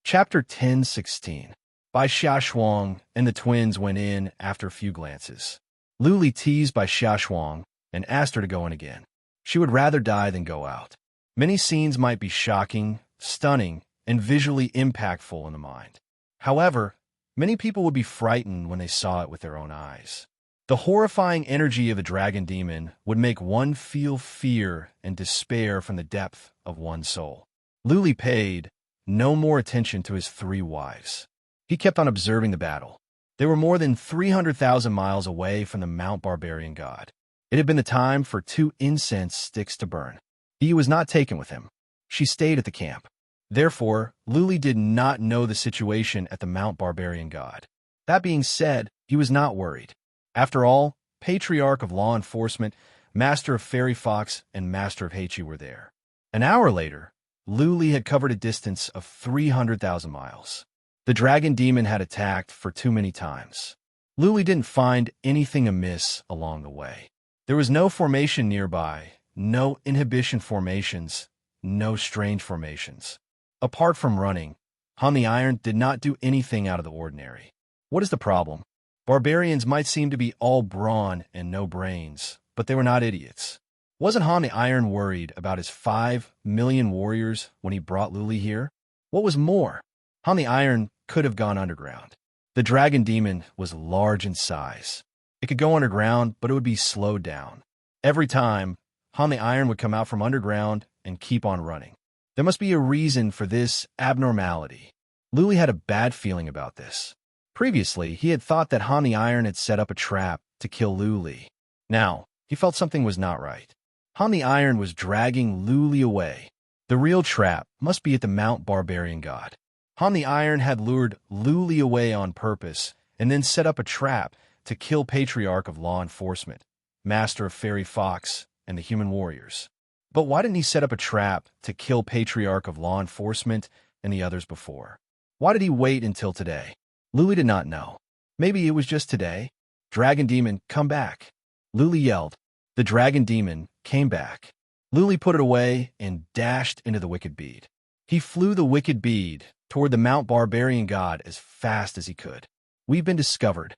S1: Chapter 10:16. Bai Xiaoshuang and the twins went in after a few glances. Luli teased Bai Xiaoshuang and asked her to go in again. She would rather die than go out. Many scenes might be shocking, stunning, and visually impactful in the mind. However, many people would be frightened when they saw it with their own eyes. The horrifying energy of the dragon demon would make one feel fear and despair from the depth of one's soul. Luli paid no more attention to his 3 wives. He kept on observing the battle. They were more than 300,000 miles away from the Mount Barbarian God. It had been the time for 2 incense sticks to burn. He was not taken with him. She stayed at the camp. Therefore, Luli did not know the situation at the Mount Barbarian God. That being said, he was not worried. After all, Patriarch of Law Enforcement, Master of Fairy Fox, and Master of Heichi were there. An hour later, Luli had covered a distance of 300,000 miles. The dragon demon had attacked for too many times. Luli didn't find anything amiss along the way. There was no formation nearby, no inhibition formations, no strange formations. Apart from running, Han the Iron did not do anything out of the ordinary. What is the problem? Barbarians might seem to be all brawn and no brains, but they were not idiots. Wasn't Han the Iron worried about his 5 million warriors when he brought Luli here? What was more, Han the Iron could have gone underground. The dragon demon was large in size. It could go underground, but it would be slowed down. Every time, Han the Iron would come out from underground and keep on running. There must be a reason for this abnormality. Luli had a bad feeling about this. Previously, he had thought that Han the Iron had set up a trap to kill Luli. Now, he felt something was not right. Han the Iron was dragging Luli away. The real trap must be at the Mount Barbarian God. Han the Iron had lured Luli away on purpose and then set up a trap to kill Patriarch of Law Enforcement, Master of Fairy Fox, and the human warriors. But why didn't he set up a trap to kill Patriarch of Law Enforcement and the others before? Why did he wait until today? Luli did not know. Maybe it was just today. Dragon Demon, come back. Luli yelled. The dragon demon came back. Luli put it away and dashed into the wicked bead. He flew the wicked bead toward the Mount Barbarian God as fast as he could. We've been discovered.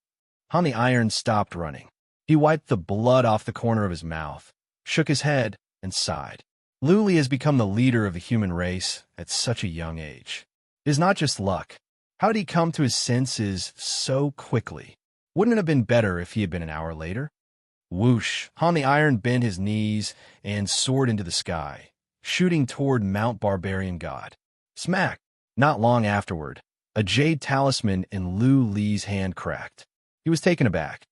S1: Han the Iron stopped running. He wiped the blood off the corner of his mouth, shook his head, and sighed. Luli has become the leader of the human race at such a young age. It is not just luck. How did he come to his senses so quickly? Wouldn't it have been better if he had been an hour later? Whoosh! Han the Iron bent his knees and soared into the sky, shooting toward Mount Barbarian God. Smack! Not long afterward, a jade talisman in Lu Li's hand cracked. He was taken aback.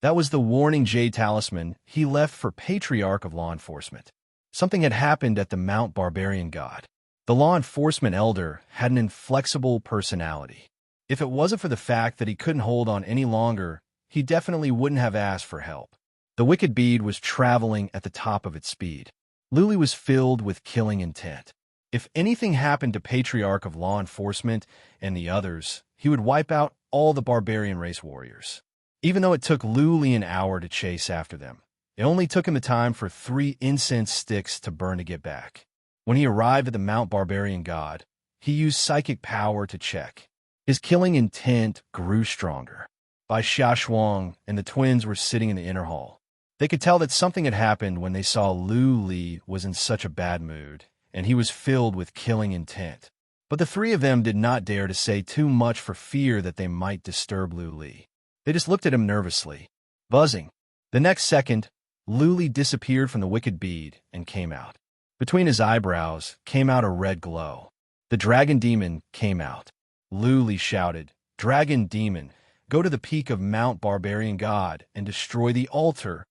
S1: That was the warning jade talisman he left for Patriarch of Law Enforcement. Something had happened at the Mount Barbarian God. The law enforcement elder had an inflexible personality. If it wasn't for the fact that he couldn't hold on any longer, he definitely wouldn't have asked for help. The wicked bead was traveling at the top of its speed. Luli was filled with killing intent. If anything happened to Patriarch of Law Enforcement and the others, he would wipe out all the barbarian race warriors. Even though it took Luli an hour to chase after them, it only took him the time for 3 incense sticks to burn to get back. When he arrived at the Mount Barbarian God, he used psychic power to check. His killing intent grew stronger. Bai Xiaoshuang and the twins were sitting in the inner hall. They could tell that something had happened when they saw Lu Li was in such a bad mood, and he was filled with killing intent. But the 3 of them did not dare to say too much for fear that they might disturb Lu Li. They just looked at him nervously. Buzzing. The next second, Lu Li disappeared from the wicked bead and came out. Between his eyebrows came out a red glow. The dragon demon came out. Lu Li shouted, "Dragon demon, go to the peak of Mount Barbarian God and destroy the altar."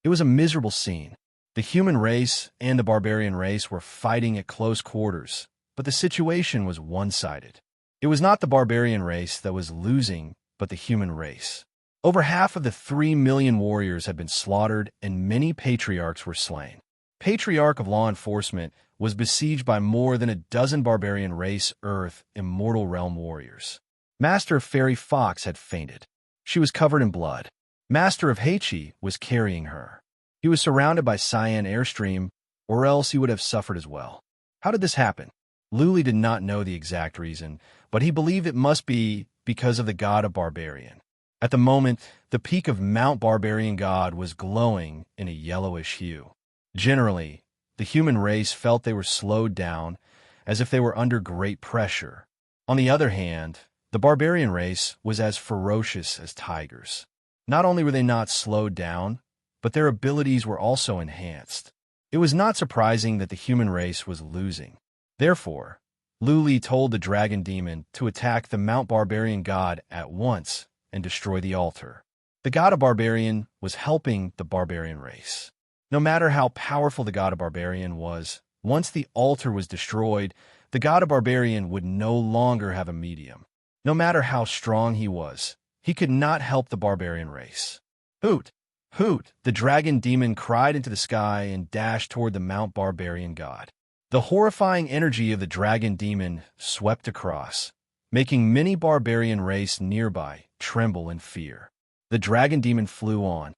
S1: It was a miserable scene. The human race and the barbarian race were fighting at close quarters, but the situation was one-sided. It was not the barbarian race that was losing, but the human race. Over half of the 3 million warriors had been slaughtered and many patriarchs were slain. Patriarch of Law Enforcement was besieged by more than a dozen barbarian race Earth Immortal Realm warriors. Master of Fairy Fox had fainted. She was covered in blood. Master of Heichi was carrying her. He was surrounded by cyan airstream, or else he would have suffered as well. How did this happen? Luli did not know the exact reason, but he believed it must be because of the god of Barbarian. At the moment, the peak of Mount Barbarian God was glowing in a yellowish hue. Generally, the human race felt they were slowed down, as if they were under great pressure. On the other hand, the barbarian race was as ferocious as tigers. Not only were they not slowed down, but their abilities were also enhanced. It was not surprising that the human race was losing. Therefore, Lu Li told the dragon demon to attack the Mount Barbarian God at once and destroy the altar. The god of Barbarian was helping the barbarian race. No matter how powerful the god of Barbarian was, once the altar was destroyed, the god of Barbarian would no longer have a medium. No matter how strong he was, he could not help the barbarian race. Hoot! Hoot! The dragon demon cried into the sky and dashed toward the Mount Barbarian God. The horrifying energy of the dragon demon swept across, making many barbarian race nearby tremble in fear. The dragon demon flew on.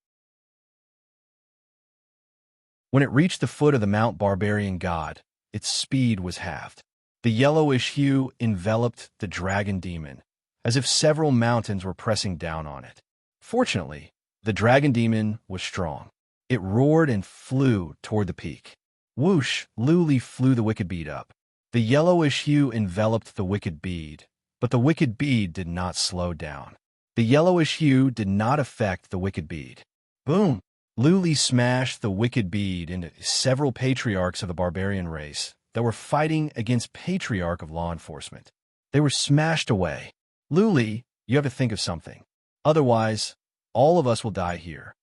S1: When it reached the foot of the Mount Barbarian God, its speed was halved. The yellowish hue enveloped the dragon demon, as if several mountains were pressing down on it. Fortunately, the dragon demon was strong. It roared and flew toward the peak. Whoosh! Lu Li flew the wicked bead up. The yellowish hue enveloped the wicked bead, but the wicked bead did not slow down. The yellowish hue did not affect the wicked bead. Boom! Lu Li smashed the wicked bead into several patriarchs of the barbarian race that were fighting against Patriarch of Law Enforcement. They were smashed away. Lu Li, you have to think of something. Otherwise, all of us will die here.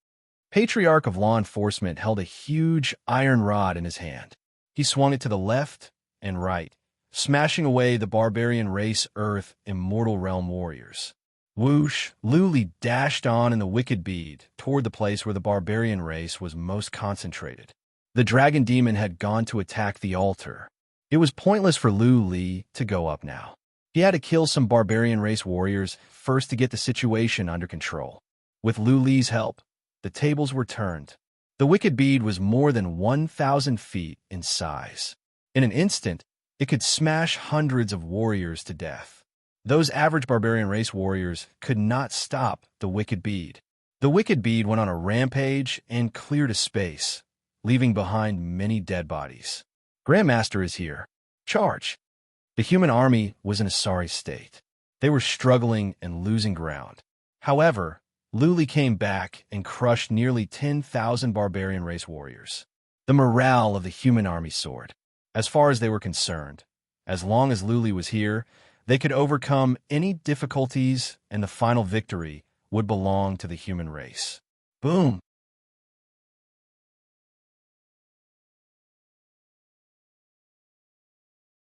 S1: Patriarch of Law Enforcement held a huge iron rod in his hand. He swung it to the left and right, smashing away the barbarian race Earth Immortal Realm warriors. Whoosh! Lu Li dashed on in the wicked bead toward the place where the barbarian race was most concentrated. The dragon demon had gone to attack the altar. It was pointless for Lu Li to go up now. He had to kill some barbarian race warriors first to get the situation under control. With Lu Li's help, the tables were turned. The wicked bead was more than 1,000 feet in size. In an instant, it could smash hundreds of warriors to death. Those average barbarian race warriors could not stop the wicked bead. The wicked bead went on a rampage and cleared a space, leaving behind many dead bodies. Grandmaster is here. Charge! The human army was in a sorry state. They were struggling and losing ground. However, Luli came back and crushed nearly 10,000 barbarian race warriors. The morale of the human army soared. As far as they were concerned, as long as Luli was here, they could overcome any difficulties and the final victory would belong to the human race. Boom!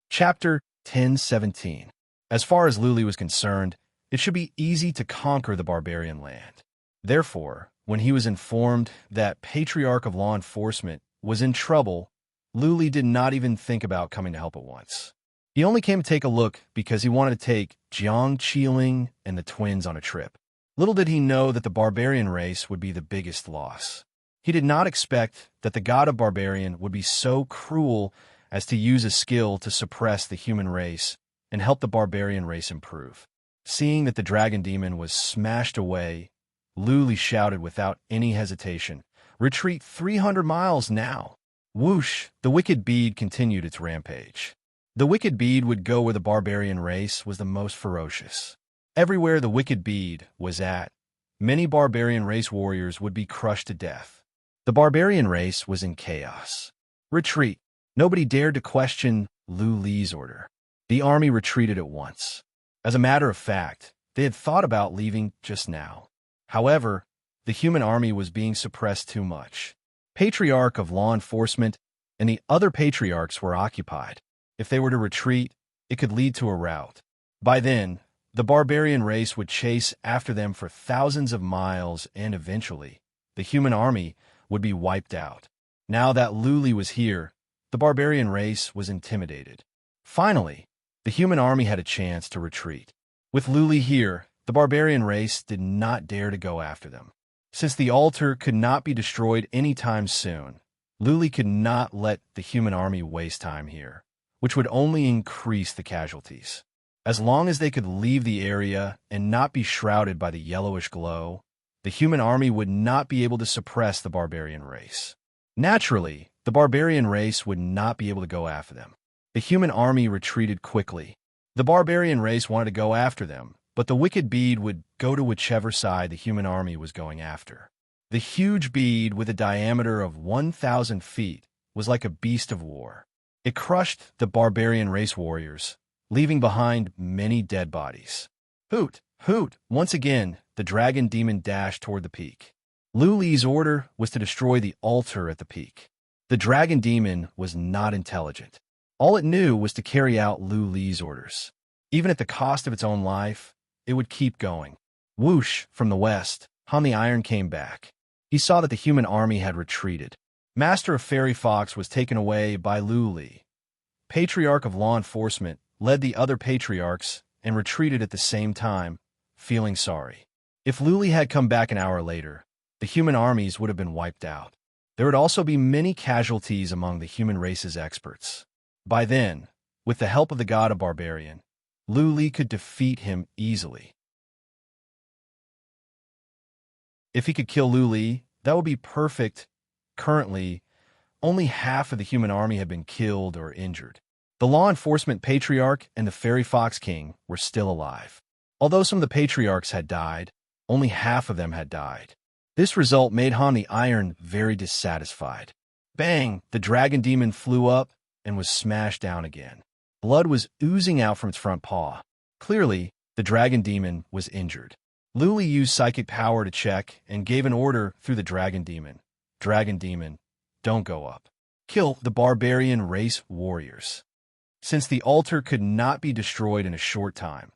S1: Chapter 10:17. As far as Luli was concerned, it should be easy to conquer the barbarian land. Therefore, when he was informed that Patriarch of Law Enforcement was in trouble, Luli did not even think about coming to help at once. He only came to take a look because he wanted to take Jiang Qiling and the twins on a trip. Little did he know that the barbarian race would be the biggest loss. He did not expect that the god of barbarian would be so cruel as to use a skill to suppress the human race and help the barbarian race improve. Seeing that the dragon demon was smashed away, Luli shouted without any hesitation, "Retreat 300 miles now!" Whoosh! The wicked bead continued its rampage. The wicked bead would go where the barbarian race was the most ferocious. Everywhere the wicked bead was at, many barbarian race warriors would be crushed to death. The barbarian race was in chaos. Retreat! Nobody dared to question Luli's order. The army retreated at once. As a matter of fact, they had thought about leaving just now. However, the human army was being suppressed too much. Patriarch of Law Enforcement and the other patriarchs were occupied. If they were to retreat, it could lead to a rout. By then, the barbarian race would chase after them for thousands of miles, and eventually, the human army would be wiped out. Now that Luli was here, the barbarian race was intimidated. Finally, the human army had a chance to retreat. With Luli here, the barbarian race did not dare to go after them. Since the altar could not be destroyed anytime soon, Luli could not let the human army waste time here, which would only increase the casualties. As long as they could leave the area and not be shrouded by the yellowish glow, the human army would not be able to suppress the barbarian race. Naturally, the barbarian race would not be able to go after them. The human army retreated quickly. The barbarian race wanted to go after them, but the wicked bead would go to whichever side the human army was going after. The huge bead, with a diameter of 1,000 feet, was like a beast of war. It crushed the barbarian race warriors, leaving behind many dead bodies. Hoot! Hoot! Once again, the dragon demon dashed toward the peak. Luli's order was to destroy the altar at the peak. The dragon demon was not intelligent. All it knew was to carry out Luli's orders. Even at the cost of its own life, it would keep going. Whoosh! From the west, Han the Iron came back. He saw that the human army had retreated. Master of Fairy Fox was taken away by Luli. Patriarch of Law Enforcement led the other patriarchs and retreated at the same time, feeling sorry. If Luli had come back an hour later, the human armies would have been wiped out. There would also be many casualties among the human race's experts. By then, with the help of the god of barbarian, Luli could defeat him easily. If he could kill Luli, that would be perfect. Currently, only half of the human army had been killed or injured. The law enforcement patriarch and the fairy fox king were still alive. Although some of the patriarchs had died, only half of them had died. This result made Han the Iron very dissatisfied. Bang! The dragon demon flew up and was smashed down again. Blood was oozing out from its front paw. Clearly, the dragon demon was injured. Luli used psychic power to check and gave an order through the dragon demon. Dragon demon, don't go up. Kill the barbarian race warriors. Since the altar could not be destroyed in a short time,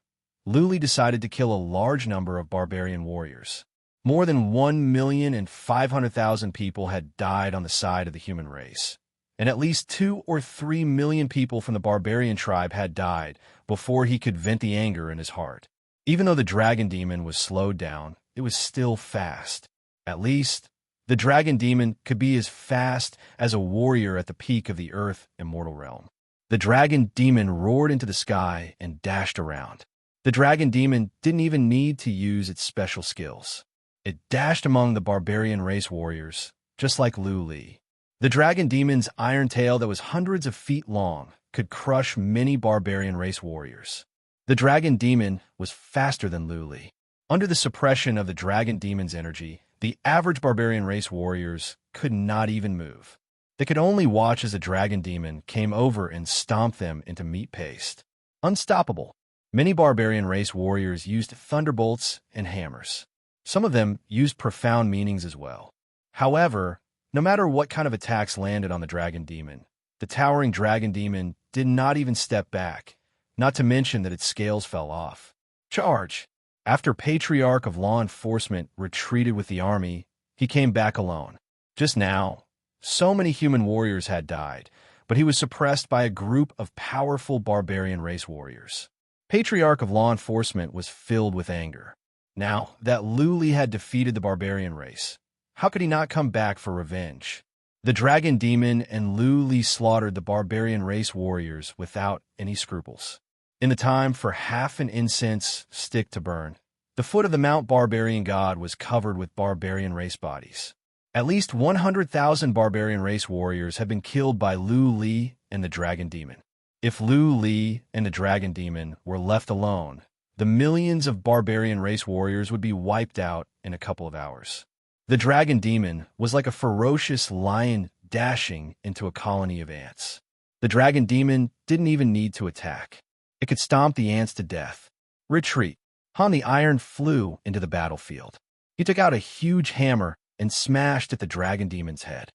S1: Luli decided to kill a large number of barbarian warriors. More than 1,500,000 people had died on the side of the human race, and at least 2 or 3 million people from the barbarian tribe had died before he could vent the anger in his heart. Even though the dragon demon was slowed down, it was still fast. At least, the dragon demon could be as fast as a warrior at the peak of the earth immortal realm. The dragon demon roared into the sky and dashed around. The dragon demon didn't even need to use its special skills. It dashed among the barbarian race warriors, just like Luli. The dragon demon's iron tail that was hundreds of feet long could crush many barbarian race warriors. The dragon demon was faster than Luli. Under the suppression of the dragon demon's energy, the average barbarian race warriors could not even move. They could only watch as the dragon demon came over and stomped them into meat paste. Unstoppable. Many barbarian race warriors used thunderbolts and hammers. Some of them used profound meanings as well. However, no matter what kind of attacks landed on the dragon demon, the towering dragon demon did not even step back, not to mention that its scales fell off. Charge! After Patriarch of Law Enforcement retreated with the army, he came back alone. Just now, so many human warriors had died, but he was suppressed by a group of powerful barbarian race warriors. Patriarch of Law Enforcement was filled with anger. Now that Luli had defeated the barbarian race, how could he not come back for revenge? The dragon demon and Luli slaughtered the barbarian race warriors without any scruples. In the time for half an incense stick to burn, the foot of the Mount Barbarian God was covered with barbarian race bodies. At least 100,000 barbarian race warriors have been killed by Lu Li and the dragon demon. If Lu Li and the dragon demon were left alone, the millions of barbarian race warriors would be wiped out in a couple of hours. The dragon demon was like a ferocious lion dashing into a colony of ants. The dragon demon didn't even need to attack. It could stomp the ants to death. Retreat. Han the Iron flew into the battlefield. He took out a huge hammer and smashed at the dragon demon's head.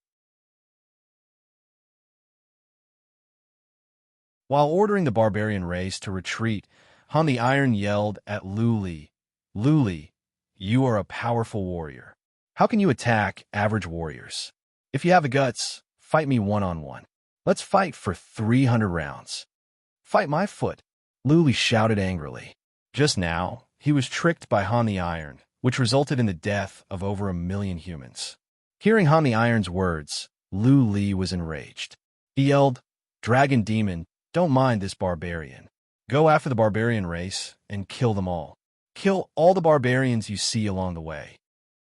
S1: While ordering the barbarian race to retreat, Han the Iron yelled at Luli, "Luli, you are a powerful warrior. How can you attack average warriors? If you have the guts, fight me one-on-one. Let's fight for 300 rounds. Fight my foot," Luli shouted angrily. Just now, he was tricked by Han the Iron, which resulted in the death of over 1 million humans. Hearing Han the Iron's words, Lu Li was enraged. He yelled, "Dragon demon, don't mind this barbarian. Go after the barbarian race and kill them all. Kill all the barbarians you see along the way."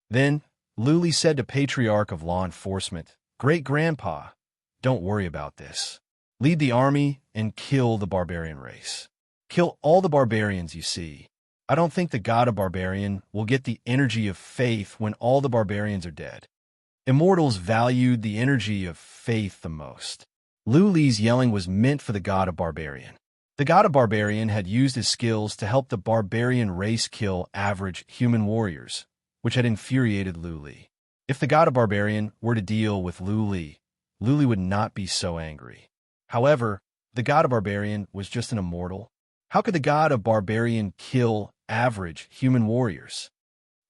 S1: Then, Lu Li said to Patriarch of Law Enforcement, "Great-grandpa, don't worry about this. Lead the army and kill the barbarian race. Kill all the barbarians you see. I don't think the god of barbarian will get the energy of faith when all the barbarians are dead." Immortals valued the energy of faith the most. Lu Li's yelling was meant for the god of barbarian. The god of barbarian had used his skills to help the barbarian race kill average human warriors, which had infuriated Lu Li. If the god of barbarian were to deal with Lu Li would not be so angry. However, the god of barbarian was just an immortal. How could the god of barbarian kill average human warriors?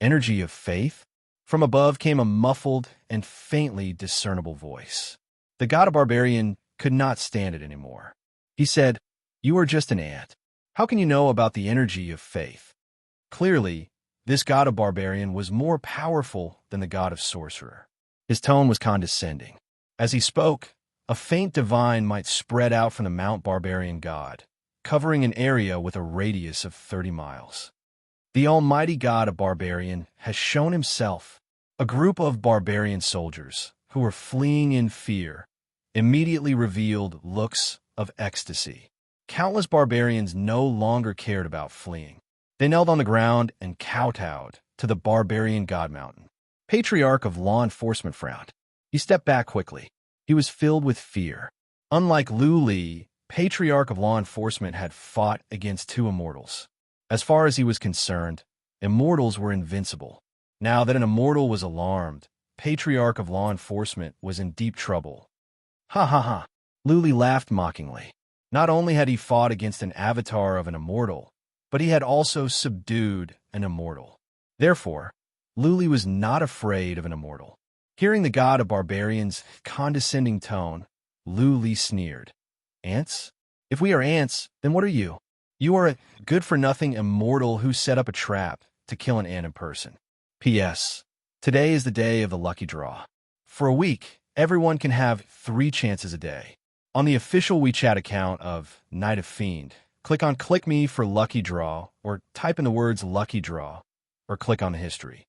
S1: Energy of faith? From above came a muffled and faintly discernible voice. The god of barbarian could not stand it anymore. He said, "You are just an ant. How can you know about the energy of faith?" Clearly, this god of barbarian was more powerful than the god of sorcerer. His tone was condescending. As he spoke, a faint divine might spread out from the Mount Barbarian God, covering an area with a radius of 30 miles. The almighty god of barbarian has shown himself. A group of barbarian soldiers, who were fleeing in fear, immediately revealed looks of ecstasy. Countless barbarians no longer cared about fleeing. They knelt on the ground and kowtowed to the barbarian god mountain. Patriarch of Law Enforcement frowned. He stepped back quickly. He was filled with fear. Unlike Lu Li, Patriarch of Law Enforcement had fought against 2 immortals. As far as he was concerned, immortals were invincible. Now that an immortal was alarmed, Patriarch of Law Enforcement was in deep trouble. "Ha ha ha." Lu Li laughed mockingly. Not only had he fought against an avatar of an immortal, but he had also subdued an immortal. Therefore, Lu Li was not afraid of an immortal. Hearing the god of barbarians' condescending tone, Lu Li sneered. "Ants? If we are ants, then what are you? You are a good-for-nothing immortal who set up a trap to kill an ant in person. P.S. Today is the day of the lucky draw. For a week, everyone can have 3 chances a day. On the official WeChat account of Night of Fiend, click on Click Me for Lucky Draw, or type in the words Lucky Draw, or click on the history.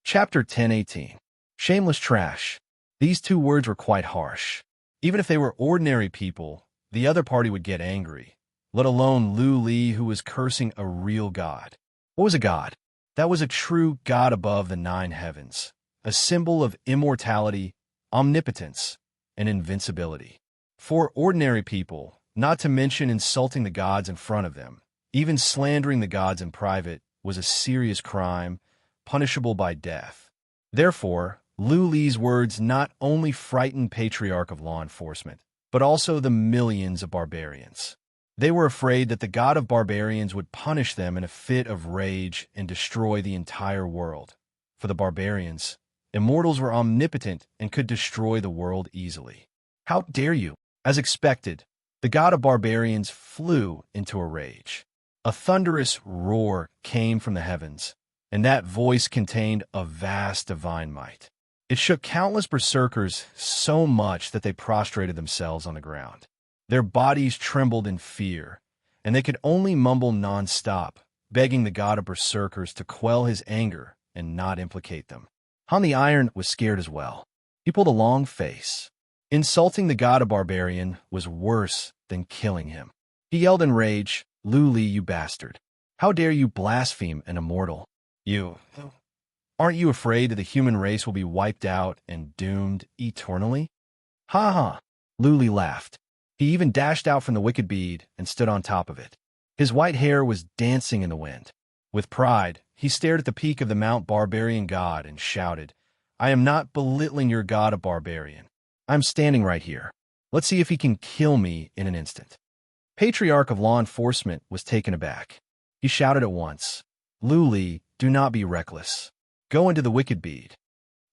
S1: Chapter 1018. Shameless Trash. These 2 words were quite harsh. Even if they were ordinary people, the other party would get angry, let alone Lu Li, who was cursing a real god. What was a god? That was a true god above the 9 heavens, a symbol of immortality, omnipotence, and invincibility. For ordinary people, not to mention insulting the gods in front of them, even slandering the gods in private, was a serious crime, punishable by death. Therefore, Lu Li's words not only frightened Patriarch of Law Enforcement, but also the millions of barbarians. They were afraid that the god of barbarians would punish them in a fit of rage and destroy the entire world. For the barbarians, immortals were omnipotent and could destroy the world easily. How dare you? As expected, the god of barbarians flew into a rage. A thunderous roar came from the heavens, and that voice contained a vast divine might. It shook countless berserkers so much that they prostrated themselves on the ground. Their bodies trembled in fear, and they could only mumble non-stop, begging the god of berserkers to quell his anger and not implicate them. Han the Iron was scared as well. He pulled a long face. Insulting the god of barbarian was worse than killing him. He yelled in rage, "Lu Li, you bastard! How dare you blaspheme an immortal? Aren't you afraid that the human race will be wiped out and doomed eternally?" "Ha ha!" Lu Li laughed. He even dashed out from the wicked bead and stood on top of it. His white hair was dancing in the wind. With pride, he stared at the peak of the Mount Barbarian god and shouted, "I am not belittling your god of barbarian. I'm standing right here. Let's see if he can kill me in an instant." Patriarch of Law Enforcement was taken aback. He shouted at once, "Lu Li, do not be reckless. Go into the wicked bead."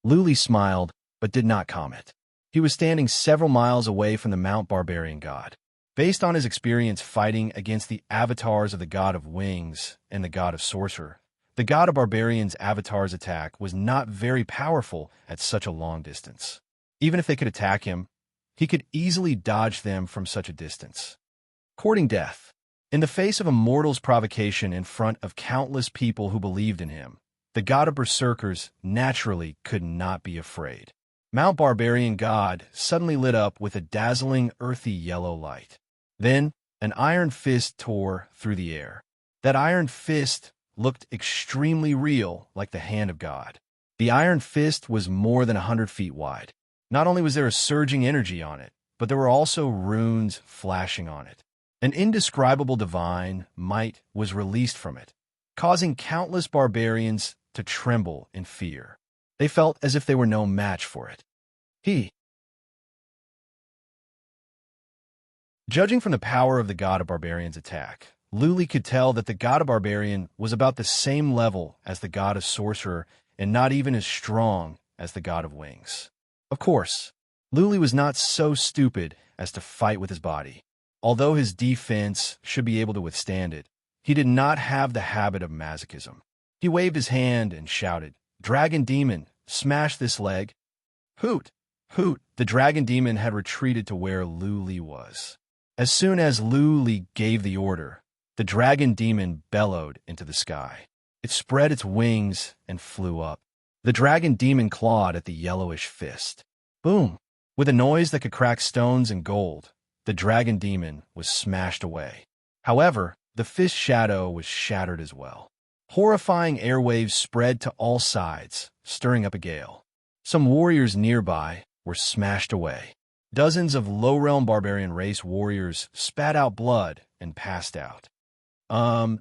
S1: Lu Li smiled, but did not comment. He was standing several miles away from the Mount Barbarian god. Based on his experience fighting against the avatars of the god of wings and the god of sorcerer, the god of barbarians' avatar's attack was not very powerful at such a long distance. Even if they could attack him, he could easily dodge them from such a distance. Courting death. In the face of a mortal's provocation in front of countless people who believed in him, the god of berserkers naturally could not be afraid. Mount Barbarian God suddenly lit up with a dazzling, earthy yellow light. Then, an iron fist tore through the air. That iron fist looked extremely real, like the hand of God. The iron fist was more than 100 feet wide. Not only was there a surging energy on it, but there were also runes flashing on it. An indescribable divine might was released from it, causing countless barbarians to tremble in fear. They felt as if they were no match for it. Judging from the power of the god of barbarian's attack, Lu Li could tell that the god of barbarian was about the same level as the god of sorcerer and not even as strong as the god of wings. Of course, Lu Li was not so stupid as to fight with his body. Although his defense should be able to withstand it, he did not have the habit of masochism. He waved his hand and shouted, "Dragon demon, smash this leg!" Hoot! Hoot! The dragon demon had retreated to where Lu Li was. As soon as Lu Li gave the order, the dragon demon bellowed into the sky. It spread its wings and flew up. The dragon demon clawed at the yellowish fist. Boom! With a noise that could crack stones and gold, the dragon demon was smashed away. However, the fist shadow was shattered as well. Horrifying airwaves spread to all sides, stirring up a gale. Some warriors nearby were smashed away. Dozens of low-realm barbarian race warriors spat out blood and passed out.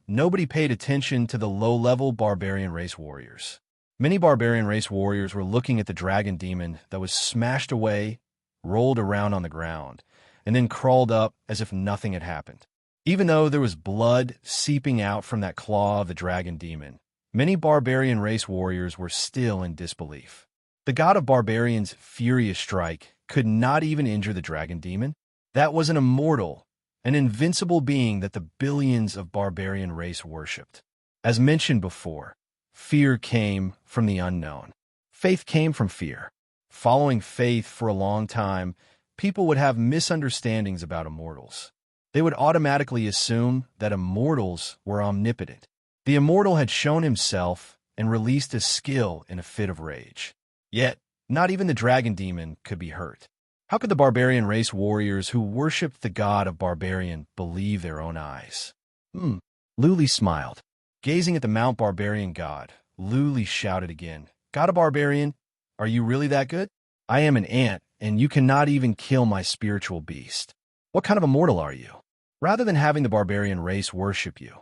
S1: Nobody paid attention to the low-level barbarian race warriors. Many barbarian race warriors were looking at the dragon demon that was smashed away, rolled around on the ground, and then crawled up as if nothing had happened. Even though there was blood seeping out from that claw of the dragon demon, many barbarian race warriors were still in disbelief. The god of barbarians' furious strike could not even injure the dragon demon. That was an immortal, an invincible being that the billions of barbarian race worshipped. As mentioned before, fear came from the unknown. Faith came from fear. Following faith for a long time, people would have misunderstandings about immortals. They would automatically assume that immortals were omnipotent. The immortal had shown himself and released a skill in a fit of rage. Yet, not even the dragon demon could be hurt. How could the barbarian race warriors who worshipped the god of barbarian believe their own eyes? Luli smiled. Gazing at the Mount Barbarian god, Luli shouted again, God of barbarian, are you really that good? I am an ant, and you cannot even kill my spiritual beast. What kind of immortal are you? Rather than having the barbarian race worship you,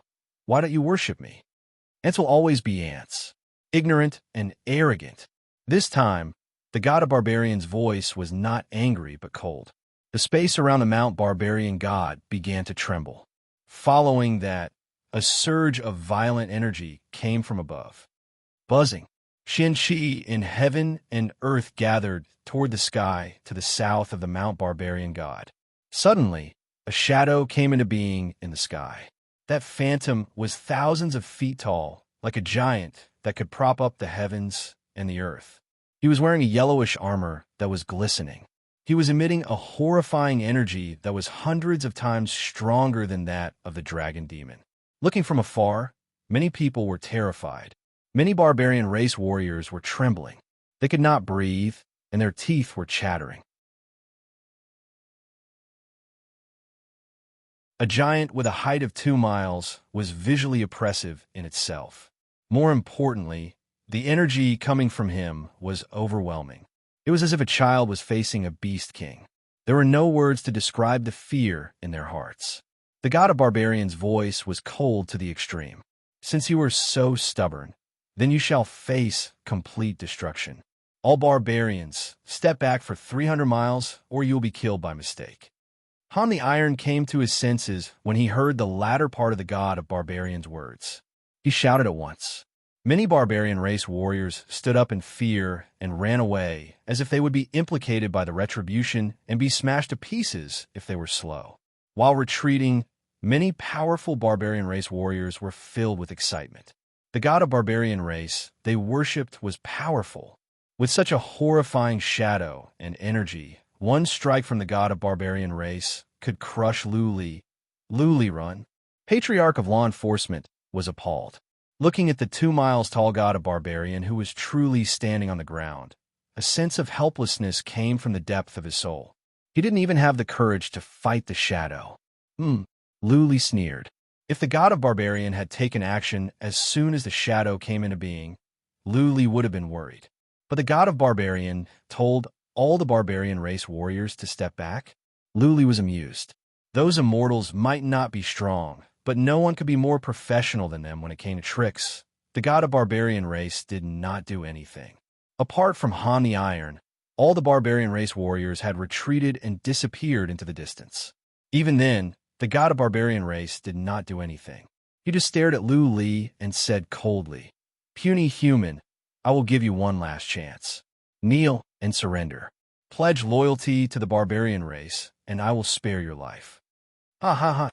S1: why don't you worship me? Ants will always be ants, ignorant and arrogant. This time, the god of barbarian's voice was not angry but cold. The space around the Mount Barbarian god began to tremble. Following that, a surge of violent energy came from above. Buzzing, Shin-Chi in heaven and earth gathered toward the sky to the south of the Mount Barbarian god. Suddenly, a shadow came into being in the sky. That phantom was thousands of feet tall, like a giant that could prop up the heavens and the earth. He was wearing a yellowish armor that was glistening. He was emitting a horrifying energy that was hundreds of times stronger than that of the dragon demon. Looking from afar, many people were terrified. Many barbarian race warriors were trembling. They could not breathe, and their teeth were chattering. A giant with a height of 2 miles was visually oppressive in itself. More importantly, the energy coming from him was overwhelming. It was as if a child was facing a beast king. There were no words to describe the fear in their hearts. The god of barbarians' voice was cold to the extreme. Since you are so stubborn, then you shall face complete destruction. All barbarians, step back for 300 miles, or you will be killed by mistake. Han the Iron came to his senses when he heard the latter part of the god of barbarians' words. He shouted at once. Many barbarian race warriors stood up in fear and ran away, as if they would be implicated by the retribution and be smashed to pieces if they were slow. While retreating, many powerful barbarian race warriors were filled with excitement. The god of barbarian race they worshipped was powerful. With such a horrifying shadow and energy, one strike from the god of barbarian race could crush Luli. Luli run. Patriarch of law enforcement was appalled. Looking at the 2 miles tall god of barbarian who was truly standing on the ground, a sense of helplessness came from the depth of his soul. He didn't even have the courage to fight the shadow. Luli sneered. If the god of barbarian had taken action as soon as the shadow came into being, Luli would have been worried. But the god of barbarian told all the barbarian race warriors to step back. Luli was amused. Those immortals might not be strong, but no one could be more professional than them when it came to tricks. The god of barbarian race did not do anything. Apart from Han the Iron, all the barbarian race warriors had retreated and disappeared into the distance. Even then, the god of barbarian race did not do anything. He just stared at Lu Li and said coldly, "Puny human, I will give you one last chance. Kneel and surrender. Pledge loyalty to the barbarian race, and I will spare your life." Ha ha ha.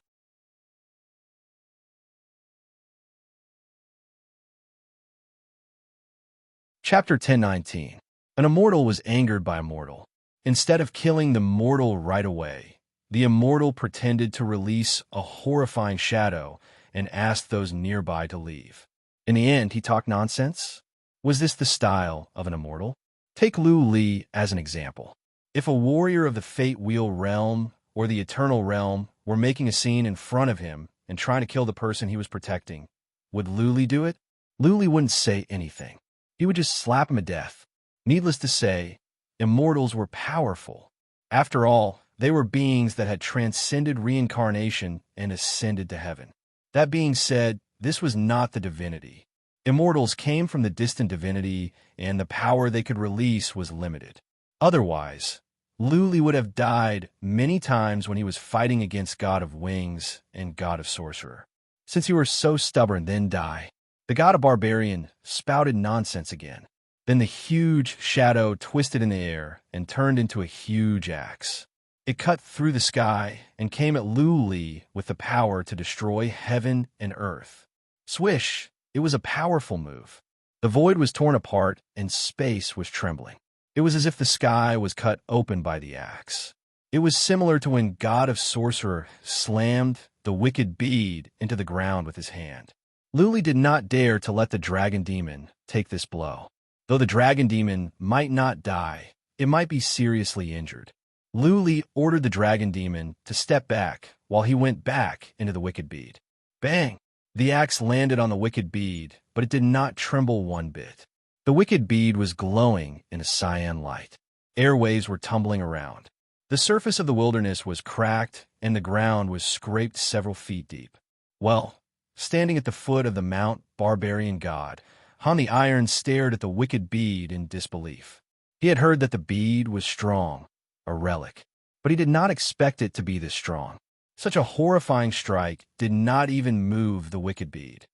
S1: Chapter 1019. An immortal was angered by a mortal. Instead of killing the mortal right away, the immortal pretended to release a horrifying shadow and asked those nearby to leave. In the end, he talked nonsense. Was this the style of an immortal? Take Lu Li as an example. If a warrior of the Fate Wheel realm or the Eternal realm were making a scene in front of him and trying to kill the person he was protecting, would Lu Li do it? Lu Li wouldn't say anything. He would just slap him to death. Needless to say, immortals were powerful. After all, they were beings that had transcended reincarnation and ascended to heaven. That being said, this was not the divinity. Immortals came from the distant divinity, and the power they could release was limited. Otherwise, Lu Li would have died many times when he was fighting against God of Wings and God of Sorcerer. Since you were so stubborn, then die. The god of barbarian spouted nonsense again. Then the huge shadow twisted in the air and turned into a huge axe. It cut through the sky and came at Lu Li with the power to destroy heaven and earth. Swish! It was a powerful move. The void was torn apart and space was trembling. It was as if the sky was cut open by the axe. It was similar to when God of Sorcerer slammed the wicked bead into the ground with his hand. Lu Li did not dare to let the dragon demon take this blow. Though the dragon demon might not die, it might be seriously injured. Luli ordered the dragon demon to step back while he went back into the wicked bead. Bang! The axe landed on the wicked bead, but it did not tremble one bit. The wicked bead was glowing in a cyan light. Airwaves were tumbling around. The surface of the wilderness was cracked, and the ground was scraped several feet deep. Well, standing at the foot of the Mount Barbarian God, Han the Iron stared at the wicked bead in disbelief. He had heard that the bead was strong, a relic, but he did not expect it to be this strong. Such a horrifying strike did not even move the wicked bead.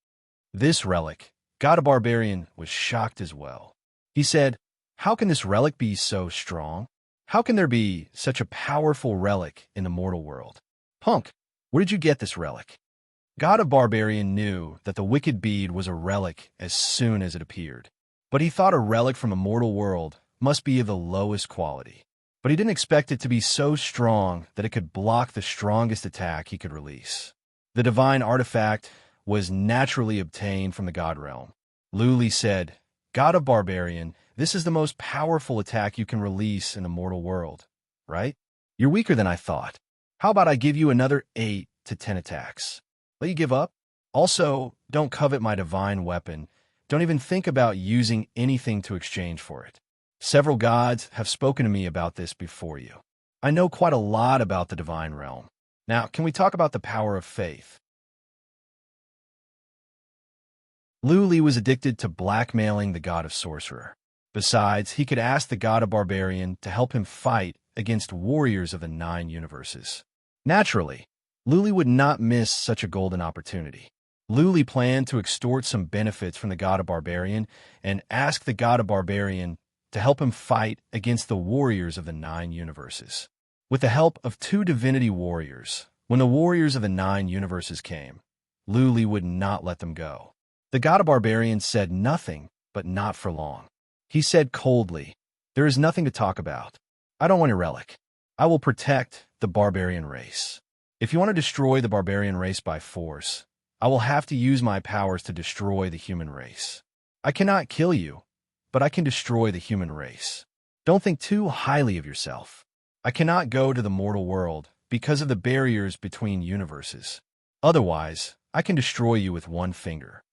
S1: This relic, God of Barbarian, was shocked as well. He said, "How can this relic be so strong? How can there be such a powerful relic in the mortal world? Punk, where did you get this relic?" God of Barbarian knew that the wicked bead was a relic as soon as it appeared, but he thought a relic from a mortal world must be of the lowest quality. But he didn't expect it to be so strong that it could block the strongest attack he could release. The divine artifact was naturally obtained from the God realm. Luli said, "God of Barbarian, this is the most powerful attack you can release in the mortal world, right? You're weaker than I thought. How about I give you another 8 to 10 attacks? Let you give up? Also, don't covet my divine weapon. Don't even think about using anything to exchange for it. Several gods have spoken to me about this before you. I know quite a lot about the divine realm. Now, can we talk about the power of faith?" Luli was addicted to blackmailing the god of sorcerer. Besides, he could ask the god of barbarian to help him fight against warriors of the 9 universes. Naturally, Luli would not miss such a golden opportunity. Luli planned to extort some benefits from the god of barbarian and ask the god of barbarian to help him fight against the warriors of the 9 universes. With the help of 2 divinity warriors, when the warriors of the 9 universes came, Luli would not let them go. The god of barbarian said nothing, but not for long. He said coldly, "There is nothing to talk about. I don't want your relic. I will protect the barbarian race. If you want to destroy the barbarian race by force, I will have to use my powers to destroy the human race. I cannot kill you, but I can destroy the human race. Don't think too highly of yourself. I cannot go to the mortal world because of the barriers between universes. Otherwise, I can destroy you with one finger."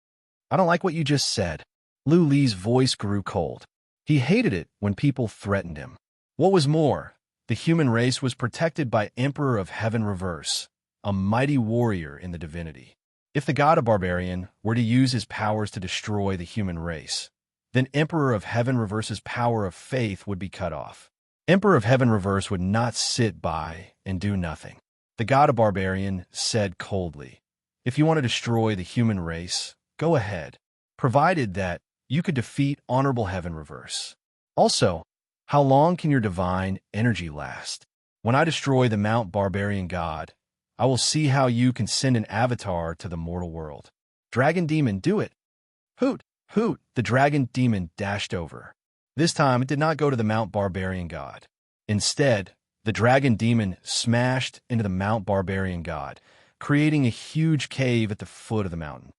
S1: "I don't like what you just said." Luli's voice grew cold. He hated it when people threatened him. What was more, the human race was protected by Emperor of Heaven Reverse, a mighty warrior in the divinity. If the god of barbarian were to use his powers to destroy the human race, then Emperor of Heaven Reverse's power of faith would be cut off. Emperor of Heaven Reverse would not sit by and do nothing. The god of barbarian said coldly, "If you want to destroy the human race, go ahead, provided that you could defeat Honorable Heaven Reverse. Also, how long can your divine energy last? When I destroy the Mount Barbarian God, I will see how you can send an avatar to the mortal world. Dragon Demon, do it." Hoot, hoot, the dragon demon dashed over. This time it did not go to the Mount Barbarian God. Instead, the dragon demon smashed into the Mount Barbarian God, creating a huge cave at the foot of the mountain.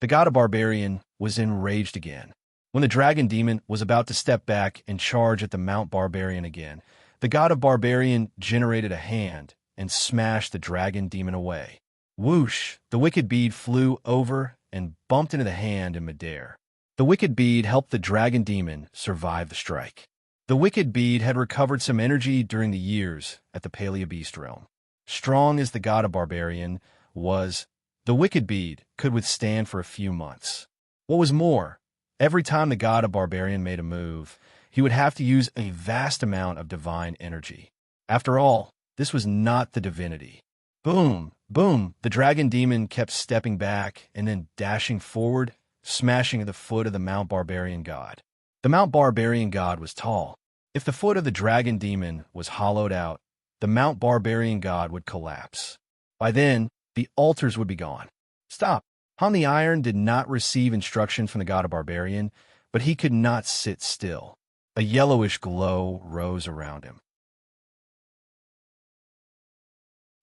S1: The god of barbarian was enraged again. When the dragon demon was about to step back and charge at the Mount Barbarian again, the god of barbarian generated a hand and smashed the dragon demon away. Whoosh! The wicked bead flew over and bumped into the hand in midair. The wicked bead helped the dragon demon survive the strike. The wicked bead had recovered some energy during the years at the Paleobeast realm. Strong as the god of barbarian was, the wicked bead could withstand for a few months. What was more, every time the god of barbarian made a move, he would have to use a vast amount of divine energy. After all, this was not the divinity. Boom, boom, the dragon demon kept stepping back and then dashing forward, smashing at the foot of the Mount Barbarian God. The Mount Barbarian God was tall. If the foot of the dragon demon was hollowed out, the Mount Barbarian God would collapse. By then, the altars would be gone. Stop. Han the Iron did not receive instruction from the god of barbarian, but he could not sit still. A yellowish glow rose around him.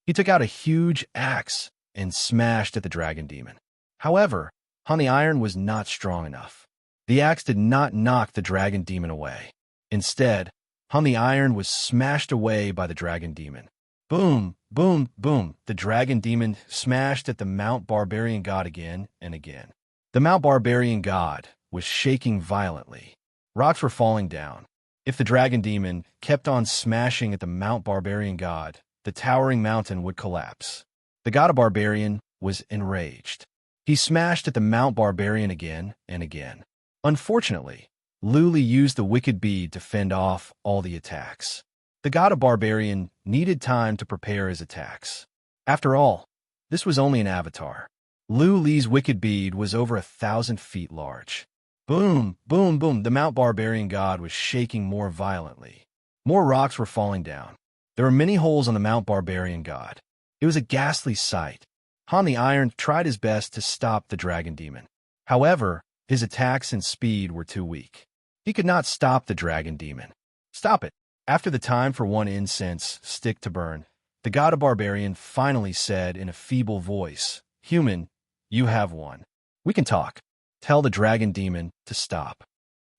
S1: He took out a huge axe and smashed at the dragon demon. However, Han the Iron was not strong enough. The axe did not knock the dragon demon away. Instead, Han the Iron was smashed away by the dragon demon. Boom, boom, boom. The dragon demon smashed at the Mount Barbarian God again and again. The Mount Barbarian God was shaking violently. Rocks were falling down. If the dragon demon kept on smashing at the Mount Barbarian God, the towering mountain would collapse. The god of Barbarian was enraged. He smashed at the Mount Barbarian again and again. Unfortunately, Luli used the wicked bead to fend off all the attacks. The god of Barbarian needed time to prepare his attacks. After all, this was only an avatar. Luli's wicked bead was over 1,000 feet large. Boom, boom, boom. The Mount Barbarian God was shaking more violently. More rocks were falling down. There were many holes on the Mount Barbarian God. It was a ghastly sight. Han the Iron tried his best to stop the dragon demon. However, his attacks and speed were too weak. He could not stop the dragon demon. Stop it. After the time for one incense stick to burn, the god of Barbarian finally said in a feeble voice, "Human, you have won. We can talk. Tell the dragon demon to stop."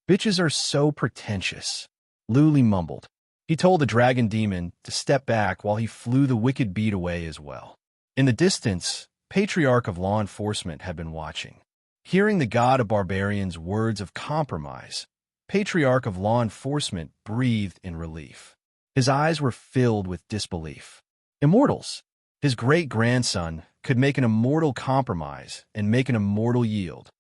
S1: "Bitches are so pretentious," Luli mumbled. He told the dragon demon to step back while he flew the wicked bead away as well. In the distance, Patriarch of Law Enforcement had been watching. Hearing the god of Barbarian's words of compromise, Patriarch of Law Enforcement breathed in relief. His eyes were filled with disbelief. Immortals! His great-grandson could make an immortal compromise and make an immortal yield.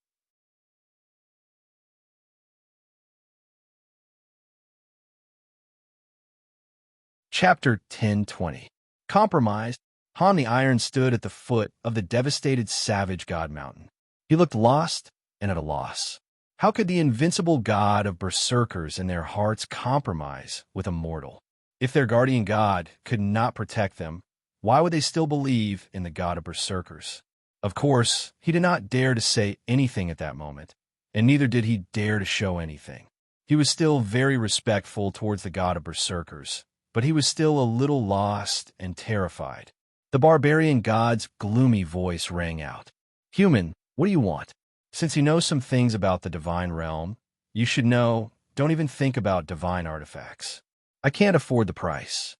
S1: Chapter 10:20. Compromise. Han the Iron stood at the foot of the devastated savage god mountain. He looked lost and at a loss. How could the invincible god of berserkers in their hearts compromise with a mortal? If their guardian god could not protect them, why would they still believe in the god of berserkers? Of course, he did not dare to say anything at that moment, and neither did he dare to show anything. He was still very respectful towards the god of berserkers, but he was still a little lost and terrified. The barbarian god's gloomy voice rang out. "Human, what do you want? Since you know some things about the divine realm, you should know, don't even think about divine artifacts. I can't afford the price."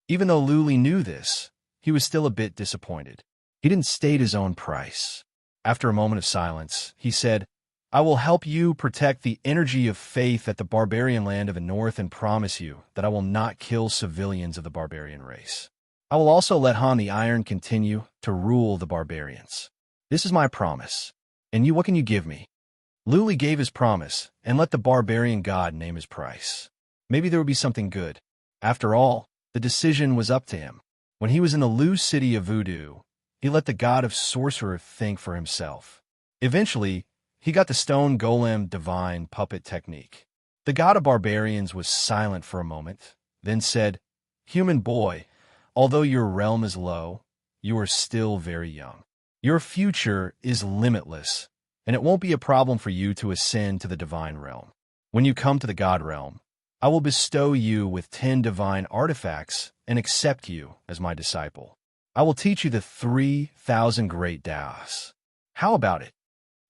S1: Even though Luli knew this, he was still a bit disappointed. He didn't state his own price. After a moment of silence, he said, "I will help you protect the energy of faith at the barbarian land of the north and promise you that I will not kill civilians of the barbarian race. I will also let Han the Iron continue to rule the barbarians. This is my promise. And you, what can you give me?" Luli gave his promise and let the barbarian god name his price. Maybe there would be something good. After all, the decision was up to him. When he was in the Lu city of voodoo, he let the god of sorcerer think for himself. Eventually, he got the stone golem divine puppet technique. The god of barbarians was silent for a moment, then said, "Human boy, although your realm is low, you are still very young. Your future is limitless, and it won't be a problem for you to ascend to the divine realm. When you come to the god realm, I will bestow you with 10 divine artifacts and accept you as my disciple. I will teach you the 3,000 great Taoists. How about it?"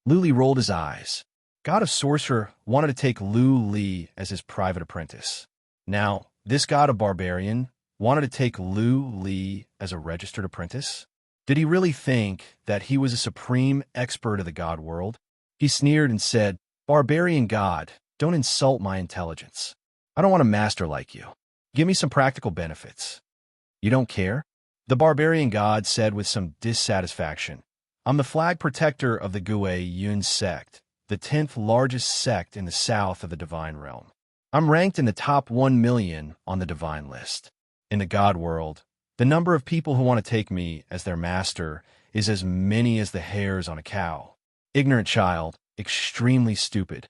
S1: Luli rolled his eyes. God of Sorcerer wanted to take Lu Li as his private apprentice. Now, this god of barbarian wanted to take Lu Li as a registered apprentice? Did he really think that he was a supreme expert of the god world? He sneered and said, "Barbarian god, don't insult my intelligence. I don't want a master like you. Give me some practical benefits." "You don't care?" The barbarian god said with some dissatisfaction. "I'm the flag protector of the Gue Yun sect, the 10th largest sect in the south of the divine realm. I'm ranked in the top 1 million on the divine list. In the god world, the number of people who want to take me as their master is as many as the hairs on a cow. Ignorant child, extremely stupid.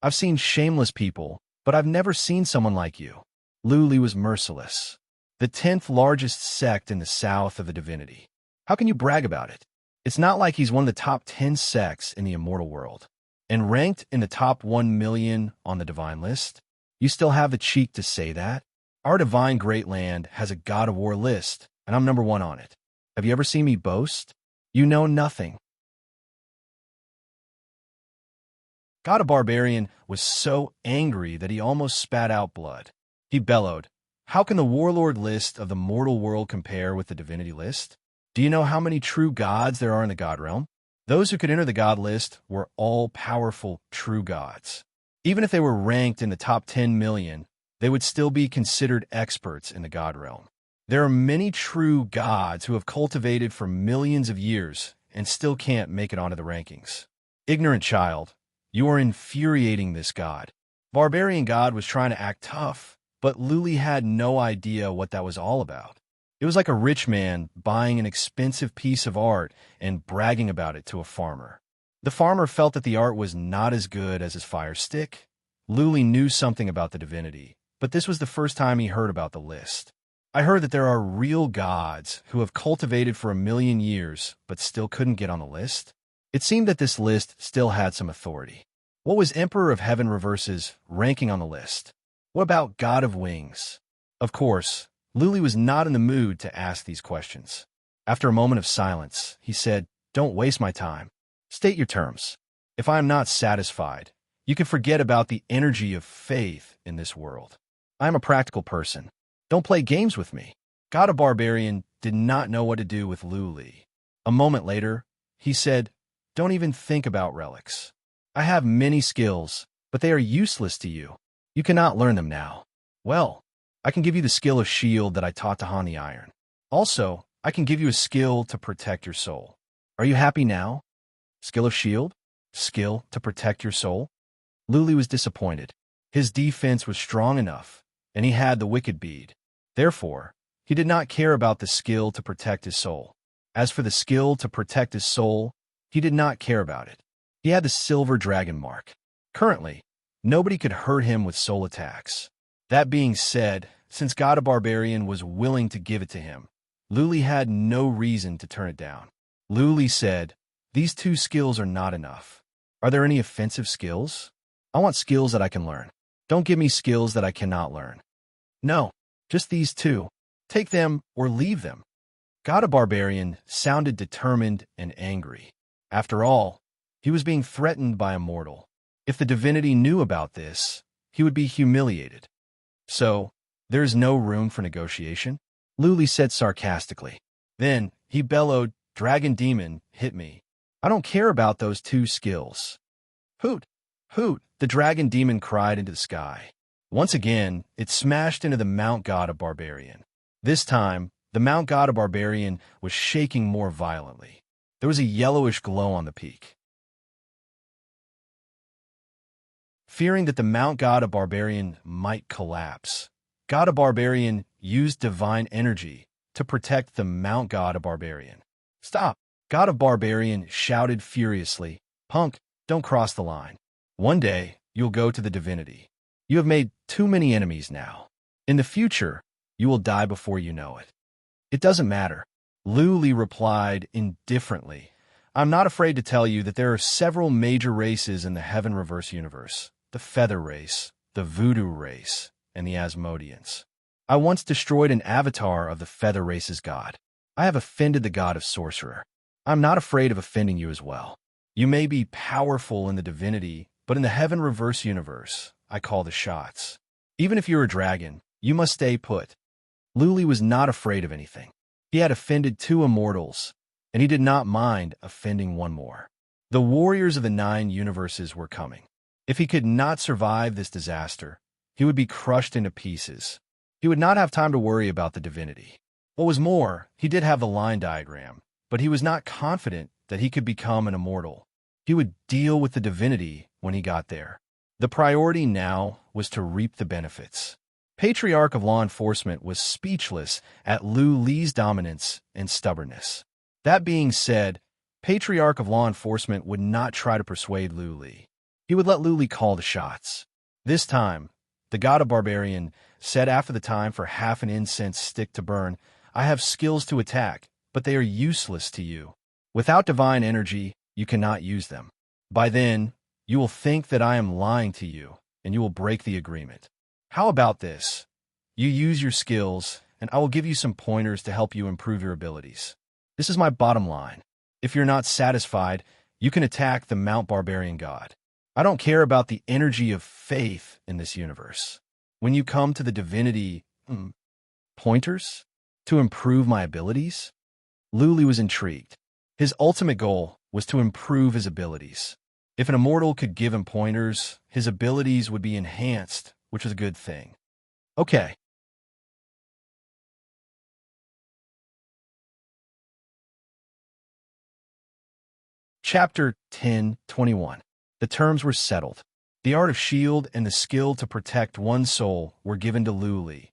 S1: I've seen shameless people, but I've never seen someone like you." Luli was merciless. "The 10th largest sect in the south of the divinity. How can you brag about it? It's not like he's one of the top 10 sects in the immortal world. And ranked in the top 1 million on the divine list? You still have the cheek to say that? Our divine great land has a god of war list, and I'm number 1 on it. Have you ever seen me boast? You know nothing." God of Barbarian was so angry that he almost spat out blood. He bellowed. How can the warlord list of the mortal world compare with the divinity list? Do you know how many true gods there are in the god realm? Those who could enter the god list were all-powerful true gods. Even if they were ranked in the top 10 million, they would still be considered experts in the god realm. There are many true gods who have cultivated for millions of years and still can't make it onto the rankings. Ignorant child, you are infuriating this god. Barbarian god was trying to act tough, but Luli had no idea what that was all about. It was like a rich man buying an expensive piece of art and bragging about it to a farmer. The farmer felt that the art was not as good as his fire stick. Luli knew something about the divinity, but this was the first time he heard about the list. I heard that there are real gods who have cultivated for 1,000,000 years but still couldn't get on the list. It seemed that this list still had some authority. What was Emperor of Heaven Reverse's ranking on the list? What about God of Wings? Of course, Luli was not in the mood to ask these questions. After a moment of silence, he said, "Don't waste my time. State your terms. If I am not satisfied, you can forget about the energy of faith in this world. I am a practical person. Don't play games with me." God of Barbarian did not know what to do with Luli. A moment later, he said, "Don't even think about relics. I have many skills, but they are useless to you. You cannot learn them now. Well, I can give you the skill of shield that I taught to Hani Iron. Also, I can give you a skill to protect your soul. Are you happy now? Skill of shield? Skill to protect your soul?" Luli was disappointed. His defense was strong enough, and he had the wicked bead. Therefore, he did not care about the skill to protect his soul. As for the skill to protect his soul, he did not care about it. He had the silver dragon mark. Currently, nobody could hurt him with soul attacks. That being said, since God of Barbarian was willing to give it to him, Luli had no reason to turn it down. Luli said, "These two skills are not enough. Are there any offensive skills? I want skills that I can learn. Don't give me skills that I cannot learn." "No, just these two. Take them or leave them." God of Barbarian sounded determined and angry. After all, he was being threatened by a mortal. If the divinity knew about this, he would be humiliated. "So, there is no room for negotiation?" Luli said sarcastically. Then he bellowed, "Dragon Demon, hit me. I don't care about those two skills." "Hoot! Hoot!" the dragon demon cried into the sky. Once again, it smashed into the Mount God of Barbarian. This time, the Mount God of Barbarian was shaking more violently. There was a yellowish glow on the peak. Fearing that the Mount God of Barbarian might collapse, God of Barbarian used divine energy to protect the Mount God of Barbarian. "Stop!" God of Barbarian shouted furiously. "Punk, don't cross the line. One day, you'll go to the divinity. You have made too many enemies now. In the future, you will die before you know it." "It doesn't matter," Luli replied indifferently. "I'm not afraid to tell you that there are several major races in the Heaven Reverse universe: the Feather Race, the Voodoo Race, and the Asmodeans. I once destroyed an avatar of the Feather Race's god. I have offended the god of Sorcerer. I'm not afraid of offending you as well. You may be powerful in the divinity, but in the Heaven Reverse universe, I call the shots. Even if you're a dragon, you must stay put." Luli was not afraid of anything. He had offended 2 immortals, and he did not mind offending one more. The warriors of the 9 universes were coming. If he could not survive this disaster, he would be crushed into pieces. He would not have time to worry about the divinity. What was more, he did have the line diagram, but he was not confident that he could become an immortal. He would deal with the divinity when he got there. The priority now was to reap the benefits. Patriarch of Law Enforcement was speechless at Luli's dominance and stubbornness. That being said, Patriarch of Law Enforcement would not try to persuade Luli. He would let Luli call the shots. This time, the God of Barbarian said after the time for half an incense stick to burn, "I have skills to attack, but they are useless to you. Without divine energy, you cannot use them. By then, you will think that I am lying to you, and you will break the agreement. How about this? You use your skills, and I will give you some pointers to help you improve your abilities. This is my bottom line. If you're not satisfied, you can attack the Mount Barbarian God. I don't care about the energy of faith in this universe. When you come to the divinity, pointers? To improve my abilities? Luli was intrigued. His ultimate goal was to improve his abilities. If an immortal could give him pointers, his abilities would be enhanced, which was a good thing. Okay. Chapter 10:21. The terms were settled. The art of shield and the skill to protect one's soul were given to Luli.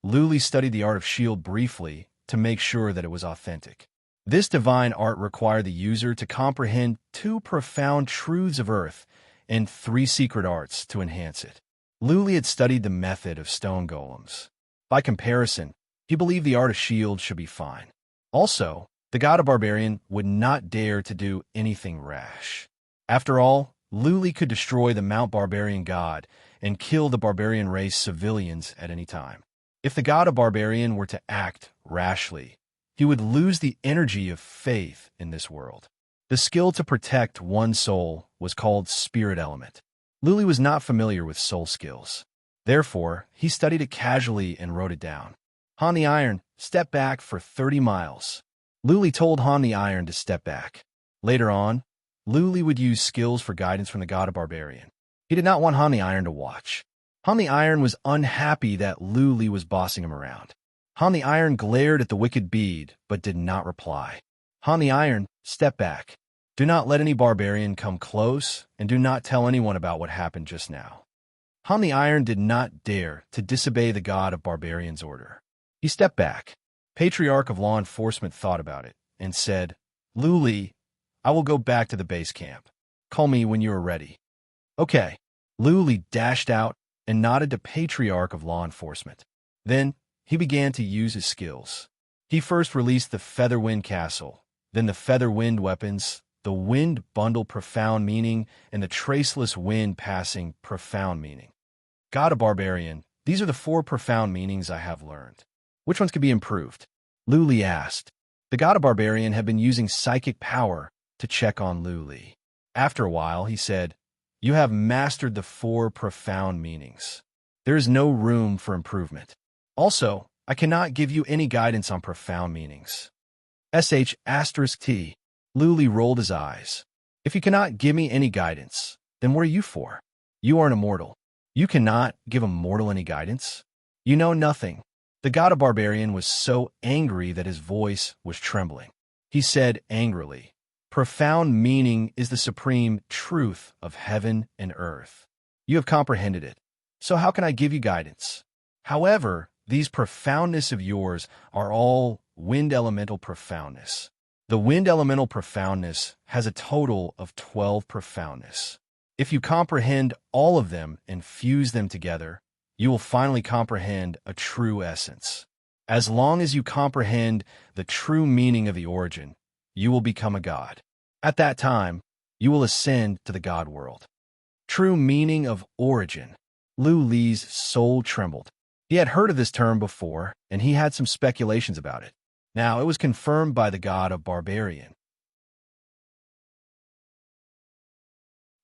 S1: Luli studied the art of shield briefly to make sure that it was authentic. This divine art required the user to comprehend 2 profound truths of Earth and 3 secret arts to enhance it. Luli had studied the method of stone golems. By comparison, he believed the art of shield should be fine. Also, the god of barbarian would not dare to do anything rash. After all, Luli could destroy the Mount Barbarian god and kill the barbarian race civilians at any time. If the god of barbarian were to act rashly, he would lose the energy of faith in this world. The skill to protect one's soul was called spirit element. Luli was not familiar with soul skills. Therefore, he studied it casually and wrote it down. Han the Iron, step back for 30 miles. Luli told Han the Iron to step back. Later on, Luli would use skills for guidance from the god of barbarian. He did not want Han the Iron to watch. Han the Iron was unhappy that Luli was bossing him around. Han the Iron glared at the wicked bead, but did not reply. Han the Iron, step back. Do not let any barbarian come close, and do not tell anyone about what happened just now. Han the Iron did not dare to disobey the god of barbarian's order. He stepped back. Patriarch of Law Enforcement thought about it and said, Luli, I will go back to the base camp. Call me when you are ready. Okay. Luli dashed out and nodded to Patriarch of Law Enforcement. Then, he began to use his skills. He first released the Feather Wind Castle, then the Feather Wind Weapons, the Wind Bundle Profound Meaning, and the Traceless Wind Passing Profound Meaning. God of Barbarian, these are the 4 profound meanings I have learned. Which ones could be improved? Luli asked. The God of Barbarian had been using psychic power to check on Luli. After a while, he said, You have mastered the 4 profound meanings. There is no room for improvement. Also, I cannot give you any guidance on profound meanings. *T. Luli rolled his eyes. If you cannot give me any guidance, then what are you for? You are an immortal. You cannot give a mortal any guidance. You know nothing. The god of barbarian was so angry that his voice was trembling. He said angrily, Profound meaning is the supreme truth of heaven and earth. You have comprehended it. So how can I give you guidance? However, these profoundness of yours are all wind elemental profoundness. The wind elemental profoundness has a total of 12 profoundness. If you comprehend all of them and fuse them together, you will finally comprehend a true essence. As long as you comprehend the true meaning of the origin, you will become a god. At that time, you will ascend to the god world. True meaning of origin. Luli's soul trembled. He had heard of this term before, and he had some speculations about it. Now, it was confirmed by the god of barbarian.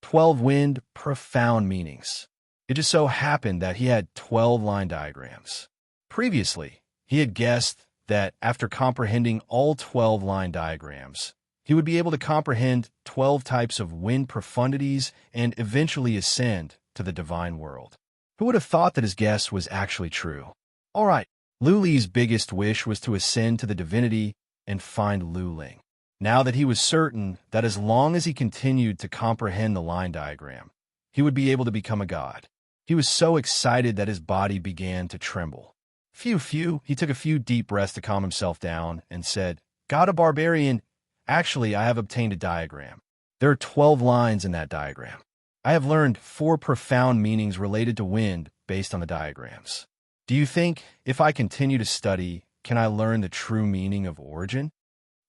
S1: 12 wind profound meanings. It just so happened that he had 12 line diagrams. Previously, he had guessed that after comprehending all 12 line diagrams, he would be able to comprehend 12 types of wind profundities and eventually ascend to the divine world. Who would have thought that his guess was actually true? All right, Luli's biggest wish was to ascend to the divinity and find Luling. Now that he was certain that as long as he continued to comprehend the line diagram, he would be able to become a god. He was so excited that his body began to tremble. Phew. He took a few deep breaths to calm himself down and said, God of barbarian, actually, I have obtained a diagram. There are 12 lines in that diagram. I have learned 4 profound meanings related to wind based on the diagrams. Do you think, if I continue to study, can I learn the true meaning of origin?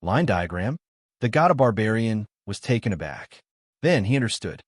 S1: Line diagram? The god of barbarian was taken aback. Then he understood.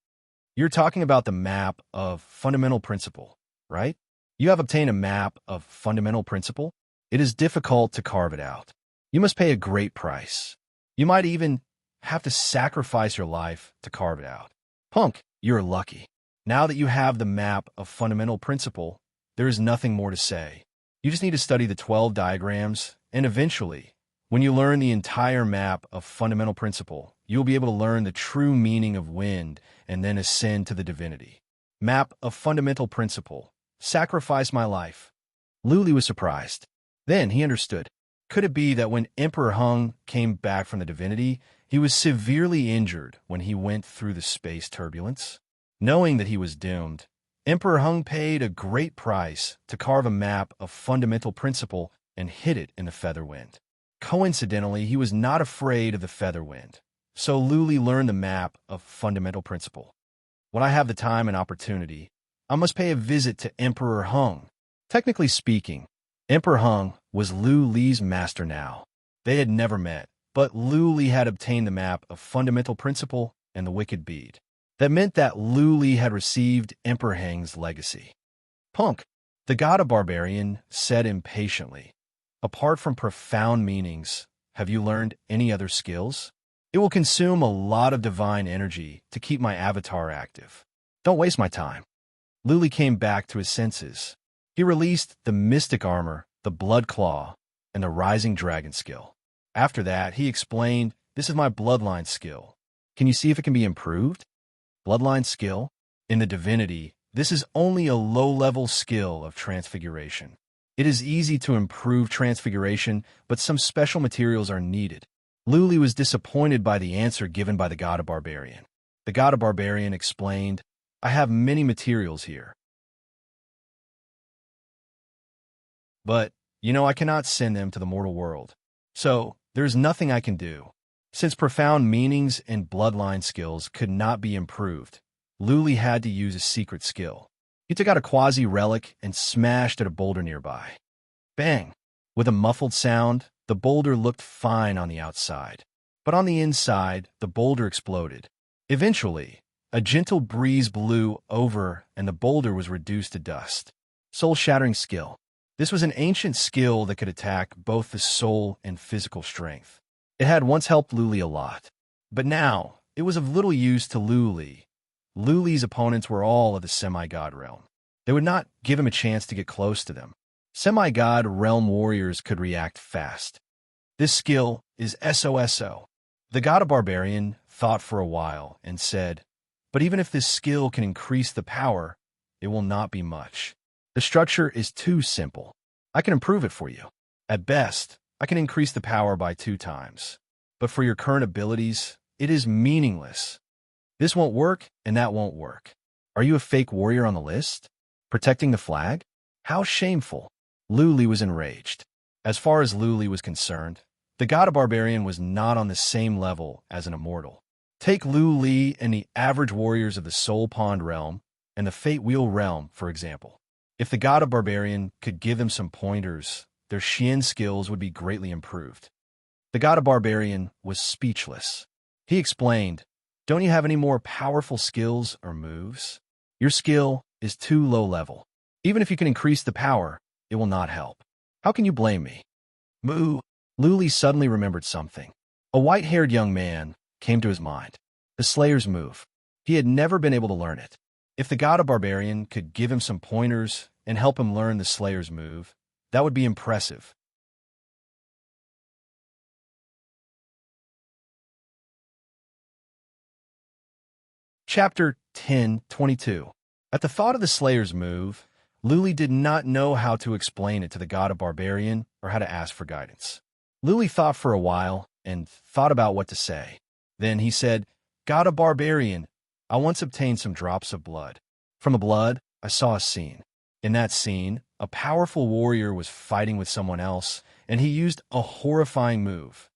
S1: You're talking about the map of fundamental principle, right? You have obtained a map of fundamental principle? It is difficult to carve it out. You must pay a great price. You might even have to sacrifice your life to carve it out. Punk, you're lucky. Now that you have the map of fundamental principle, there is nothing more to say. You just need to study the 12 diagrams, and eventually, when you learn the entire map of fundamental principle, you'll be able to learn the true meaning of wind and then ascend to the divinity. Map of fundamental principle. Sacrifice my life. Luli was surprised. Then he understood. Could it be that when Emperor Hung came back from the divinity, he was severely injured when he went through the space turbulence? Knowing that he was doomed, Emperor Hung paid a great price to carve a map of fundamental principle and hid it in the feather wind. Coincidentally, he was not afraid of the feather wind, so Luli learned the map of fundamental principle. When I have the time and opportunity, I must pay a visit to Emperor Hung. Technically speaking, Emperor Hung was Lu Li's master now. They had never met, but Lu Li had obtained the map of fundamental principle and the wicked bead. That meant that Lu Li had received Emperor Hang's legacy. Punk, the god of barbarian, said impatiently, apart from profound meanings, have you learned any other skills? It will consume a lot of divine energy to keep my avatar active. Don't waste my time. Lu Li came back to his senses. He released the mystic armor, the blood claw, and the rising dragon skill. After that, he explained, this is my bloodline skill. Can you see if it can be improved? Bloodline skill? In the divinity, this is only a low-level skill of transfiguration. It is easy to improve transfiguration, but some special materials are needed. Lu Li was disappointed by the answer given by the god of barbarian. The god of barbarian explained, I have many materials here. But, I cannot send them to the mortal world. So, there's nothing I can do. Since profound meanings and bloodline skills could not be improved, Lu Li had to use a secret skill. He took out a quasi-relic and smashed at a boulder nearby. Bang! With a muffled sound, the boulder looked fine on the outside. But on the inside, the boulder exploded. Eventually, a gentle breeze blew over and the boulder was reduced to dust. Soul-shattering skill. This was an ancient skill that could attack both the soul and physical strength. It had once helped Lu Li a lot, but now it was of little use to Lu Li. Lu Li's opponents were all of the semi-god realm. They would not give him a chance to get close to them. Semi-god realm warriors could react fast. This skill is SOSO. The god of barbarian thought for a while and said, but even if this skill can increase the power, it will not be much. The structure is too simple. I can improve it for you. At best, I can increase the power by 2 times. But for your current abilities, it is meaningless. This won't work, and that won't work. Are you a fake warrior on the list? Protecting the flag? How shameful. Lu Li was enraged. As far as Lu Li was concerned, the god of barbarian was not on the same level as an immortal. Take Lu Li and the average warriors of the Soul Pond realm and the Fate Wheel realm, for example. If the god of barbarian could give them some pointers, their Xian skills would be greatly improved. The god of barbarian was speechless. He explained, don't you have any more powerful skills or moves? Your skill is too low level. Even if you can increase the power, it will not help. How can you blame me? Moo! Lu Li suddenly remembered something. A white-haired young man came to his mind. The Slayer's move. He had never been able to learn it. If the god of barbarian could give him some pointers and help him learn the Slayer's move, that would be impressive. Chapter 10:22. At the thought of the Slayer's move, Lu Li did not know how to explain it to the god of barbarian or how to ask for guidance. Lu Li thought for a while and thought about what to say. Then he said, God of barbarian, I once obtained some drops of blood. From the blood, I saw a scene. In that scene, a powerful warrior was fighting with someone else, and he used a horrifying move.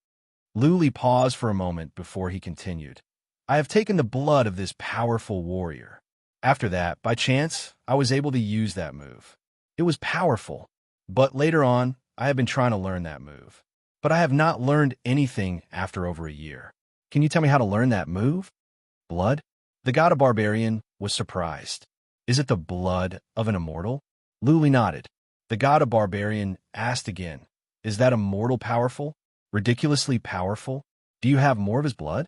S1: Lu Li paused for a moment before he continued. I have taken the blood of this powerful warrior. After that, by chance, I was able to use that move. It was powerful, but later on, I have been trying to learn that move. But I have not learned anything after over a year. Can you tell me how to learn that move? Blood? The god of barbarian was surprised. Is it the blood of an immortal? Lu Li nodded. The god of barbarian asked again, is that immortal powerful? Ridiculously powerful? Do you have more of his blood?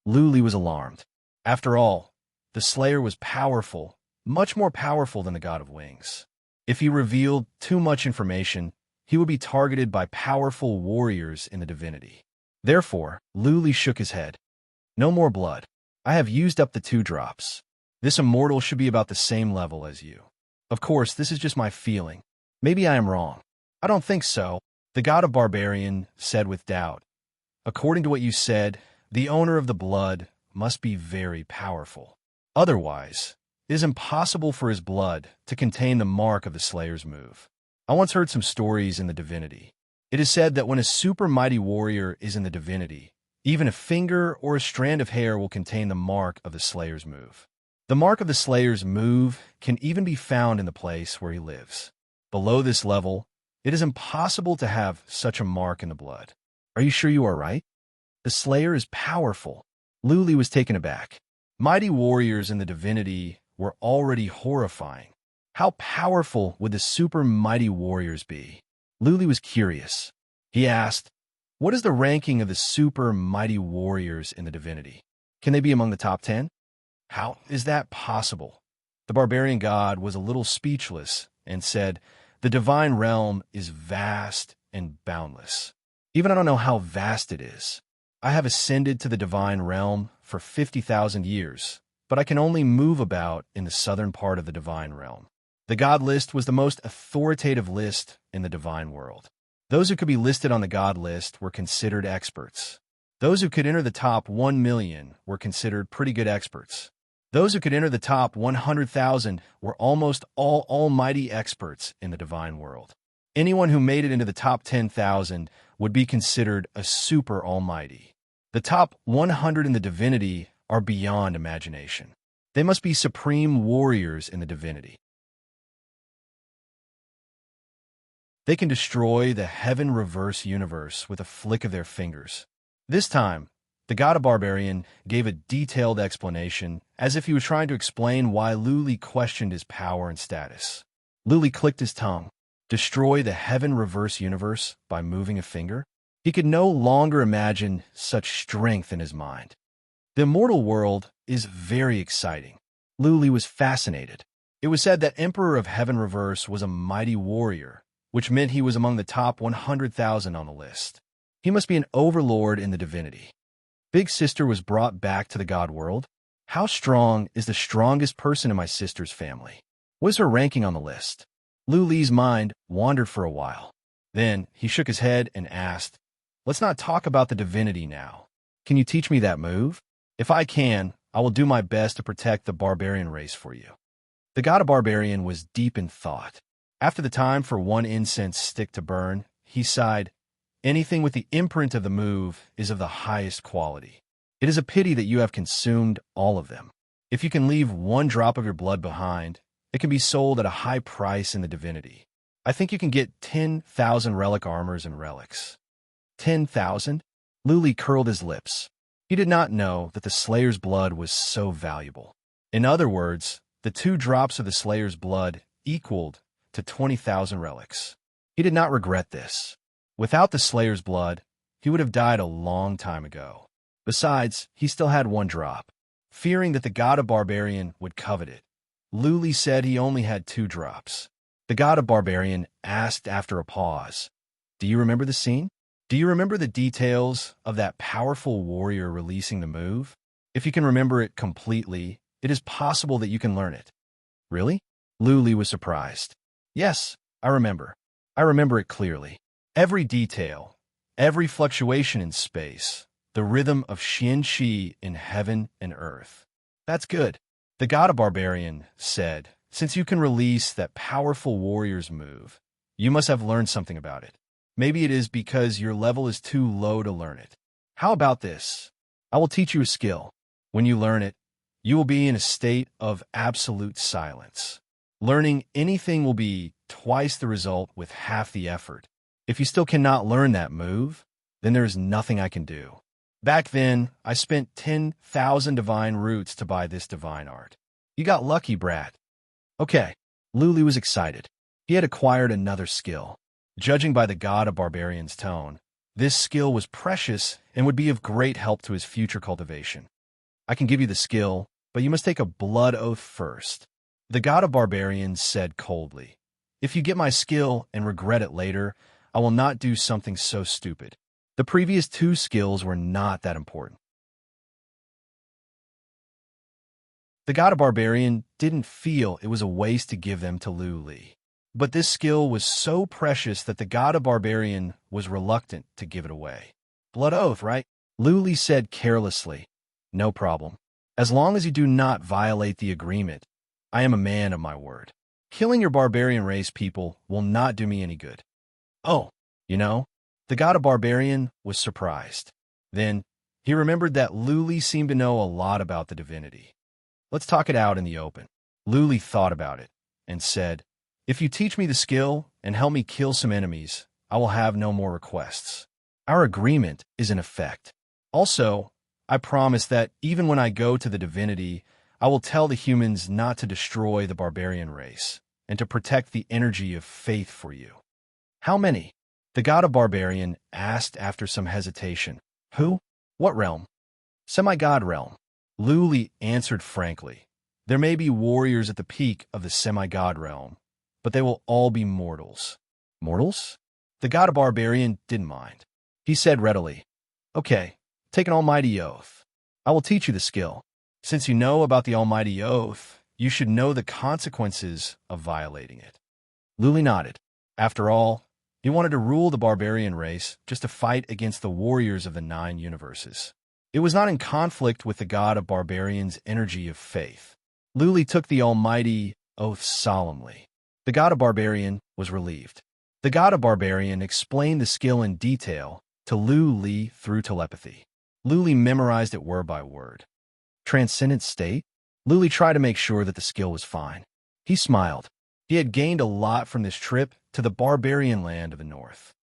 S1: Lu Li was alarmed. After all, the Slayer was powerful, much more powerful than the god of wings. If he revealed too much information, he would be targeted by powerful warriors in the divinity. Therefore, Luli shook his head. No more blood. I have used up the 2 drops. This immortal should be about the same level as you. Of course, this is just my feeling. Maybe I am wrong. I don't think so, the god of barbarian said with doubt. According to what you said, the owner of the blood must be very powerful. Otherwise, it is impossible for his blood to contain the mark of the Slayer's move. I once heard some stories in the divinity. It is said that when a super mighty warrior is in the divinity, even a finger or a strand of hair will contain the mark of the Slayer's move. The mark of the Slayer's move can even be found in the place where he lives. Below this level, it is impossible to have such a mark in the blood. Are you sure you are right? The Slayer is powerful. Luli was taken aback. Mighty warriors in the divinity were already horrifying. How powerful would the super mighty warriors be? Luli was curious. He asked, what is the ranking of the super mighty warriors in the divinity? Can they be among the top 10? How is that possible? The barbarian god was a little speechless and said, the divine realm is vast and boundless. Even I don't know how vast it is. I have ascended to the divine realm for 50,000 years, but I can only move about in the southern part of the divine realm. The god list was the most authoritative list in the divine world. Those who could be listed on the god list were considered experts. Those who could enter the top 1 million were considered pretty good experts. Those who could enter the top 100,000 were almost all almighty experts in the divine world. Anyone who made it into the top 10,000 would be considered a super almighty. The top 100 in the divinity are beyond imagination. They must be supreme warriors in the divinity. They can destroy the heaven reverse universe with a flick of their fingers. This time, the god of barbarian gave a detailed explanation, as if he was trying to explain why Luli questioned his power and status. Luli clicked his tongue. Destroy the heaven reverse universe by moving a finger? He could no longer imagine such strength in his mind. The immortal world is very exciting. Luli was fascinated. It was said that Emperor of Heaven Reverse was a mighty warrior, which meant he was among the top 100,000 on the list. He must be an overlord in the divinity. Big Sister was brought back to the god world. How strong is the strongest person in my sister's family? What is her ranking on the list? Luli's mind wandered for a while. Then he shook his head and asked, let's not talk about the divinity now. Can you teach me that move? If I can, I will do my best to protect the barbarian race for you. The god of barbarian was deep in thought. After the time for one incense stick to burn, he sighed, anything with the imprint of the move is of the highest quality. It is a pity that you have consumed all of them. If you can leave 1 drop of your blood behind, it can be sold at a high price in the divinity. I think you can get 10,000 relic armors and relics. 10,000? Luli curled his lips. He did not know that the Slayer's blood was so valuable. In other words, the 2 drops of the Slayer's blood equaled to 20,000 relics. He did not regret this. Without the Slayer's blood, he would have died a long time ago. Besides, he still had 1 drop. Fearing that the god of barbarian would covet it, Luli said he only had 2 drops. The god of barbarian asked after a pause, do you remember the scene? Do you remember the details of that powerful warrior releasing the move? If you can remember it completely, it is possible that you can learn it. Really? Luli was surprised. Yes, I remember. I remember it clearly. Every detail, every fluctuation in space, the rhythm of Xian-Chi in heaven and earth. That's good. The god of barbarian said, since you can release that powerful warrior's move, you must have learned something about it. Maybe it is because your level is too low to learn it. How about this? I will teach you a skill. When you learn it, you will be in a state of absolute silence. Learning anything will be twice the result with half the effort. If you still cannot learn that move, then there is nothing I can do. Back then, I spent 10,000 divine roots to buy this divine art. You got lucky, brat. Okay. Luli was excited. He had acquired another skill. Judging by the god of barbarian's tone, this skill was precious and would be of great help to his future cultivation. I can give you the skill, but you must take a blood oath first. The god of barbarians said coldly, If you get my skill and regret it later, I will not do something so stupid. The previous two skills were not that important. The god of barbarian didn't feel it was a waste to give them to Lu Li. But this skill was so precious that the god of barbarian was reluctant to give it away. Blood oath, right? Lu Li said carelessly. No problem. As long as you do not violate the agreement, I am a man of my word. Killing your barbarian race people will not do me any good. Oh, the god of barbarian was surprised. Then, he remembered that Lu Li seemed to know a lot about the divinity. Let's talk it out in the open. Lu Li thought about it and said, if you teach me the skill and help me kill some enemies, I will have no more requests. Our agreement is in effect. Also, I promise that even when I go to the divinity, I will tell the humans not to destroy the barbarian race and to protect the energy of faith for you. How many? The god of barbarian asked after some hesitation. Who? What realm? Semi-god realm. Lu Li answered frankly. There may be warriors at the peak of the semi-god realm, but they will all be mortals. Mortals? The god of barbarian didn't mind. He said readily, okay, take an almighty oath. I will teach you the skill. Since you know about the almighty oath, you should know the consequences of violating it. Lu Li nodded. After all, he wanted to rule the barbarian race just to fight against the warriors of the 9 universes. It was not in conflict with the god of barbarian's energy of faith. Lu Li took the almighty oath solemnly. The god of barbarian was relieved. The god of barbarian explained the skill in detail to Lu Li through telepathy. Lu Li memorized it word by word. Transcendent state? Lu Li tried to make sure that the skill was fine. He smiled. He had gained a lot from this trip to the barbarian land of the north.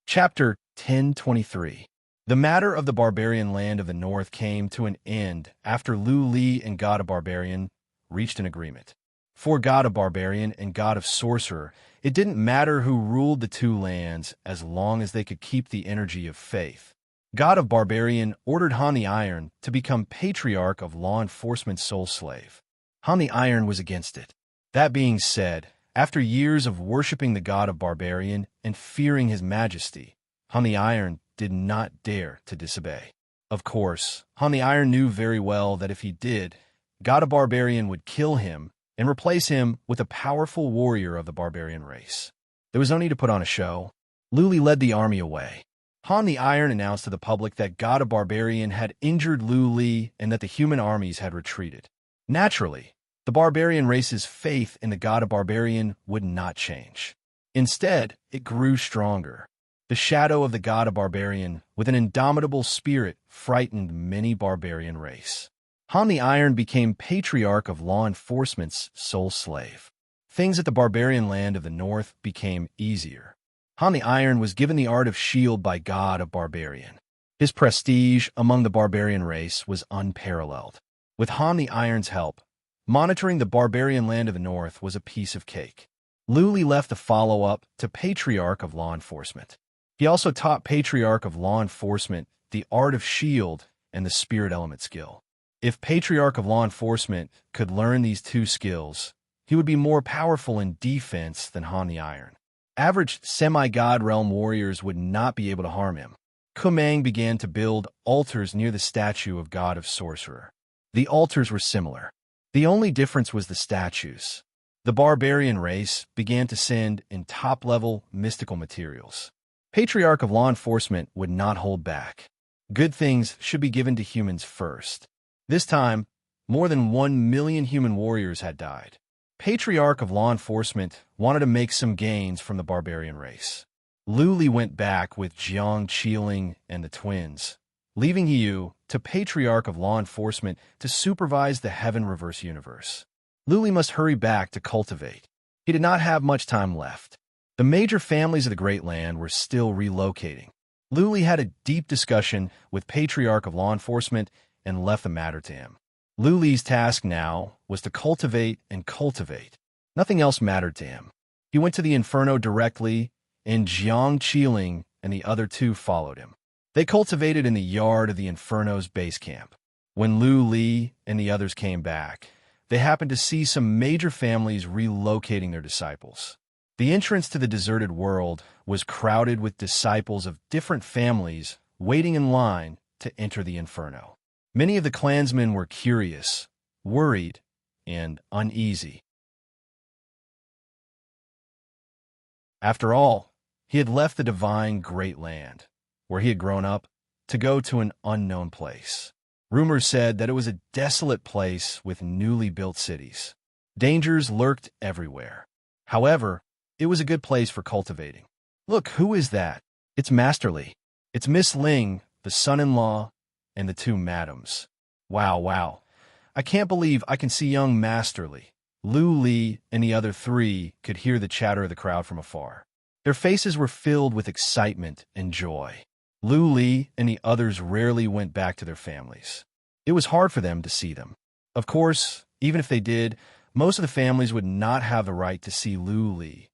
S1: Chapter 1023. The matter of the barbarian land of the north came to an end after Lu Li and god of barbarian reached an agreement. For god of barbarian and god of sorcerer, it didn't matter who ruled the two lands as long as they could keep the energy of faith. God of barbarian ordered Han the Iron to become patriarch of law enforcement soul slave. Han the Iron was against it. That being said, after years of worshipping the god of barbarian and fearing his majesty, Han the Iron did not dare to disobey. Of course, Han the Iron knew very well that if he did, god of barbarian would kill him and replace him with a powerful warrior of the barbarian race. There was no need to put on a show. Lu Li led the army away. Han the Iron announced to the public that god of barbarian had injured Lu Li and that the human armies had retreated. Naturally, the barbarian race's faith in the god of barbarian would not change. Instead, it grew stronger. The shadow of the god of barbarian, with an indomitable spirit, frightened many barbarian race. Han the Iron became patriarch of law enforcement's soul slave. Things at the barbarian land of the north became easier. Han the Iron was given the art of shield by god of barbarian. His prestige among the barbarian race was unparalleled. With Han the Iron's help, monitoring the barbarian land of the north was a piece of cake. Lu Li left the follow-up to Patriarch of Law Enforcement. He also taught Patriarch of Law Enforcement the art of shield and the spirit element skill. If Patriarch of Law Enforcement could learn these two skills, he would be more powerful in defense than Han the Iron. Average semi-god realm warriors would not be able to harm him. Kumang began to build altars near the statue of God of Sorcerer. The altars were similar. The only difference was the statues. The barbarian race began to send in top-level mystical materials. Patriarch of Law Enforcement would not hold back. Good things should be given to humans first. This time, more than 1 million human warriors had died. Patriarch of Law Enforcement wanted to make some gains from the barbarian race. Lu Li went back with Jiang Qiling and the twins, leaving Yu to Patriarch of Law Enforcement to supervise the Heaven Reverse Universe. Lu Li must hurry back to cultivate. He did not have much time left. The major families of the Great Land were still relocating. Lu Li had a deep discussion with Patriarch of Law Enforcement and left the matter to him. Lu Li's task now was to cultivate and cultivate. Nothing else mattered to him. He went to the Inferno directly, and Jiang Qiling and the other two followed him. They cultivated in the yard of the Inferno's base camp. When Lu Li and the others came back, they happened to see some major families relocating their disciples. The entrance to the deserted world was crowded with disciples of different families waiting in line to enter the inferno. Many of the clansmen were curious, worried, and uneasy. After all, he had left the divine great land, where he had grown up, to go to an unknown place. Rumors said that it was a desolate place with newly built cities. Dangers lurked everywhere. However, it was a good place for cultivating. Look, who is that? It's Masterly. It's Miss Ling, the son-in-law, and the two madams. Wow. I can't believe I can see young Masterly. Lu Li and the other three could hear the chatter of the crowd from afar. Their faces were filled with excitement and joy. Lu Li and the others rarely went back to their families. It was hard for them to see them. Of course, even if they did, most of the families would not have the right to see Lu Li.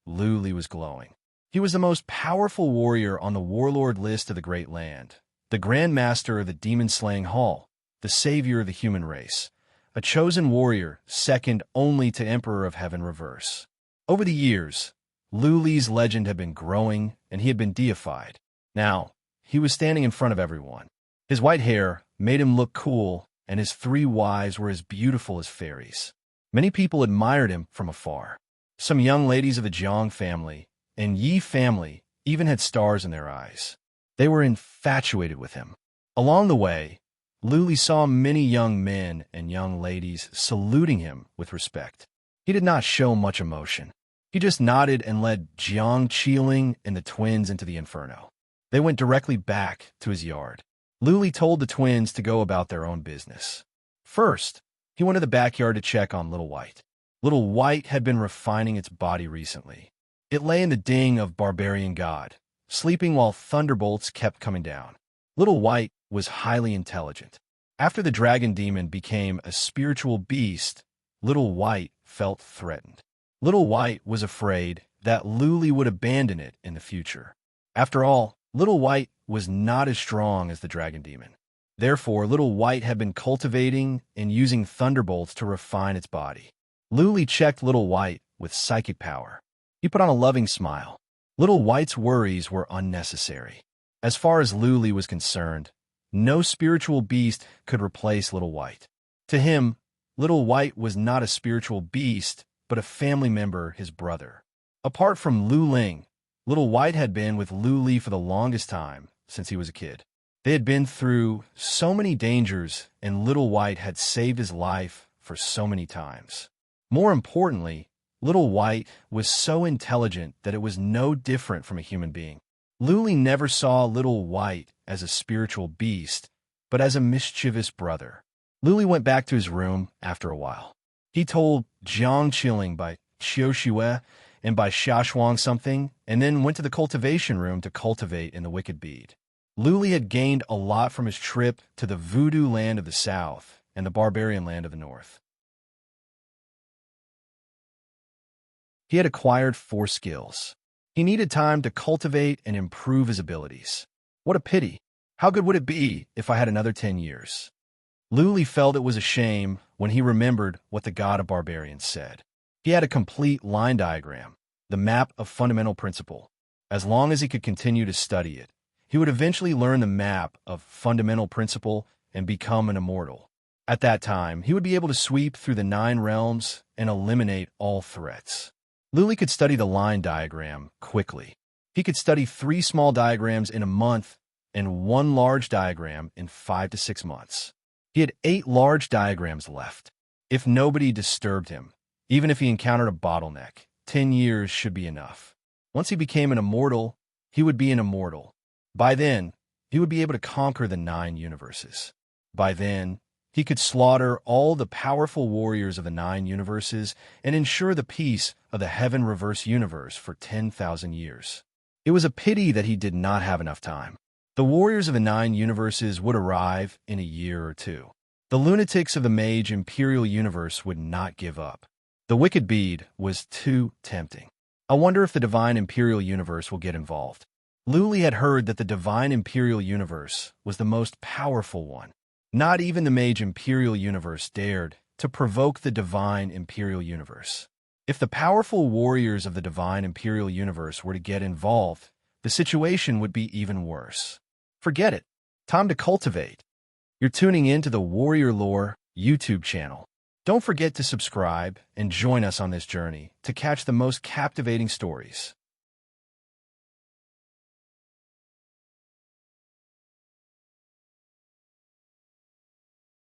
S1: Lu Li was glowing. He was the most powerful warrior on the warlord list of the Great Land, the Grand Master of the demon-slaying hall, the savior of the human race, a chosen warrior second only to Emperor of Heaven Reverse. Over the years, Lu Li's legend had been growing, and he had been deified. Now, he was standing in front of everyone. His white hair made him look cool, and his three wives were as beautiful as fairies. Many people admired him from afar. Some young ladies of the Jiang family and Yi family even had stars in their eyes. They were infatuated with him. Along the way, Lu Li saw many young men and young ladies saluting him with respect. He did not show much emotion. He just nodded and led Jiang Qiling and the twins into the inferno. They went directly back to his yard. Lu Li told the twins to go about their own business. First, he went to the backyard to check on Little White. Little White had been refining its body recently. It lay in the ding of Barbarian God, sleeping while thunderbolts kept coming down. Little White was highly intelligent. After the dragon demon became a spiritual beast, Little White felt threatened. Little White was afraid that Lu Li would abandon it in the future. After all, Little White was not as strong as the dragon demon. Therefore, Little White had been cultivating and using thunderbolts to refine its body. Lu Li checked Little White with psychic power. He put on a loving smile. Little White's worries were unnecessary. As far as Lu Li was concerned, no spiritual beast could replace Little White. To him, Little White was not a spiritual beast, but a family member, his brother. Apart from Lu Ling, Little White had been with Lu Li for the longest time, since he was a kid. They had been through so many dangers, and Little White had saved his life for so many times. More importantly, Little White was so intelligent that it was no different from a human being. Lu Li never saw Little White as a spiritual beast, but as a mischievous brother. Lu Li went back to his room after a while. He told Jiang Qiling by Xiu Xue and by Xiaoshuang something, and then went to the cultivation room to cultivate in the wicked bead. Lu Li had gained a lot from his trip to the voodoo land of the south and the barbarian land of the north. He had acquired 4 skills. He needed time to cultivate and improve his abilities. What a pity. How good would it be if I had another 10 years? Lu Li felt it was a shame when he remembered what the god of barbarians said. He had a complete line diagram, the map of fundamental principle. As long as he could continue to study it, he would eventually learn the map of fundamental principle and become an immortal. At that time, he would be able to sweep through the 9 realms and eliminate all threats. Lu Li could study the line diagram quickly. He could study 3 small diagrams in a month and 1 large diagram in 5 to 6 months. He had 8 large diagrams left. If nobody disturbed him, even if he encountered a bottleneck, 10 years should be enough. Once he became an immortal, he would be an immortal. By then, he would be able to conquer the 9 universes. By then, he could slaughter all the powerful warriors of the 9 universes and ensure the peace of the Heaven Reverse universe for 10,000 years. It was a pity that he did not have enough time. The warriors of the 9 universes would arrive in a year or 2. The lunatics of the Mage Imperial universe would not give up. The wicked bead was too tempting. I wonder if the Divine Imperial universe will get involved. Lu Li had heard that the Divine Imperial universe was the most powerful one. Not even the Mage Imperial Universe dared to provoke the Divine Imperial Universe. If the powerful warriors of the Divine Imperial Universe were to get involved, the situation would be even worse. Forget it. Time to cultivate. You're tuning in to the Warrior Lore YouTube channel. Don't forget to subscribe and join us on this journey to catch the most captivating stories.